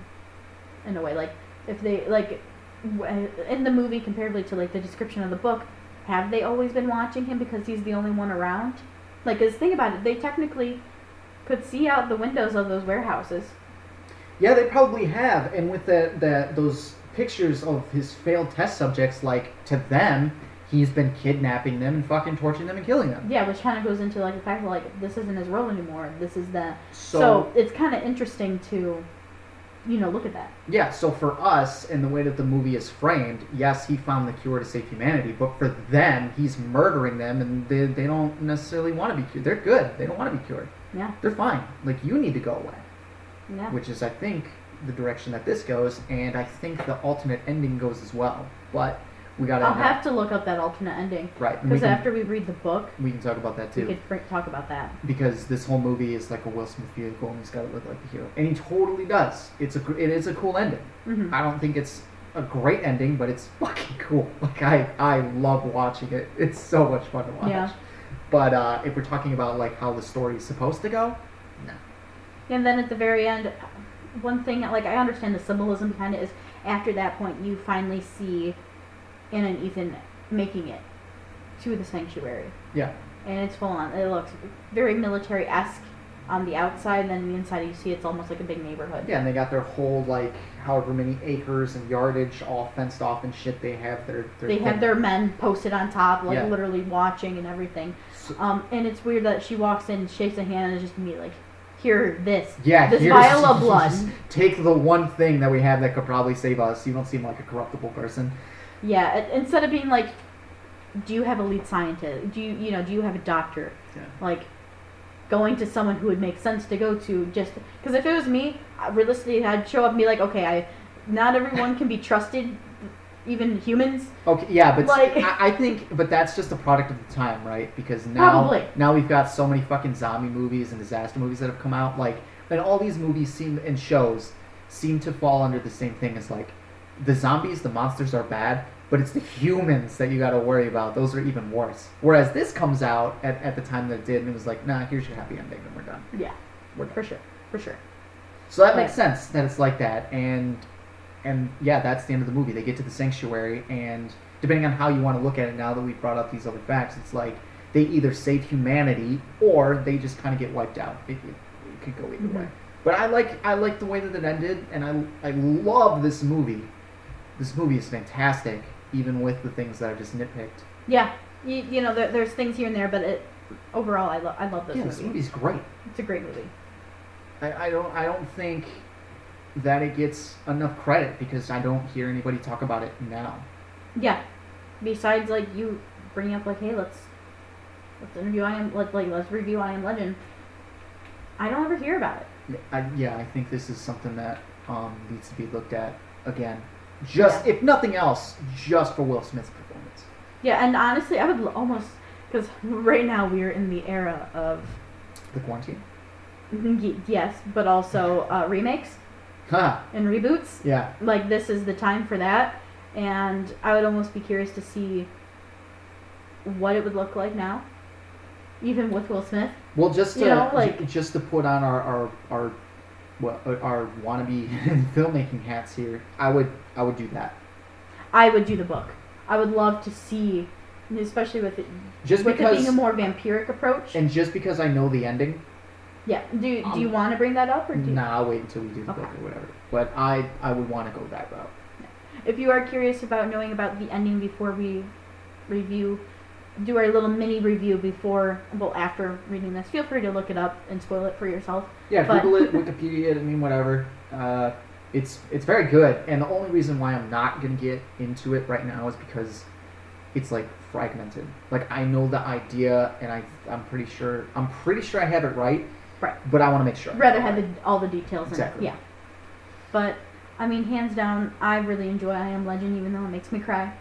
[SPEAKER 1] In a way, like, if they, like, in the movie comparatively to, like, the description of the book, have they always been watching him because he's the only one around? Like, 'cause think about it, they technically could see out the windows of those warehouses.
[SPEAKER 2] Yeah, they probably have, and with those pictures of his failed test subjects, like, to them, he's been kidnapping them and fucking torturing them and killing them.
[SPEAKER 1] Yeah, which kind of goes into, like, the fact that, like, this isn't his role anymore. This is the...
[SPEAKER 2] So
[SPEAKER 1] So it's kind of interesting to, look at that.
[SPEAKER 2] yeah, so for us, and the way that the movie is framed, yes, he found the cure to save humanity, but for them, he's murdering them, and they don't necessarily want to be cured. They're good. They don't want to be cured.
[SPEAKER 1] Yeah.
[SPEAKER 2] They're fine. Like, you need to go away.
[SPEAKER 1] Yeah.
[SPEAKER 2] Which is, I think, the direction that this goes, and I think the alternate ending goes as well. But we gotta
[SPEAKER 1] I'll have to look up that alternate ending.
[SPEAKER 2] right.
[SPEAKER 1] Because after we read the book,
[SPEAKER 2] we can talk about that
[SPEAKER 1] we
[SPEAKER 2] too.
[SPEAKER 1] could talk about that.
[SPEAKER 2] Because this whole movie is like a Will Smith vehicle, and he's got to look like the hero, and he totally does. It is a cool ending.
[SPEAKER 1] Hmm.
[SPEAKER 2] I don't think it's a great ending, but it's fucking cool. Like I love watching it. It's so much fun to watch.
[SPEAKER 1] Yeah.
[SPEAKER 2] But if we're talking about like how the story is supposed to go, no.
[SPEAKER 1] And then at the very end, one thing, like, I understand the symbolism behind it is after that point, you finally see Anna and Ethan making it to the sanctuary.
[SPEAKER 2] Yeah.
[SPEAKER 1] And it's full on. It looks very military-esque. on the outside, and then on the inside you see it's almost like a big neighborhood.
[SPEAKER 2] Yeah, and they got their whole, like, however many acres and yardage all fenced off and shit. They have their
[SPEAKER 1] They have their men posted on top, like,
[SPEAKER 2] Yeah.
[SPEAKER 1] literally watching and everything. And it's weird that she walks in, shakes a hand, and is just me, like, here, this
[SPEAKER 2] here's-
[SPEAKER 1] vial of blood.
[SPEAKER 2] Take the one thing that we have that could probably save us. You don't seem like a corruptible person.
[SPEAKER 1] Yeah, instead of being like, do you have a lead scientist? Do you have a doctor?
[SPEAKER 2] Yeah.
[SPEAKER 1] Like, going to someone who would make sense to go to, just because if it was me, realistically, I'd show up and be like, okay, not everyone can be trusted, even humans.
[SPEAKER 2] Okay, yeah, but
[SPEAKER 1] Like-
[SPEAKER 2] I think, but that's just a product of the time, right? Because now we've got so many fucking zombie movies and disaster movies that have come out, like, and all these movies and shows seem to fall under the same thing as, like, the zombies, the monsters are bad, but it's the humans that you got to worry about. Those are even worse. Whereas this comes out at the time that it did, and it was like, nah, here's your happy ending, and we're done.
[SPEAKER 1] Yeah,
[SPEAKER 2] We're done.
[SPEAKER 1] for sure.
[SPEAKER 2] So that makes sense that it's like that, and yeah, that's the end of the movie. They get to the sanctuary, and depending on how you want to look at it, now that we've brought up these other facts, it's like they either save humanity or they just kind of get wiped out. It could go either way. But I like the way that it ended, and I love this movie. This movie is fantastic, even with the things that I just nitpicked.
[SPEAKER 1] Yeah, you know, there's things here and there, but overall, I love this movie.
[SPEAKER 2] This movie's great.
[SPEAKER 1] It's a great movie.
[SPEAKER 2] I don't think that it gets enough credit because I don't hear anybody talk about it now.
[SPEAKER 1] Yeah. Besides, like, you bring up, like, hey, let's interview let's review I Am Legend. I don't ever hear about it.
[SPEAKER 2] I think this is something that needs to be looked at again. If nothing else, just for Will Smith's performance.
[SPEAKER 1] Yeah, and honestly, I would almost, because right now we're in the era of
[SPEAKER 2] the quarantine.
[SPEAKER 1] Yes, but also remakes and reboots.
[SPEAKER 2] Yeah.
[SPEAKER 1] Like, this is the time for that, and I would almost be curious to see what it would look like now, even with Will Smith.
[SPEAKER 2] Well, just to, just to put on our wannabe filmmaking hats here, I would do that.
[SPEAKER 1] I would do the book. I would love to see, especially with it,
[SPEAKER 2] it
[SPEAKER 1] being a more vampiric approach.
[SPEAKER 2] And just because I know the ending.
[SPEAKER 1] Yeah. Do you want to bring that up, or do
[SPEAKER 2] I'll wait until we do the book or whatever. But I would want to go that route.
[SPEAKER 1] If you are curious about knowing about the ending before we do our little mini review after reading this, feel free to look it up and spoil it for yourself.
[SPEAKER 2] Yeah, Google it, Wikipedia it, whatever. It's very good, and the only reason why I'm not gonna get into it right now is because it's like fragmented. Like, I know the idea, and I'm pretty sure I have it right.
[SPEAKER 1] Right.
[SPEAKER 2] But I want to make sure.
[SPEAKER 1] Rather have all the details.
[SPEAKER 2] Exactly.
[SPEAKER 1] Yeah. But I mean, hands down, I really enjoy I Am Legend, even though it makes me cry.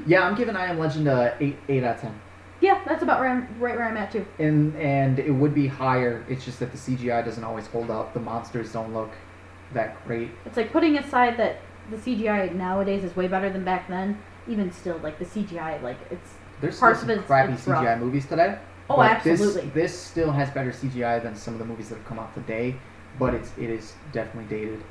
[SPEAKER 2] Yeah, I'm giving I Am Legend a 8 out of 10.
[SPEAKER 1] Yeah, that's about right where I'm at too.
[SPEAKER 2] And it would be higher. It's just that the CGI doesn't always hold up. The monsters don't look that great.
[SPEAKER 1] It's like, putting aside that the CGI nowadays is way better than back then. Even still, like, the CGI, like,
[SPEAKER 2] there's still some crappy CGI
[SPEAKER 1] rough.
[SPEAKER 2] Movies today.
[SPEAKER 1] Oh, absolutely.
[SPEAKER 2] This still has better CGI than some of the movies that have come out today, but it is definitely dated.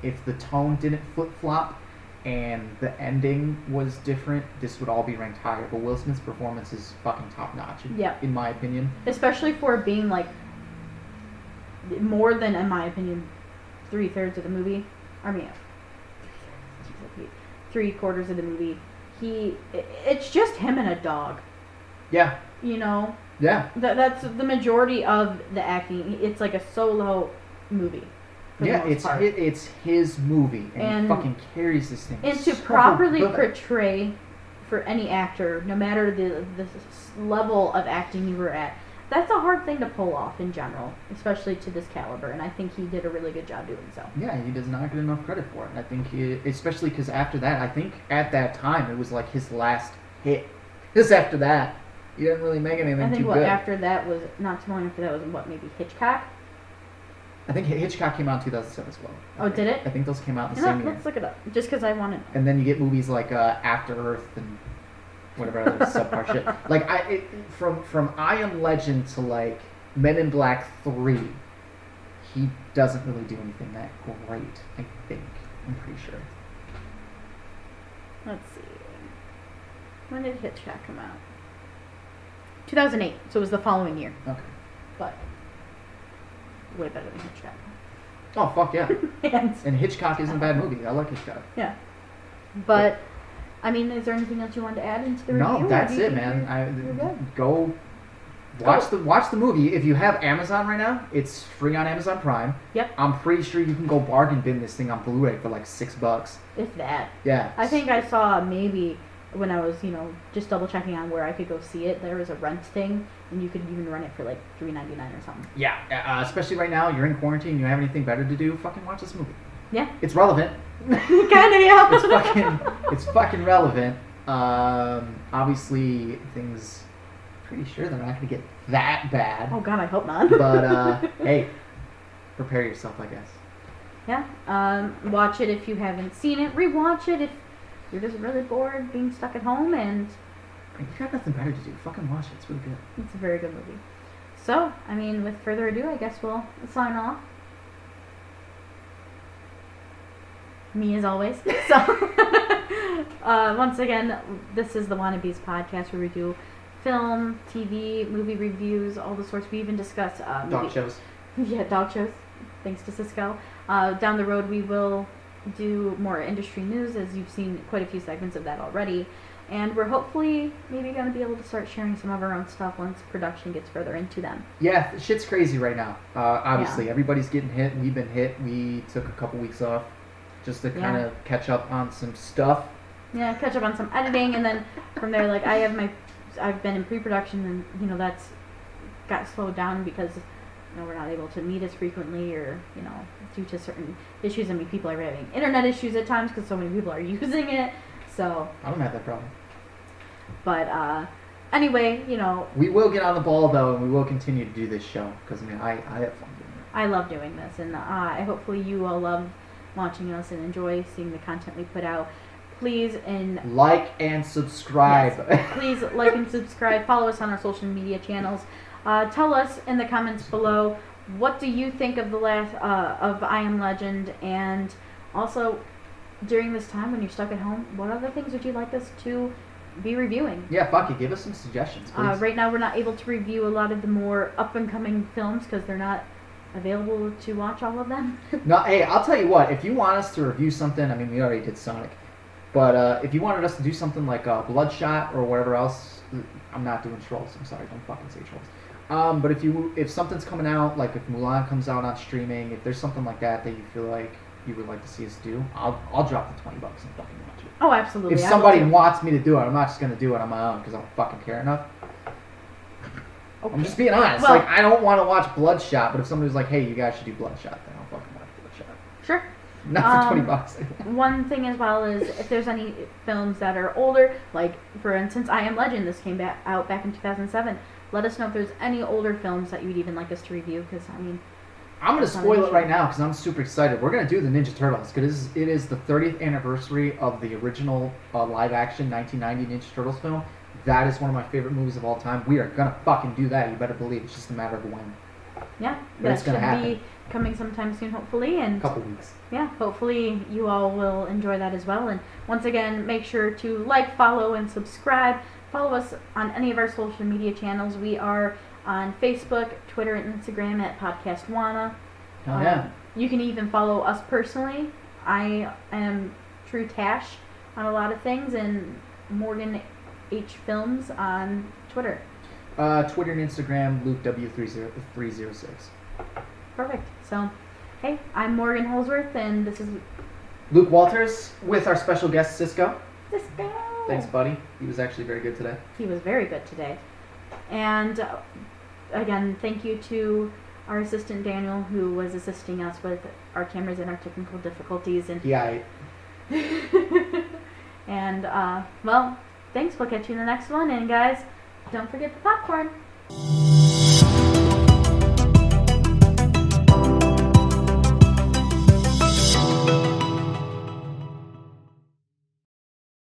[SPEAKER 2] If the tone didn't flip flop and the ending was different, this would all be ranked higher. But Will Smith's performance is fucking top notch. In my opinion.
[SPEAKER 1] Especially for being, like, more than, in my opinion, 3/3 of the movie. I mean, 3/4 of the movie. It's just him and a dog.
[SPEAKER 2] Yeah.
[SPEAKER 1] You know?
[SPEAKER 2] Yeah.
[SPEAKER 1] That's the majority of the acting. It's like a solo movie.
[SPEAKER 2] Yeah, it's his movie, and he fucking carries this thing.
[SPEAKER 1] And to properly portray, for any actor, no matter the level of acting you were at, that's a hard thing to pull off in general, especially to this caliber, and I think he did a really good job doing so.
[SPEAKER 2] Yeah, he does not get enough credit for it. I think especially because after that, I think at that time, it was like his last hit. Just after that, he didn't really make anything too good.
[SPEAKER 1] I think after that was, not too long after that was maybe Hitchcock?
[SPEAKER 2] I think Hitchcock came out in 2007 as well.
[SPEAKER 1] Oh, did it?
[SPEAKER 2] I think those came out in the same year.
[SPEAKER 1] Let's look it up, just because I want to know.
[SPEAKER 2] And then you get movies like After Earth and whatever other subpar shit. Like, from I Am Legend to, like, Men in Black 3, he doesn't really do anything that great, I think. I'm pretty sure.
[SPEAKER 1] Let's see. When did Hitchcock come out? 2008, so it was the following year.
[SPEAKER 2] Okay.
[SPEAKER 1] But way better than Hitchcock.
[SPEAKER 2] Oh, fuck yeah.
[SPEAKER 1] And
[SPEAKER 2] Hitchcock isn't a bad movie. I like Hitchcock.
[SPEAKER 1] yeah. But, I mean, is there anything else you wanted to add into the review?
[SPEAKER 2] No, that's it, man. Go watch the movie. If you have Amazon right now, it's free on Amazon Prime.
[SPEAKER 1] Yep.
[SPEAKER 2] I'm pretty sure you can go bargain bin this thing on Blu-ray for like $6.
[SPEAKER 1] If that.
[SPEAKER 2] Yeah.
[SPEAKER 1] I think I saw maybe when I was, just double checking on where I could go see it, there was a rent thing, and you could even rent it for like $3.99 or something.
[SPEAKER 2] Yeah, especially right now, you're in quarantine, you have anything better to do, fucking watch this movie.
[SPEAKER 1] Yeah.
[SPEAKER 2] It's relevant.
[SPEAKER 1] Kinda, yeah.
[SPEAKER 2] It's fucking relevant. Obviously, things, pretty sure they're not gonna get that bad.
[SPEAKER 1] Oh god, I hope not.
[SPEAKER 2] But, hey, prepare yourself, I guess.
[SPEAKER 1] Yeah. Watch it if you haven't seen it. Rewatch it if you're just really bored being stuck at home, and
[SPEAKER 2] you got nothing better to do. Fucking watch it. It's really good.
[SPEAKER 1] It's a very good movie. So, I mean, with further ado, I guess we'll sign off. Me as always. So, once again, this is the Wannabes podcast where we do film, TV, movie reviews, all the sorts. We even discuss
[SPEAKER 2] dog shows.
[SPEAKER 1] Yeah, dog shows. Thanks to Sisco. Down the road, we will do more industry news, as you've seen quite a few segments of that already. And we're hopefully maybe going to be able to start sharing some of our own stuff once production gets further into them.
[SPEAKER 2] Yeah, shit's crazy right now. Obviously, everybody's getting hit. We've been hit. We took a couple weeks off just to kind of catch up on some stuff.
[SPEAKER 1] Yeah, catch up on some editing, and then from there, like, I've been in pre-production, and, that's got slowed down because we're not able to meet as frequently, or due to certain issues. I mean, people are having internet issues at times because so many people are using it. So
[SPEAKER 2] I don't have that problem.
[SPEAKER 1] But anyway,
[SPEAKER 2] we will get on the ball though, and we will continue to do this show because I have fun doing it.
[SPEAKER 1] I love doing this, and hopefully you all love watching us and enjoy seeing the content we put out. Please
[SPEAKER 2] like and subscribe.
[SPEAKER 1] Yes, please like and subscribe. Follow us on our social media channels. Tell us in the comments below, what do you think of the last of I Am Legend, and also during this time when you're stuck at home, what other things would you like us to be reviewing?
[SPEAKER 2] Yeah, fuck it. Give us some suggestions, please.
[SPEAKER 1] Right now we're not able to review a lot of the more up and coming films because they're not available to watch all of them.
[SPEAKER 2] No, hey, I'll tell you what. If you want us to review something, I mean, we already did Sonic, but if you wanted us to do something like Bloodshot or whatever else, I'm not doing Trolls. I'm sorry, don't fucking say Trolls. But if something's coming out, like if Mulan comes out on streaming, if there's something like that you feel like you would like to see us do, I'll drop the $20 and fucking watch it.
[SPEAKER 1] Oh, absolutely.
[SPEAKER 2] If somebody wants me to do it, I'm not just gonna do it on my own because I don't fucking care enough. Okay. I'm just being honest.
[SPEAKER 1] Well,
[SPEAKER 2] I don't want to watch Bloodshot, but if somebody's like, "Hey, you guys should do Bloodshot," then I'll fucking watch Bloodshot.
[SPEAKER 1] Sure.
[SPEAKER 2] Not for $20.
[SPEAKER 1] One thing as well is if there's any films that are older, like for instance, I Am Legend. This came out back in 2007. Let us know if there's any older films that you'd even like us to review, because I'm going to
[SPEAKER 2] spoil it right now because I'm super excited. We're going to do the Ninja Turtles because it is the 30th anniversary of the original live-action 1990 Ninja Turtles film. That is one of my favorite movies of all time. We are going to fucking do that. You better believe. It's just a matter of when.
[SPEAKER 1] Yeah,
[SPEAKER 2] but it's going to happen.
[SPEAKER 1] Be coming sometime soon, hopefully. And
[SPEAKER 2] a couple weeks.
[SPEAKER 1] Yeah, hopefully you all will enjoy that as well. And once again, make sure to like, follow, and subscribe. Follow us on any of our social media channels. We are on Facebook, Twitter, and Instagram at Podcast Wanna.
[SPEAKER 2] Oh, yeah.
[SPEAKER 1] You can even follow us personally. I am True Tash on a lot of things, and Morgan H Films on Twitter.
[SPEAKER 2] Twitter and Instagram, Luke W306.
[SPEAKER 1] Perfect. So, hey, I'm Morgan Holsworth, and this is
[SPEAKER 2] Luke Walters with our special guest, Sisco.
[SPEAKER 1] Sisco!
[SPEAKER 2] Thanks, buddy. He was actually very good today.
[SPEAKER 1] He was very good today. And again, thank you to our assistant Daniel, who was assisting us with our cameras and our technical difficulties. And
[SPEAKER 2] yeah.
[SPEAKER 1] And well, thanks. We'll catch you in the next one. And guys, don't forget the popcorn.